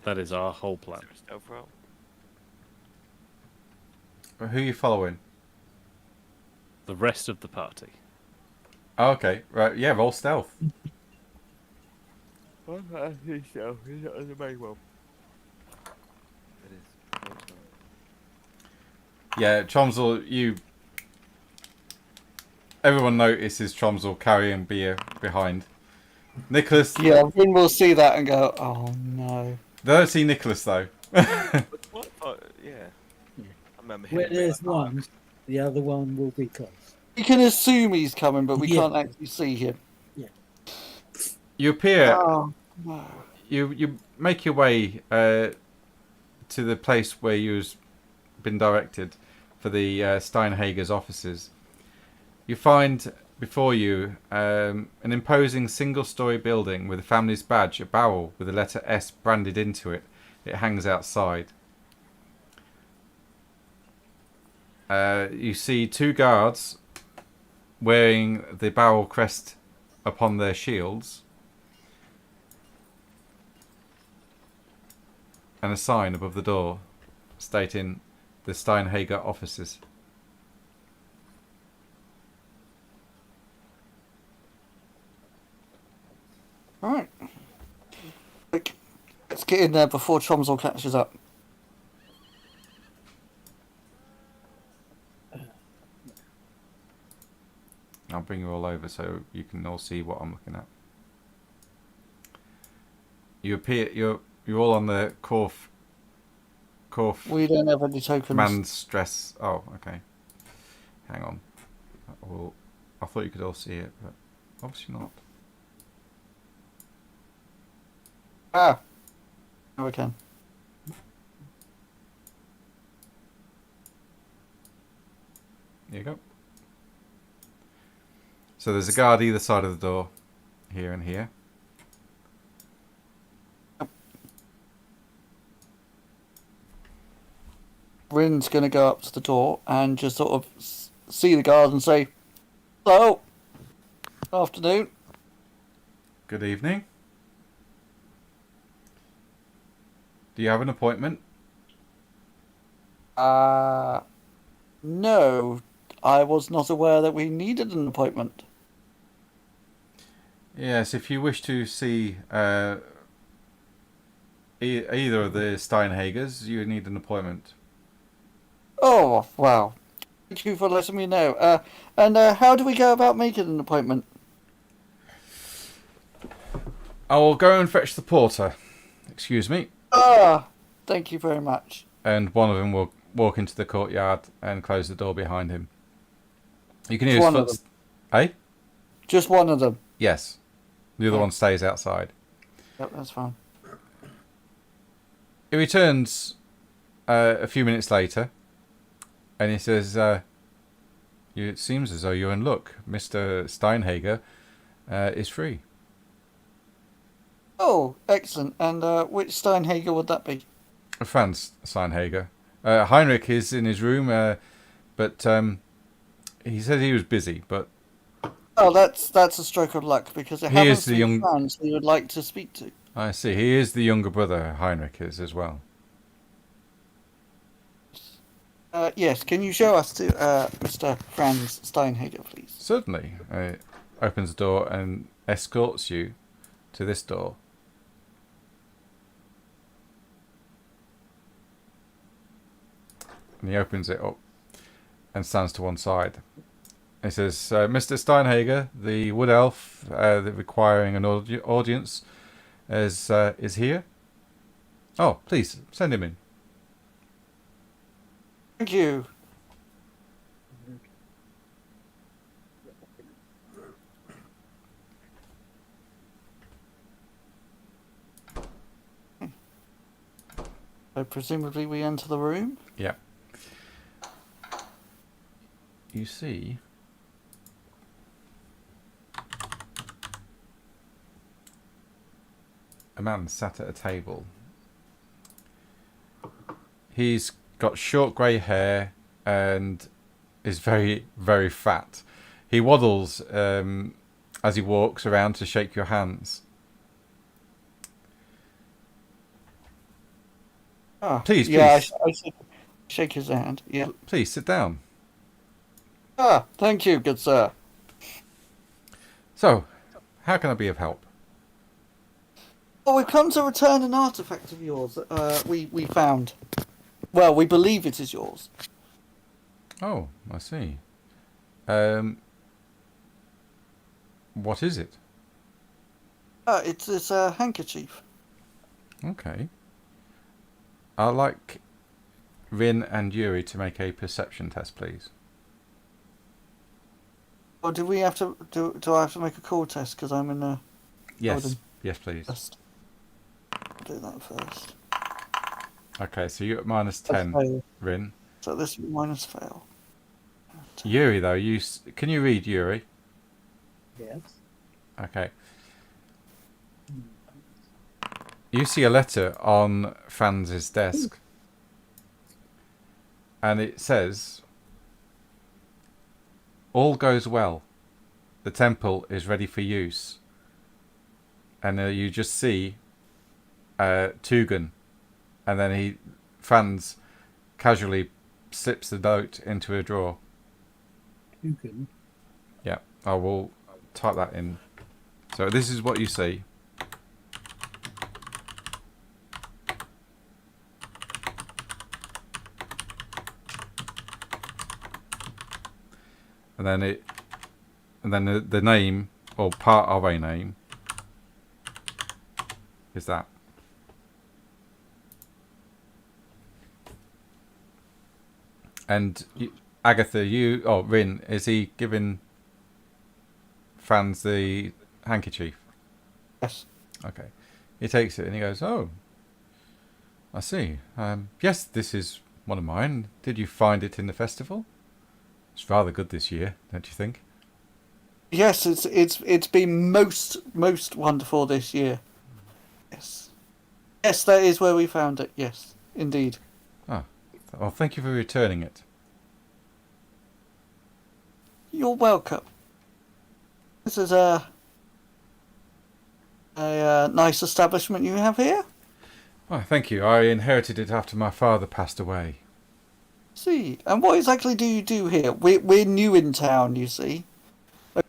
That is our whole plan. Is there a stealth roll? Who are you following? The rest of the party. Oh, okay, right. Yeah, roll stealth. I'm not actually stealth. He's not the main one. It is. Yeah, Tromsel, you. Everyone notices Tromsel carrying beer behind. Nicholas. Yeah, Rin will see that and go, oh no. They don't see Nicholas though. What? Oh, yeah. I remember Where hitting there's one, the other one will be close. You can assume he's coming, but we Yeah. can't actually see him. You appear. Oh, no. You make your way to the place where you've been directed for the Steinhager's offices. You find before you an imposing single-story building with a family's badge, a barrel with the letter S branded into it. It hangs outside. You see 2 guards wearing the barrel crest upon their shields and a sign above the door stating the Steinhager offices. Alright. Quick, let's get in there before Tromsel catches up. I'll bring you all over so you can all see what I'm looking at. You're all on the Korf We don't have any tokens. command stress. Oh, okay. Hang on. Well, I thought you could all see it, but obviously not. Ah. Now we can. There you go. So there's a guard either side of the door, here and here. Rin's going to go up to the door and just sort of see the guard and say, hello. Afternoon. Good evening. Do you have an appointment? No. I was not aware that we needed an appointment. Yes, if you wish to see either of the Steinhagers, you need an appointment. Oh, wow. Thank you for letting me know. And how do we go about making an appointment? I will go and fetch the porter. Excuse me. Ah, thank you very much. And one of them will walk into the courtyard and close the door behind him. You can hear his One of footsteps. Eh? Just one of them. Yes. The other Yeah. one stays outside. Yep, that's fine. He returns a few minutes later, and he says, "It seems as though you're in luck. Mr. Steinhager is free." Oh, excellent. And which Steinhager would that be? Franz Steinhager. Heinrich is in his room, but he said he was busy. But Oh, that's a stroke of luck because I He haven't is the seen young- Franz we would like to speak to. I see he is the younger brother. Heinrich is as well. Yes, can you show us to Mr. Franz Steinhager, please? Certainly. Opens the door and escorts you to this door. And he opens it up and stands to one side. He says, "Mr. Steinhager, the wood elf requiring an audience, is here. Oh, please send him in." Thank you. presumably we enter the room. Yeah. You see a man sat at a table. He's got short grey hair and is very, very fat. He waddles as he walks around to shake your hands. Ah, Please, yeah, please. I shake his hand. Yeah. Please sit down. Ah, thank you, good sir. So, how can I be of help? Well, we've come to return an artifact of yours that we found. Well, we believe it is yours. Oh, I see. What is it? It's this handkerchief. Okay. I'd like Rin and Yuri to make a perception test, please. Or do we have to do I have to make a call test because I'm in a Yes. Yes, please. first? Do that first. Okay, so you're at minus 10, Fail. Rin. So this minus fail. Yuri, though, can you read, Yuri? Yes. Okay. You see a letter on Franz's desk. And it says, "All goes well. The temple is ready for use." And you just see Tugan. And then Franz casually slips the note into a drawer. Tugan. Yeah, I will type that in. So this is what you see. And then the name, or part of a name, is that. And Agatha, Rin, is he giving Franz the handkerchief? Yes. Okay. He takes it and he goes, "Oh, I see. Yes, this is one of mine. Did you find it in the festival? It's rather good this year, don't you think?" Yes, it's been most wonderful this year. Yes. Yes, that is where we found it. Yes, indeed. Well, thank you for returning it. You're welcome. This is a nice establishment you have here. Oh, thank you. I inherited it after my father passed away. See, and what exactly do you do here? We're new in town, you see.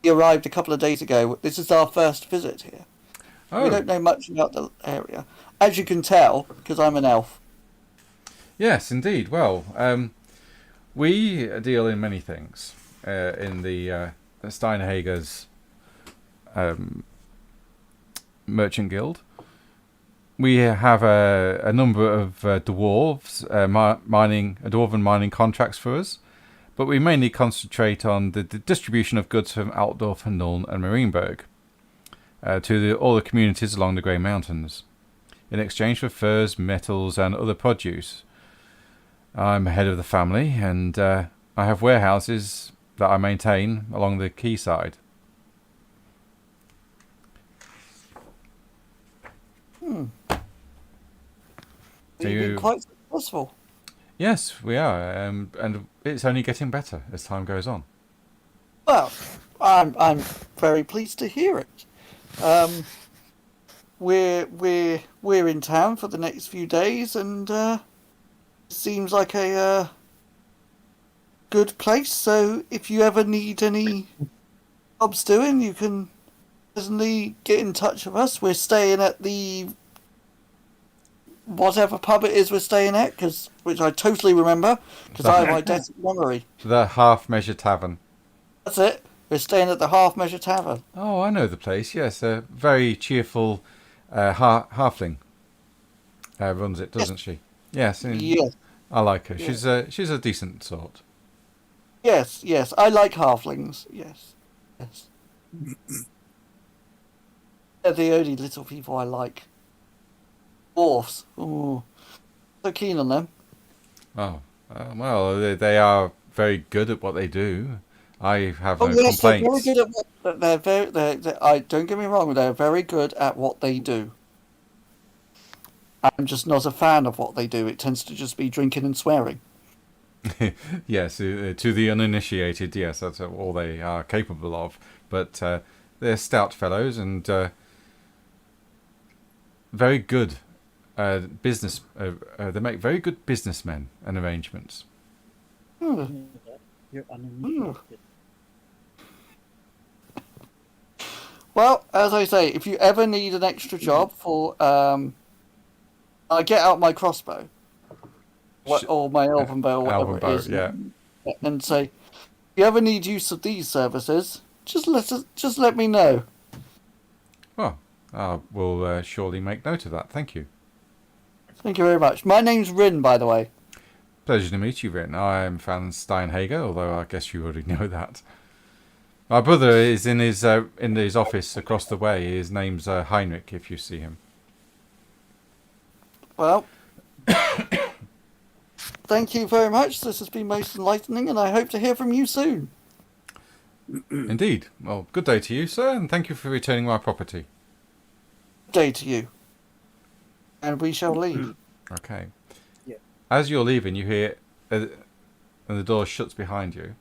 We arrived a couple of days ago. This is our first visit here. Oh, We don't know much about the area, as you can tell, because I'm an elf. yes, indeed. Well, we deal in many things in the Steinhager's Merchant Guild. We have a number of dwarves dwarven mining contracts for us, but we mainly concentrate on the distribution of goods from Altdorf and Nuln and Marienburg to all the communities along the Grey Mountains, in exchange for furs, metals, and other produce. I'm head of the family, and I have warehouses that I maintain along the quayside. You've Do been you- quite successful. Yes, we are, and it's only getting better as time goes on. Well, I'm very pleased to hear it. We're in town for the next few days, and seems like a good place. So if you ever need any jobs doing, you can certainly get in touch with us. We're staying at the whatever pub it is we're staying at, which I totally remember because I have eidetic memory. The Half Measure Tavern. That's it. We're staying at the Half Measure Tavern. Oh, I know the place. Yes, a very cheerful halfling runs it, doesn't she? Yes, Yes. I like her. Yeah. She's a decent sort. Yes, yes. I like halflings. Yes. Yes. They're the only little people I like. Dwarfs. Ooh. so keen on them. Oh, well, they are very good at what they do. I have Oh no yes, they're very complaints. good at what they're very. I don't get me wrong, they're very good at what they do. I'm just not a fan of what they do. It tends to just be drinking and swearing. Yes, to the uninitiated, yes, that's all they are capable of. But they're stout fellows and very good business. They make very good businessmen and arrangements. Hmm. You're uninitiated. Well, as I say, if you ever need an extra job for, I get out my crossbow, or my elven bow, or whatever Alvin it bow, is, yeah. and say, if you ever need use of these services, just let me know. Well, I will surely make note of that. Thank you. Thank you very much. My name's Rin, by the way. Pleasure to meet you, Rin. I am Van Steinhager, although I guess you already know that. My brother is in his office across the way. His name's Heinrich, if you see him. Well, thank you very much. This has been most enlightening, and I hope to hear from you soon. Indeed. Well, good day to you, sir, and thank you for returning my property. Good day to you. And we shall leave. Okay. Yeah. As you're leaving, you hear, and the door shuts behind you.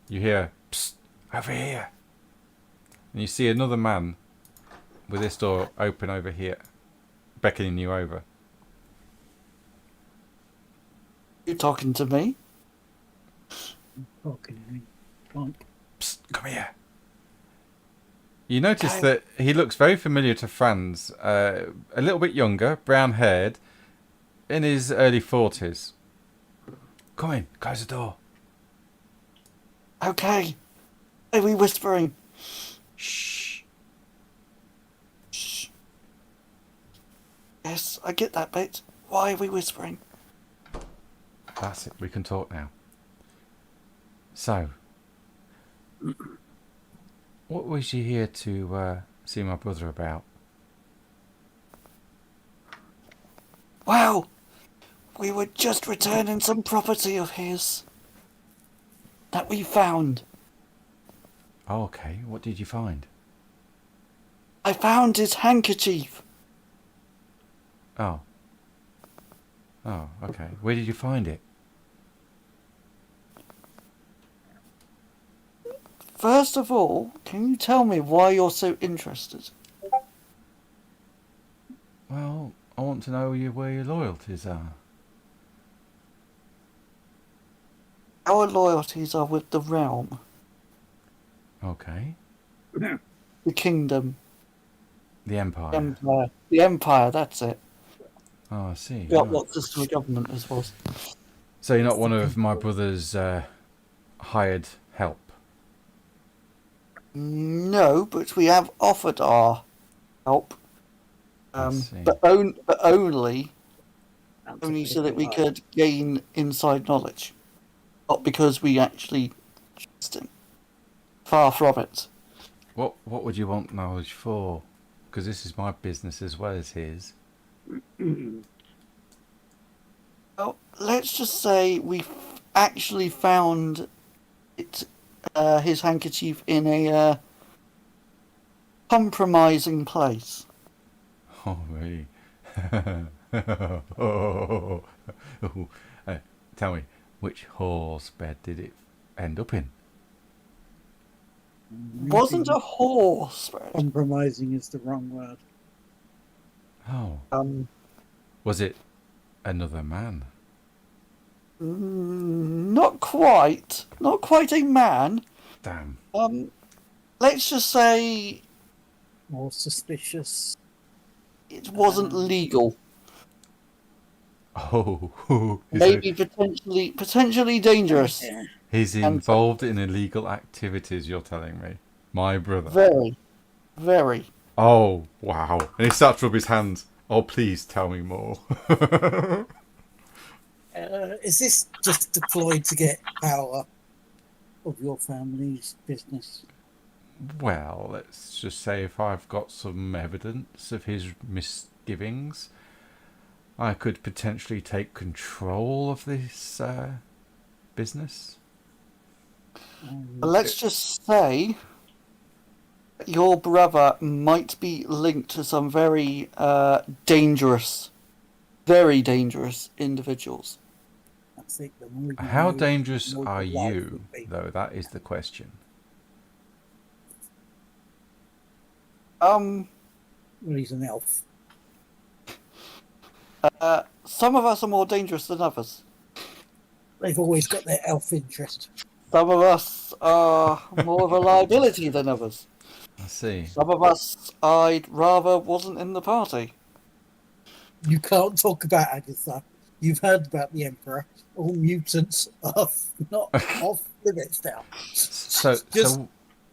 You hear, "Psst, over here." And you see another man with this door open over here, beckoning you over. You talking to me? Talking to me. Bonk. Psst, come here. You notice that he looks very familiar to Franz. A little bit younger, brown-haired, in his early 40s. Come in, close the door. Okay. Are we whispering? Shh. Shh. Yes, I get that bit. Why are we whispering? That's it, we can talk now. So, what was you here to see my brother about? Well, we were just returning some property of his that we found. Oh, okay, what did you find? I found his handkerchief. Oh. Oh, okay. Where did you find it? First of all, can you tell me why you're so interested? Well, I want to know where your loyalties are. Our loyalties are with the realm, Okay. the kingdom, The Empire. the empire. The empire, that's it. Oh, I see. Got Right. what system of government this was. So you're not one of my brother's hired help? No, but we have offered our help. I see. But only so that we could gain inside knowledge. Not because we actually trust him. Far from it. What would you want knowledge for? Because this is my business as well as his. Well, let's just say we actually found it, his handkerchief in a compromising place. Oh, really? Tell me, which horse bed did it end up in? Wasn't a horse bed. Compromising is the wrong word. Oh. Was it another man? Not quite. Not quite a man. Damn. Let's just say More suspicious. it wasn't legal. Oh. Maybe potentially dangerous. Yeah. He's involved in illegal activities, you're telling me. My brother. Very. Very. Oh, wow. And he starts to rub his hands. Oh, please tell me more. Is this just deployed to get power of your family's business? Well, let's just say if I've got some evidence of his misgivings, I could potentially take control of this business. Let's just say your brother might be linked to some very dangerous individuals. I think the more you How know, dangerous the more are your life you, would be. though? That is the question. Well, he's an elf. Some of us are more dangerous than others. They've always got their elf interest. Some of us are more of a liability than others. I see. Some of us I'd rather wasn't in the party. You can't talk about Agatha. You've heard about the Emperor. All mutants are not off limits now. So Just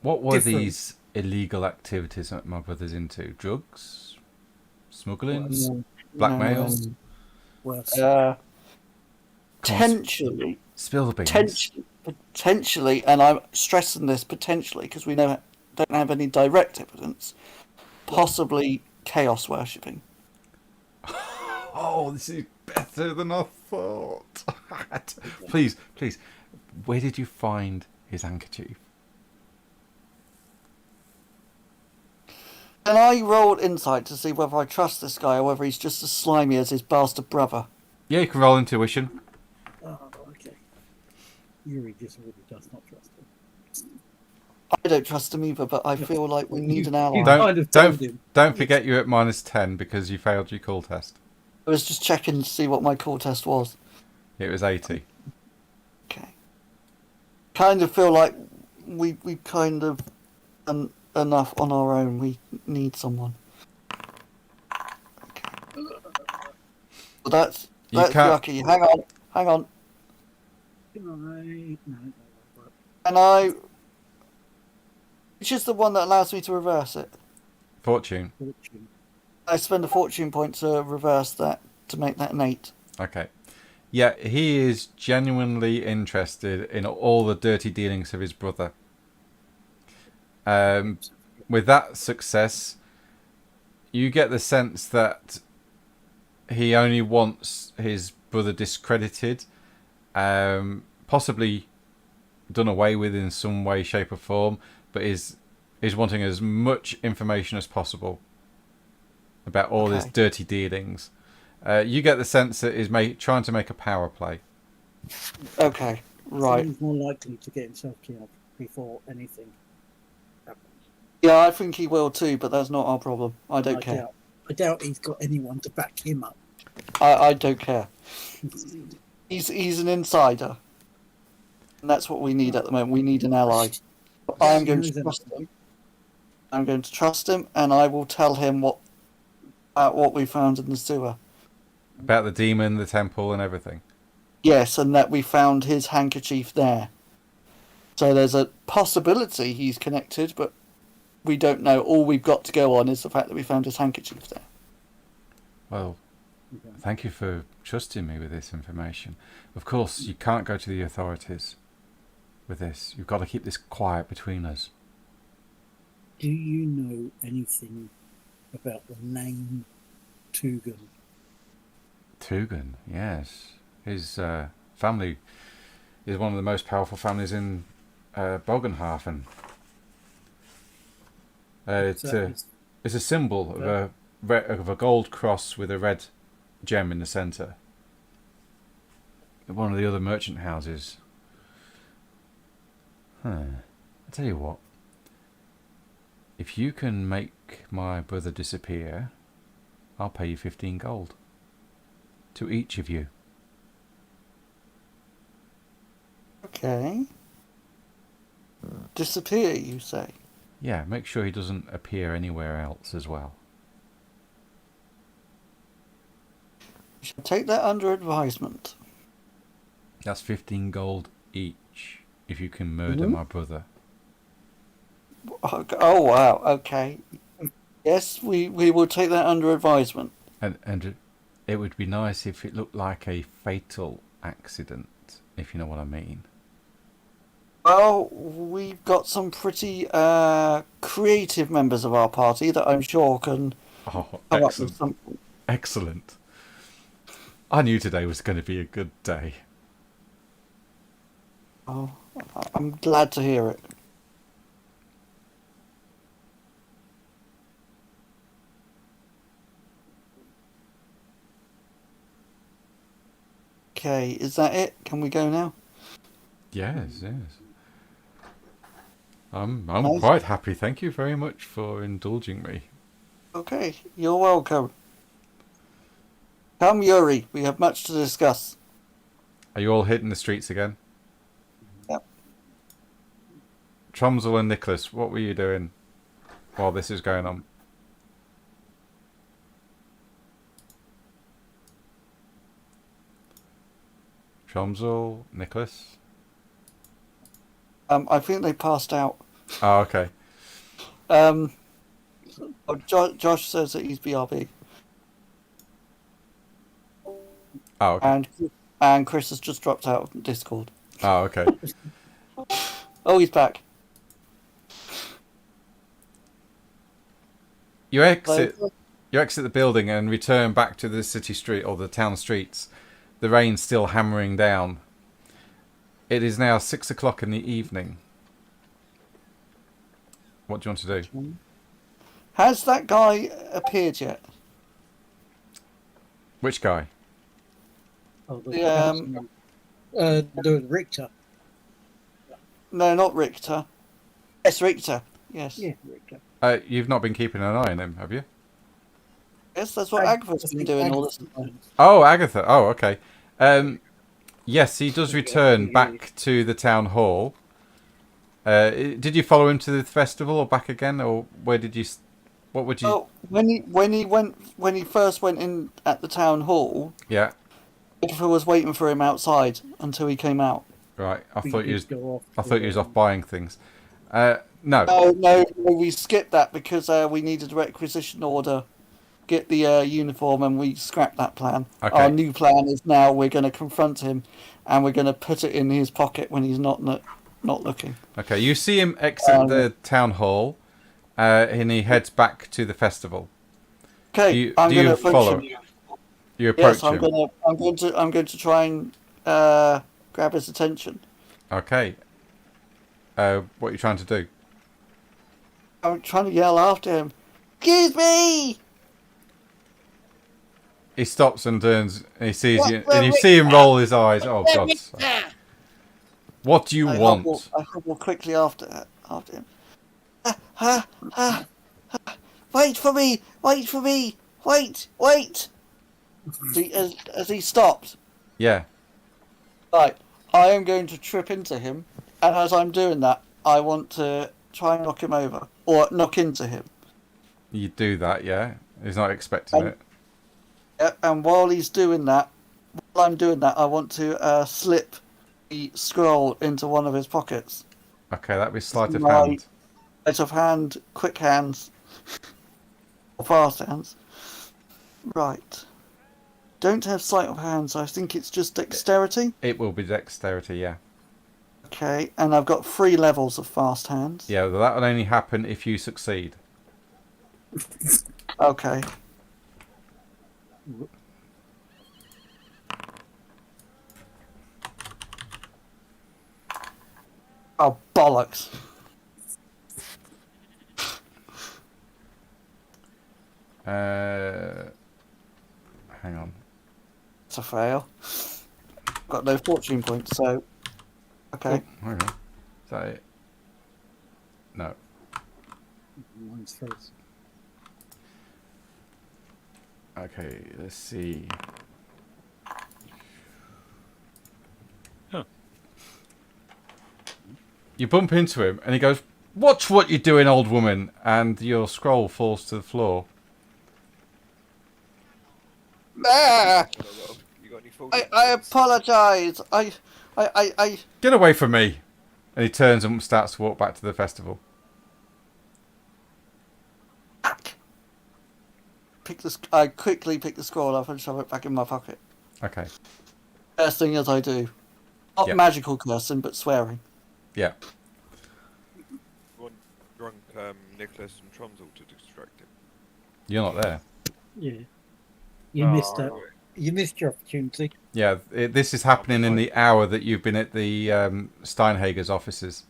what were different. these illegal activities that my brother's into? Drugs? Smuggling? Worse. Blackmail? Worse. Come on, Potentially, spill the beans. potentially, and I'm stressing this potentially because we don't have any direct evidence. Possibly chaos worshipping. Oh, this is better than I thought. Please, where did you find his handkerchief? And I rolled insight to see whether I trust this guy or whether he's just as slimy as his bastard brother. Yeah, you can roll intuition. Oh, okay. Yuri just really does not trust him. I don't trust him either, but I feel like we need an ally. you kind of told him. Don't forget you're at -10 because you failed your call test. I was just checking to see what my call test was. It was 80. Okay. Kind of feel like we kind of enough on our own. We need someone. Okay. Well, that's You can't- yucky. Hang on. No. And I... Which is the one that allows me to reverse it? Fortune. Fortune. I spend a fortune point to reverse that, to make that an 8. Okay. Yeah, he is genuinely interested in all the dirty dealings of his brother. With that success, you get the sense that he only wants his brother discredited, possibly done away with in some way, shape or form, but is wanting as much information as possible about all his dirty dealings. You get the sense that he's trying to make a power play. Okay, right. He's more likely to get himself killed before anything happens. Yeah, I think he will too, but that's not our problem. I don't care. I doubt he's got anyone to back him up. I don't care. He's an insider. And that's what we need at the moment. We need an ally. I am going to trust him. I'm going to trust him, and I will tell him what we found in the sewer. About the demon, the temple, and everything. Yes, and that we found his handkerchief there. So there's a possibility he's connected, but we don't know. All we've got to go on is the fact that we found his handkerchief there. Well, thank you for trusting me with this information. Of course, you can't go to the authorities with this. You've got to keep this quiet between us. Do you know anything about the name Tugan? Tugan, yes. His family is one of the most powerful families in Bogenhafen. It's a symbol of a gold cross with a red gem in the centre. One of the other merchant houses. I tell you what. If you can make my brother disappear, I'll pay you 15 gold. To each of you. Okay. Disappear, you say? Yeah, make sure he doesn't appear anywhere else as well. We shall take that under advisement. That's 15 gold each if you can murder my brother. Oh, wow, okay. Yes, we will take that under advisement. And it would be nice if it looked like a fatal accident, if you know what I mean. Well, we've got some pretty creative members of our party that I'm sure can Oh, come up with excellent. something. Excellent. I knew today was going to be a good day. Oh, I'm glad to hear it. Okay, is that it? Can we go now? Yes, yes. I'm Nice. quite happy. Thank you very much for indulging me. Okay, you're welcome. Come, Yuri. We have much to discuss. Are you all hitting the streets again? Yep. Tromsel and Nicholas, what were you doing while this is going on? Tromsel, Nicholas? I think they passed out. Oh, okay. Josh says that he's BRB. Oh, okay. And Chris has just dropped out of Discord. Oh, okay. Oh, he's back. You exit the building and return back to the city street or the town streets. The rain's still hammering down. It is now 6 o'clock in the evening. What do you want to do? Has that guy appeared yet? Which guy? Oh, The, the Richter. No, not Richter. Yes, Richter. Yes. Yeah, Richter. You've not been keeping an eye on him, have you? Yes, that's what Agatha's been doing all this time. Oh, Agatha. Oh, okay. Yes, he does return back to the town hall. Did you follow him to the festival or back again, or where did you? What would you? Oh, when he first went in at the town hall, Yeah. Agatha was waiting for him outside until he came out. Right. I thought you was. Go off. I thought you was off buying things. No. No, we skipped that because we needed a requisition order, get the uniform, and we scrapped that plan. Okay. Our new plan is now we're going to confront him, and we're going to put it in his pocket when he's not looking. Okay. You see him exit the town hall, and he heads back to the festival. Okay, I'm do going you to approach follow? him. You approach Yes, I'm him. going to try and grab his attention. Okay. What are you trying to do? I'm trying to yell after him. Excuse me! He stops and turns, and he sees you, and you see him roll his eyes. Oh God! What do you want? I hobble quickly after him. Wait for me! Wait for me! Wait! As he stopped. Yeah. Right, I am going to trip into him, and as I'm doing that, I want to try and knock him over, or knock into him. You do that, yeah. He's not expecting it. Yep, and while I'm doing that, I want to slip the scroll into one of his pockets. Okay, that'd be sleight of My- hand. Sleight of hand, quick hands, or fast hands. Right. Don't have sleight of hand, so I think it's just dexterity. It will be dexterity, yeah. Okay, and I've got 3 levels of fast hands. Yeah, well, that will only happen if you succeed. Okay. Oh, bollocks. Hang on. It's a fail. Got no fortune points, so... Okay. Oh, hang on. Is that it? No. Mine's first. Okay, let's see. Huh. You bump into him, and he goes, "Watch what you're doing, old woman!" And your scroll falls to the floor. Ah! You got any full I apologise. I... Get away from me! And he turns and starts to walk back to the festival. I quickly pick the scroll up and shove it back in my pocket. Okay. Cursing as I do. Not Yep. magical cursing, but swearing. Yeah. want drunk Nicholas and Tromsel to distract him? You're not there. Yeah. You Oh, missed it. You missed your opportunity. Yeah, this is happening in the hour that you've been at the Steinhager's offices.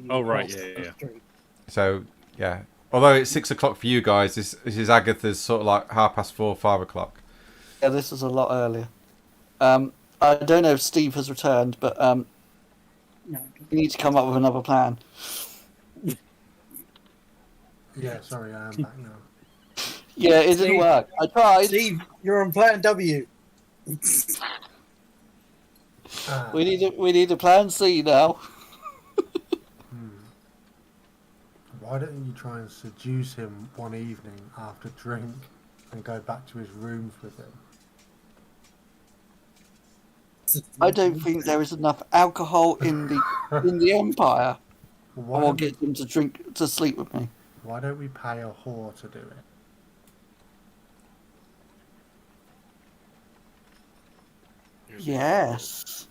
Oh, right, Crossed yeah, the yeah. street. So, yeah. Although it's 6 o'clock for you guys, this is Agatha's sort of like 4:30, 5 o'clock. Yeah, this is a lot earlier. I don't know if Steve has returned, but No, we need to come up with another plan. Yeah, sorry, I am back now. Yeah, it didn't Steve. work. I tried. Steve, you're on plan W. Ah, We need a plan C now. Why don't you try and seduce him one evening after drink and go back to his rooms with him? I don't think there is enough alcohol in the Empire. Why I will don't, get him to sleep with me. why don't we pay a whore to do it? Yes.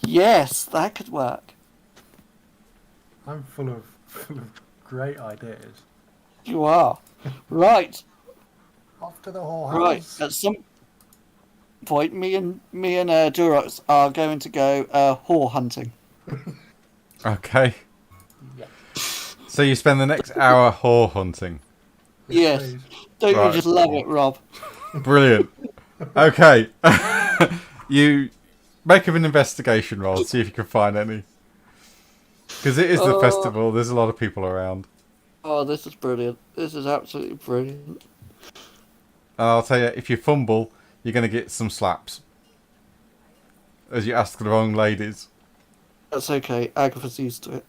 Yes, that could work. I'm full of great ideas. You are. Right. Off to the whore Right. house. At some point, me and Durox are going to go whore hunting. Okay. Yeah. So you spend the next hour whore hunting. Yes. Please. Don't Right. you just love it, Rob? Brilliant. Okay. You make an investigation roll, see if you can find any. Because it is the festival, there's a lot of people around. Oh, this is brilliant. This is absolutely brilliant. And I'll tell you, if you fumble, you're going to get some slaps. As you ask the wrong ladies. That's okay. Agatha's used to it.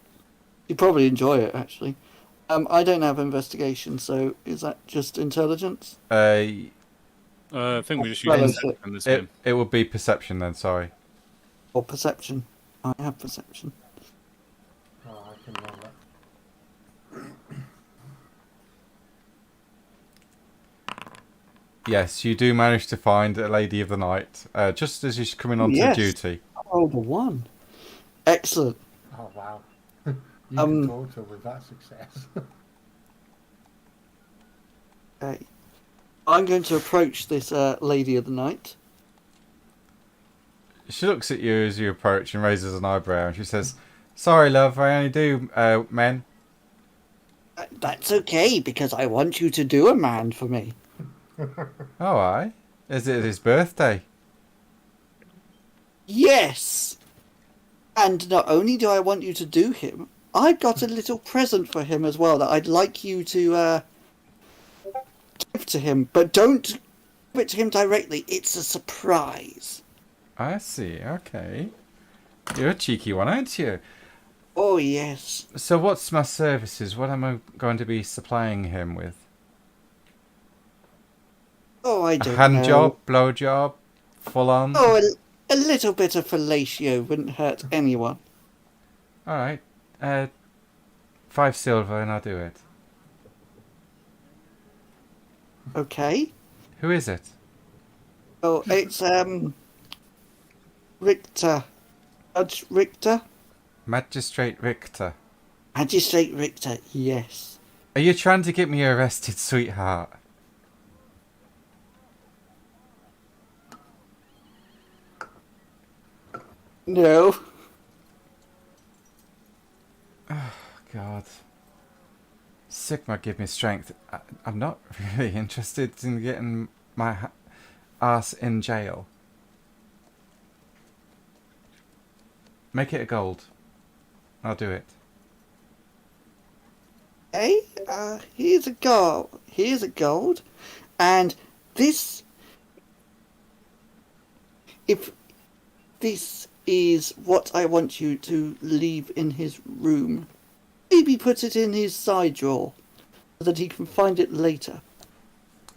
You probably enjoy it, actually. I don't have investigation, so is that just intelligence? Uh, I think we just Well, use it's- perception in this it, game. it would be perception then, sorry. Or perception? I have perception. Oh, I can roll that. Yes, you do manage to find a lady of the night, just as she's coming onto Yes. duty. I rolled a 1. Excellent. Oh, wow. You can talk to her with that success. Okay. I'm going to approach this lady of the night. She looks at you as you approach and raises an eyebrow, and she says, "Sorry, love, I only do men." That's okay, because I want you to do a man for me. Oh, aye. Is it his birthday? Yes! And not only do I want you to do him, I've got a little present for him as well that I'd like you to give to him. But don't give it to him directly, it's a surprise. I see, okay. You're a cheeky one, aren't you? Oh, yes. So what's my services? What am I going to be supplying him with? Oh, I A don't hand know. job, blow job, full on? Oh, a little bit of fellatio wouldn't hurt anyone. Alright. 5 silver and I'll do it. Okay. Who is it? Oh, it's, Richter. Judge Richter? Magistrate Richter. Magistrate Richter, yes. Are you trying to get me arrested, sweetheart? No. God. Sigma give me strength. I'm not really interested in getting my ass in jail. Make it a gold. I'll do it. Okay, here's a gold. Here's a gold. And this... If this is what I want you to leave in his room, maybe put it in his side drawer so that he can find it later.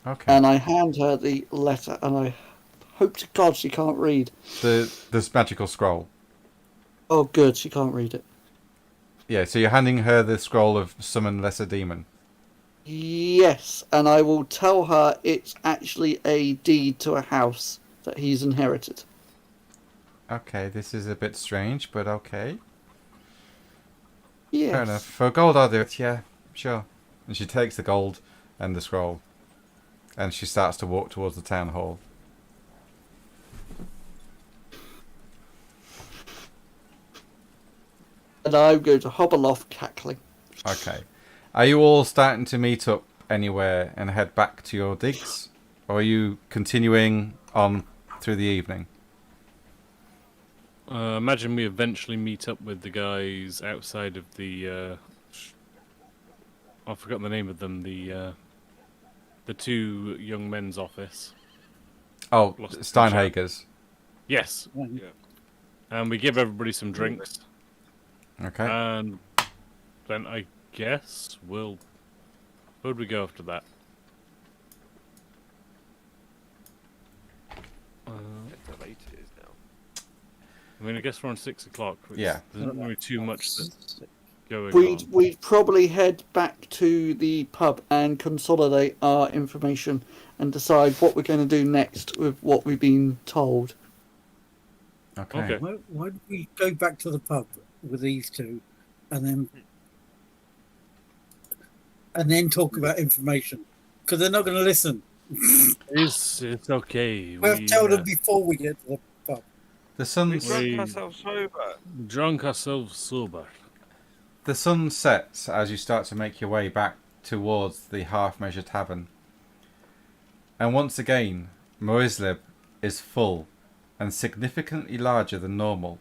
Okay. And I hand her the letter, and I hope to God she can't read. This magical scroll. Oh, good, she can't read it. Yeah, so you're handing her the scroll of summon lesser demon. Yes, and I will tell her it's actually a deed to a house that he's inherited. Okay, this is a bit strange, but okay. Yes. Fair enough. For gold, I'll do it. Yeah, sure. And she takes the gold and the scroll. And she starts to walk towards the town hall. And I'm going to hobble off cackling. Okay. Are you all starting to meet up anywhere and head back to your digs? Or are you continuing on through the evening? Imagine we eventually meet up with the guys outside of the. I've forgotten the name of them. The two young men's office. Oh, Lost the Steinhager's. Yes, Yeah. and we give everybody some drinks, Okay. and then I guess we'll. Where'd we go after that? How late it is now. I mean, I guess we're on 6 o'clock. Yeah. There's not really too much that's going on. We'd probably head back to the pub and consolidate our information and decide what we're going to do next with what we've been told. Okay. Okay. Why don't we go back to the pub with these two, and then talk about information? Because they're not going to listen. It's okay. We have to tell them before we get to the pub. The sun We Wait. drunk ourselves sober. drunk ourselves sober. the sun sets as you start to make your way back towards the Half Measure Tavern. And once again, Moisleb is full and significantly larger than normal.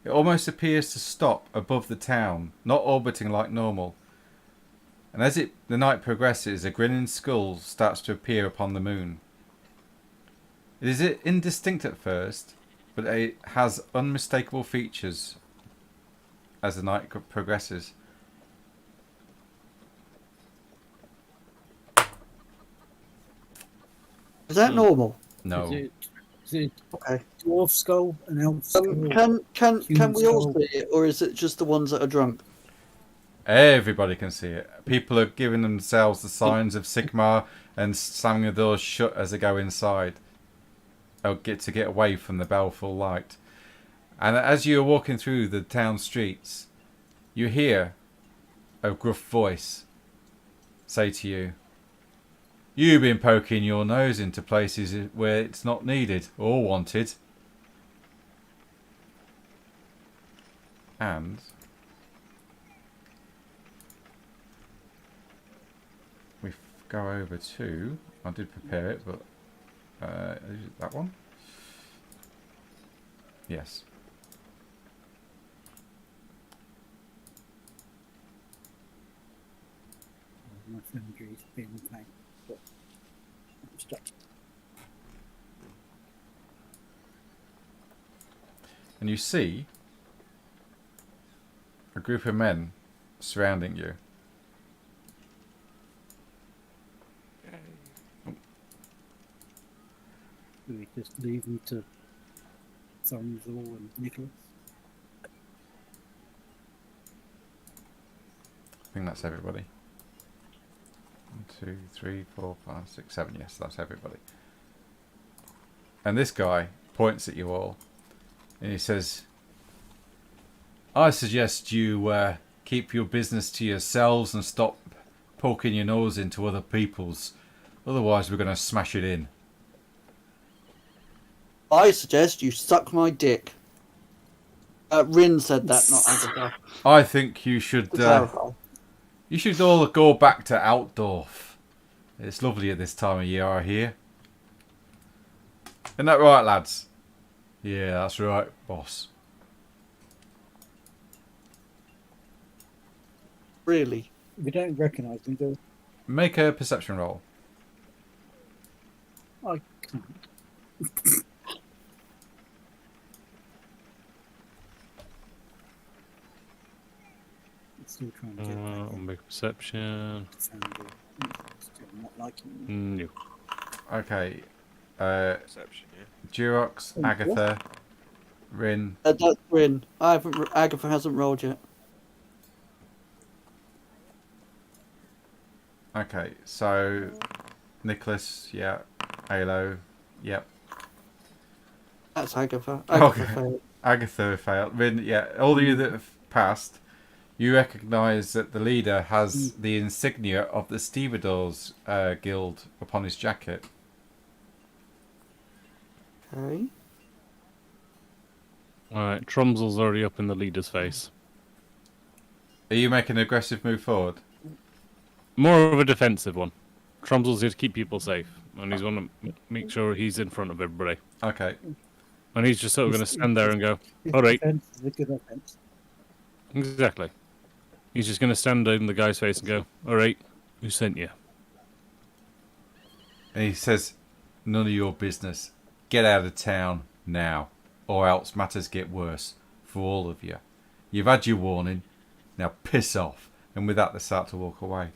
It almost appears to stop above the town, not orbiting like normal. And as the night progresses, a grinning skull starts to appear upon the moon. It is indistinct at first, but it has unmistakable features as the night progresses. Is that normal? No. Is it Okay. dwarf skull and elf skull? Can Human we all skull. see it, or is it just the ones that are drunk? Everybody can see it. People are giving themselves the signs of Sigmar and slamming the doors shut as they go inside. Or get away from the baleful light. And as you're walking through the town streets, you hear a gruff voice say to you, "You've been poking your nose into places where it's not needed or wanted." And we go over to, I did prepare it, but is it that one? Yes. My foundry's been pain, but I'm stuck. And you see a group of men surrounding you. Do we just leave them to Thornville and Nicholas? I think that's everybody. 1, 2, 3, 4, 5, 6, 7. Yes, that's everybody. And this guy points at you all, and he says, "I suggest you keep your business to yourselves and stop poking your nose into other people's. Otherwise, we're going to smash it in." I suggest you suck my dick. Rin said that, not Agatha. I think you should. To clarify. You should all go back to Altdorf. It's lovely at this time of year, I hear. Isn't that right, lads? Yeah, that's right, boss. Really? We don't recognise them, do Make a perception roll. we? I can't. Still trying to get back I'll make a perception. to foundry. Still not liking them. No. Okay. Perception, yeah. Durox, Oh, Agatha, Rin. That's Rin. Agatha hasn't rolled yet. Okay, so Nicholas, yeah. Halo, yep. That's Agatha. Okay. Agatha failed. Agatha failed. Rin, yeah. All of you that have passed, You recognise that the leader has the insignia of the Stevedores Guild upon his jacket. Okay. Alright, Tromsel's already up in the leader's face. Are you making an aggressive move forward? More of a defensive one. Tromsel's here to keep people safe, and he's want to make sure he's in front of everybody. Okay. And he's just sort of going to stand there and go, alright. Defense is a good offense. Exactly. He's just going to stand in the guy's face and go, alright, who sent you? And he says, none of your business. Get out of town now, or else matters get worse for all of you. You've had your warning. Now piss off. And with that, they start to walk away.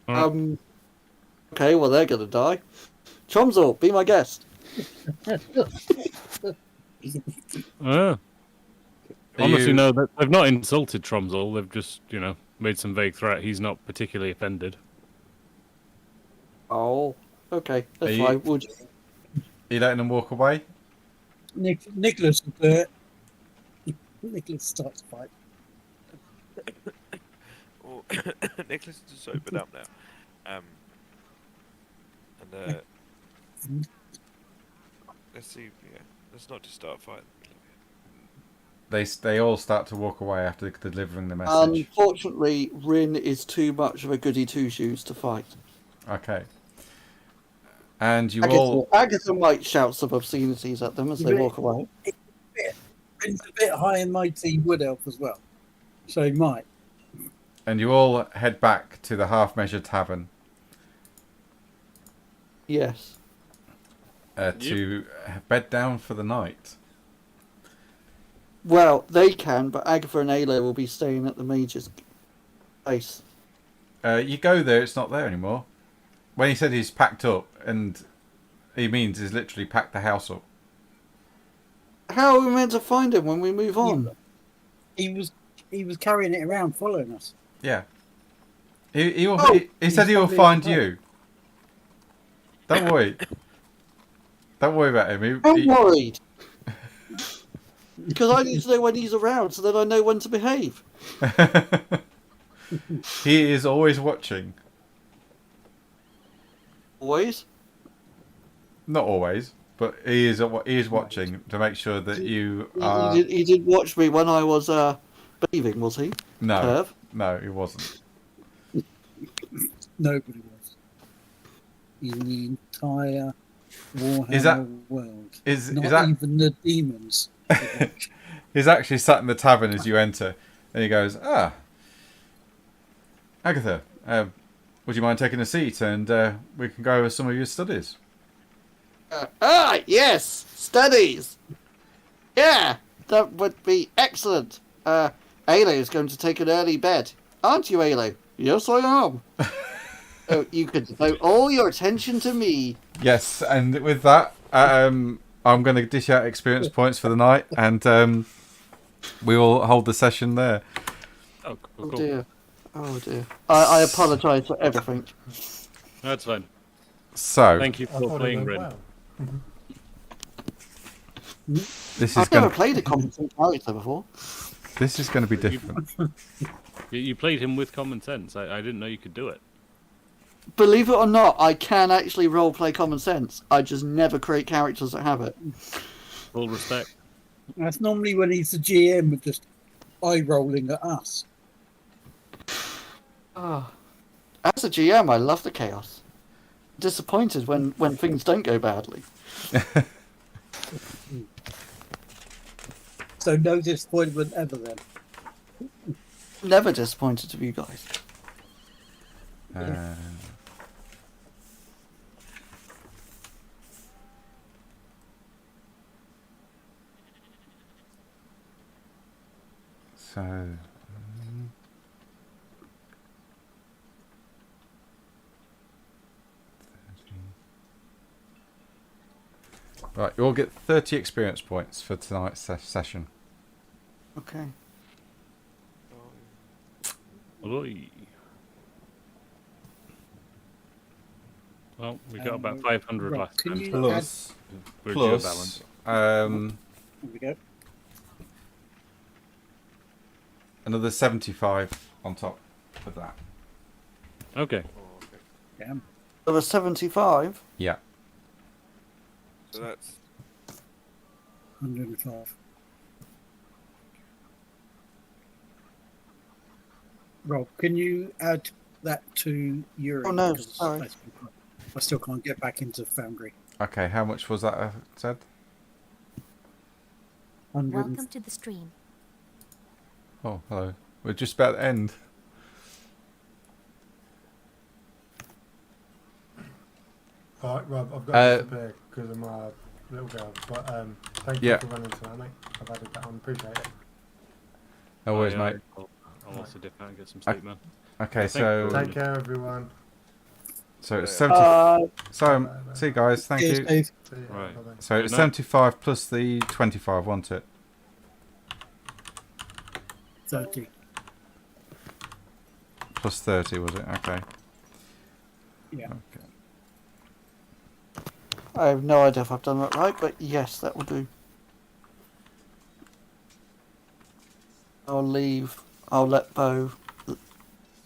Okay, well, they're gonna die. Tromsel, be my guest. Honestly, no, they've not insulted Tromsel. They've just, made some vague threat. He's not particularly offended. Oh, okay, that's Are you- fine. Would Are you letting them walk away? Nicholas Nicholas starts to fight. Well, Nicholas is sobered up now. Let's see. Yeah, let's not just start fighting. They all start to walk away after delivering the message. Unfortunately, Rin is too much of a goody two shoes to fight. Okay. And you all... Agatha might shout some obscenities at them as they walk away. Rin's a bit high and mighty wood elf as well, so he might. And you all head back to the Half Measure Tavern Yes. to bed down for the night. Well, they can, but Agatha and Ayla will be staying at the Mage's place. You go there, it's not there anymore. When he said he's packed up, and he means he's literally packed the house up. How are we meant to find him when we move on? He was carrying it around, following us. Yeah. He said he's he will probably find in the you. Don't worry. Don't worry about him. I'm worried. Because I need to know when he's around so that I know when to behave. He is always watching. Always? Not always, but he is watching to make sure that you are... He did watch me when I was bathing, was he? No, Perv? no, he wasn't. Nobody was. In the entire Warhammer world. Not even the demons. He's actually sat in the tavern as you enter, and he goes, Agatha, would you mind taking a seat, and we can go over some of your studies? Yes! Studies! Yeah! That would be excellent. Ayla is going to take an early bed. Aren't you, Ayla? Yes, I am. So you could devote all your attention to me. Yes, and with that, I'm going to dish out experience points for the night, and we will hold the session there. Oh, Oh cool. dear. Oh dear. I apologise for everything. That's fine. So, Thank you I for thought it playing went Rin. well. this is I've never going played a competent character before. to be different. You played him with common sense. I didn't know you could do it. Believe it or not, I can actually roleplay common sense. I just never create characters that have it. Full respect. That's normally when he's the GM with just eye rolling at us. As a GM, I love the chaos. Disappointed when things don't go badly. So no disappointment ever then. Never disappointed of you guys. So, right, you all get 30 experience points for tonight's session. Okay. Oi. Well, we got about 500 right, last can time. you Plus, We're due a balance. Here we go. another 75 on top of that. Okay. Oh, okay. Damn. There was 75. Yeah. So that's 105. Rob, can you add that to Yuri? Oh, no, Because sorry. I still can't get back into Foundry. Okay, how much was that said? 100. Welcome to the stream. Oh, hello. We're just about to end. Alright, Rob, I've got to disappear because of my little girl. But thank you Yeah. for running tonight, mate. I've added that on. Appreciate it. No worries, yeah, mate. I'll also dip out and get some sleep, man. Okay, Thank so you. Take care, everyone. so it's Yeah. 70. Uh, So see you guys. Thank Cheers, you. Dave. See ya. Right. Bye-bye. So it's Good night. 75 plus the 25, wasn't it? 30. Plus 30, was it? Okay. Yeah. Okay. I have no idea if I've done that right, but yes, that will do. I'll leave. I'll let Bo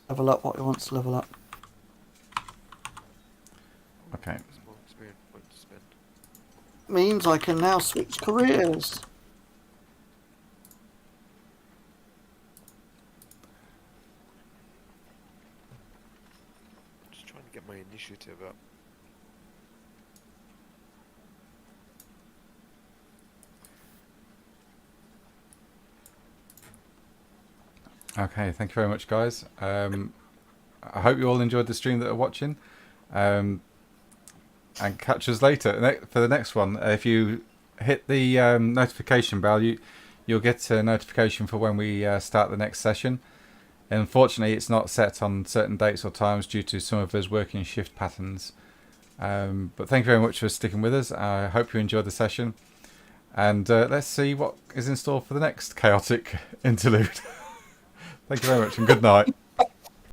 level up what he wants to level up. Okay. there's more experience point to spend. Means I can now switch careers. Just trying to get my initiative up. Okay, thank you very much, guys. I hope you all enjoyed the stream that are watching. And catch us later for the next one. If you hit the notification bell, you'll get a notification for when we start the next session. Unfortunately, it's not set on certain dates or times due to some of us working shift patterns. But thank you very much for sticking with us. I hope you enjoyed the session. And let's see what is in store for the next chaotic interlude. Thank you very much and good night.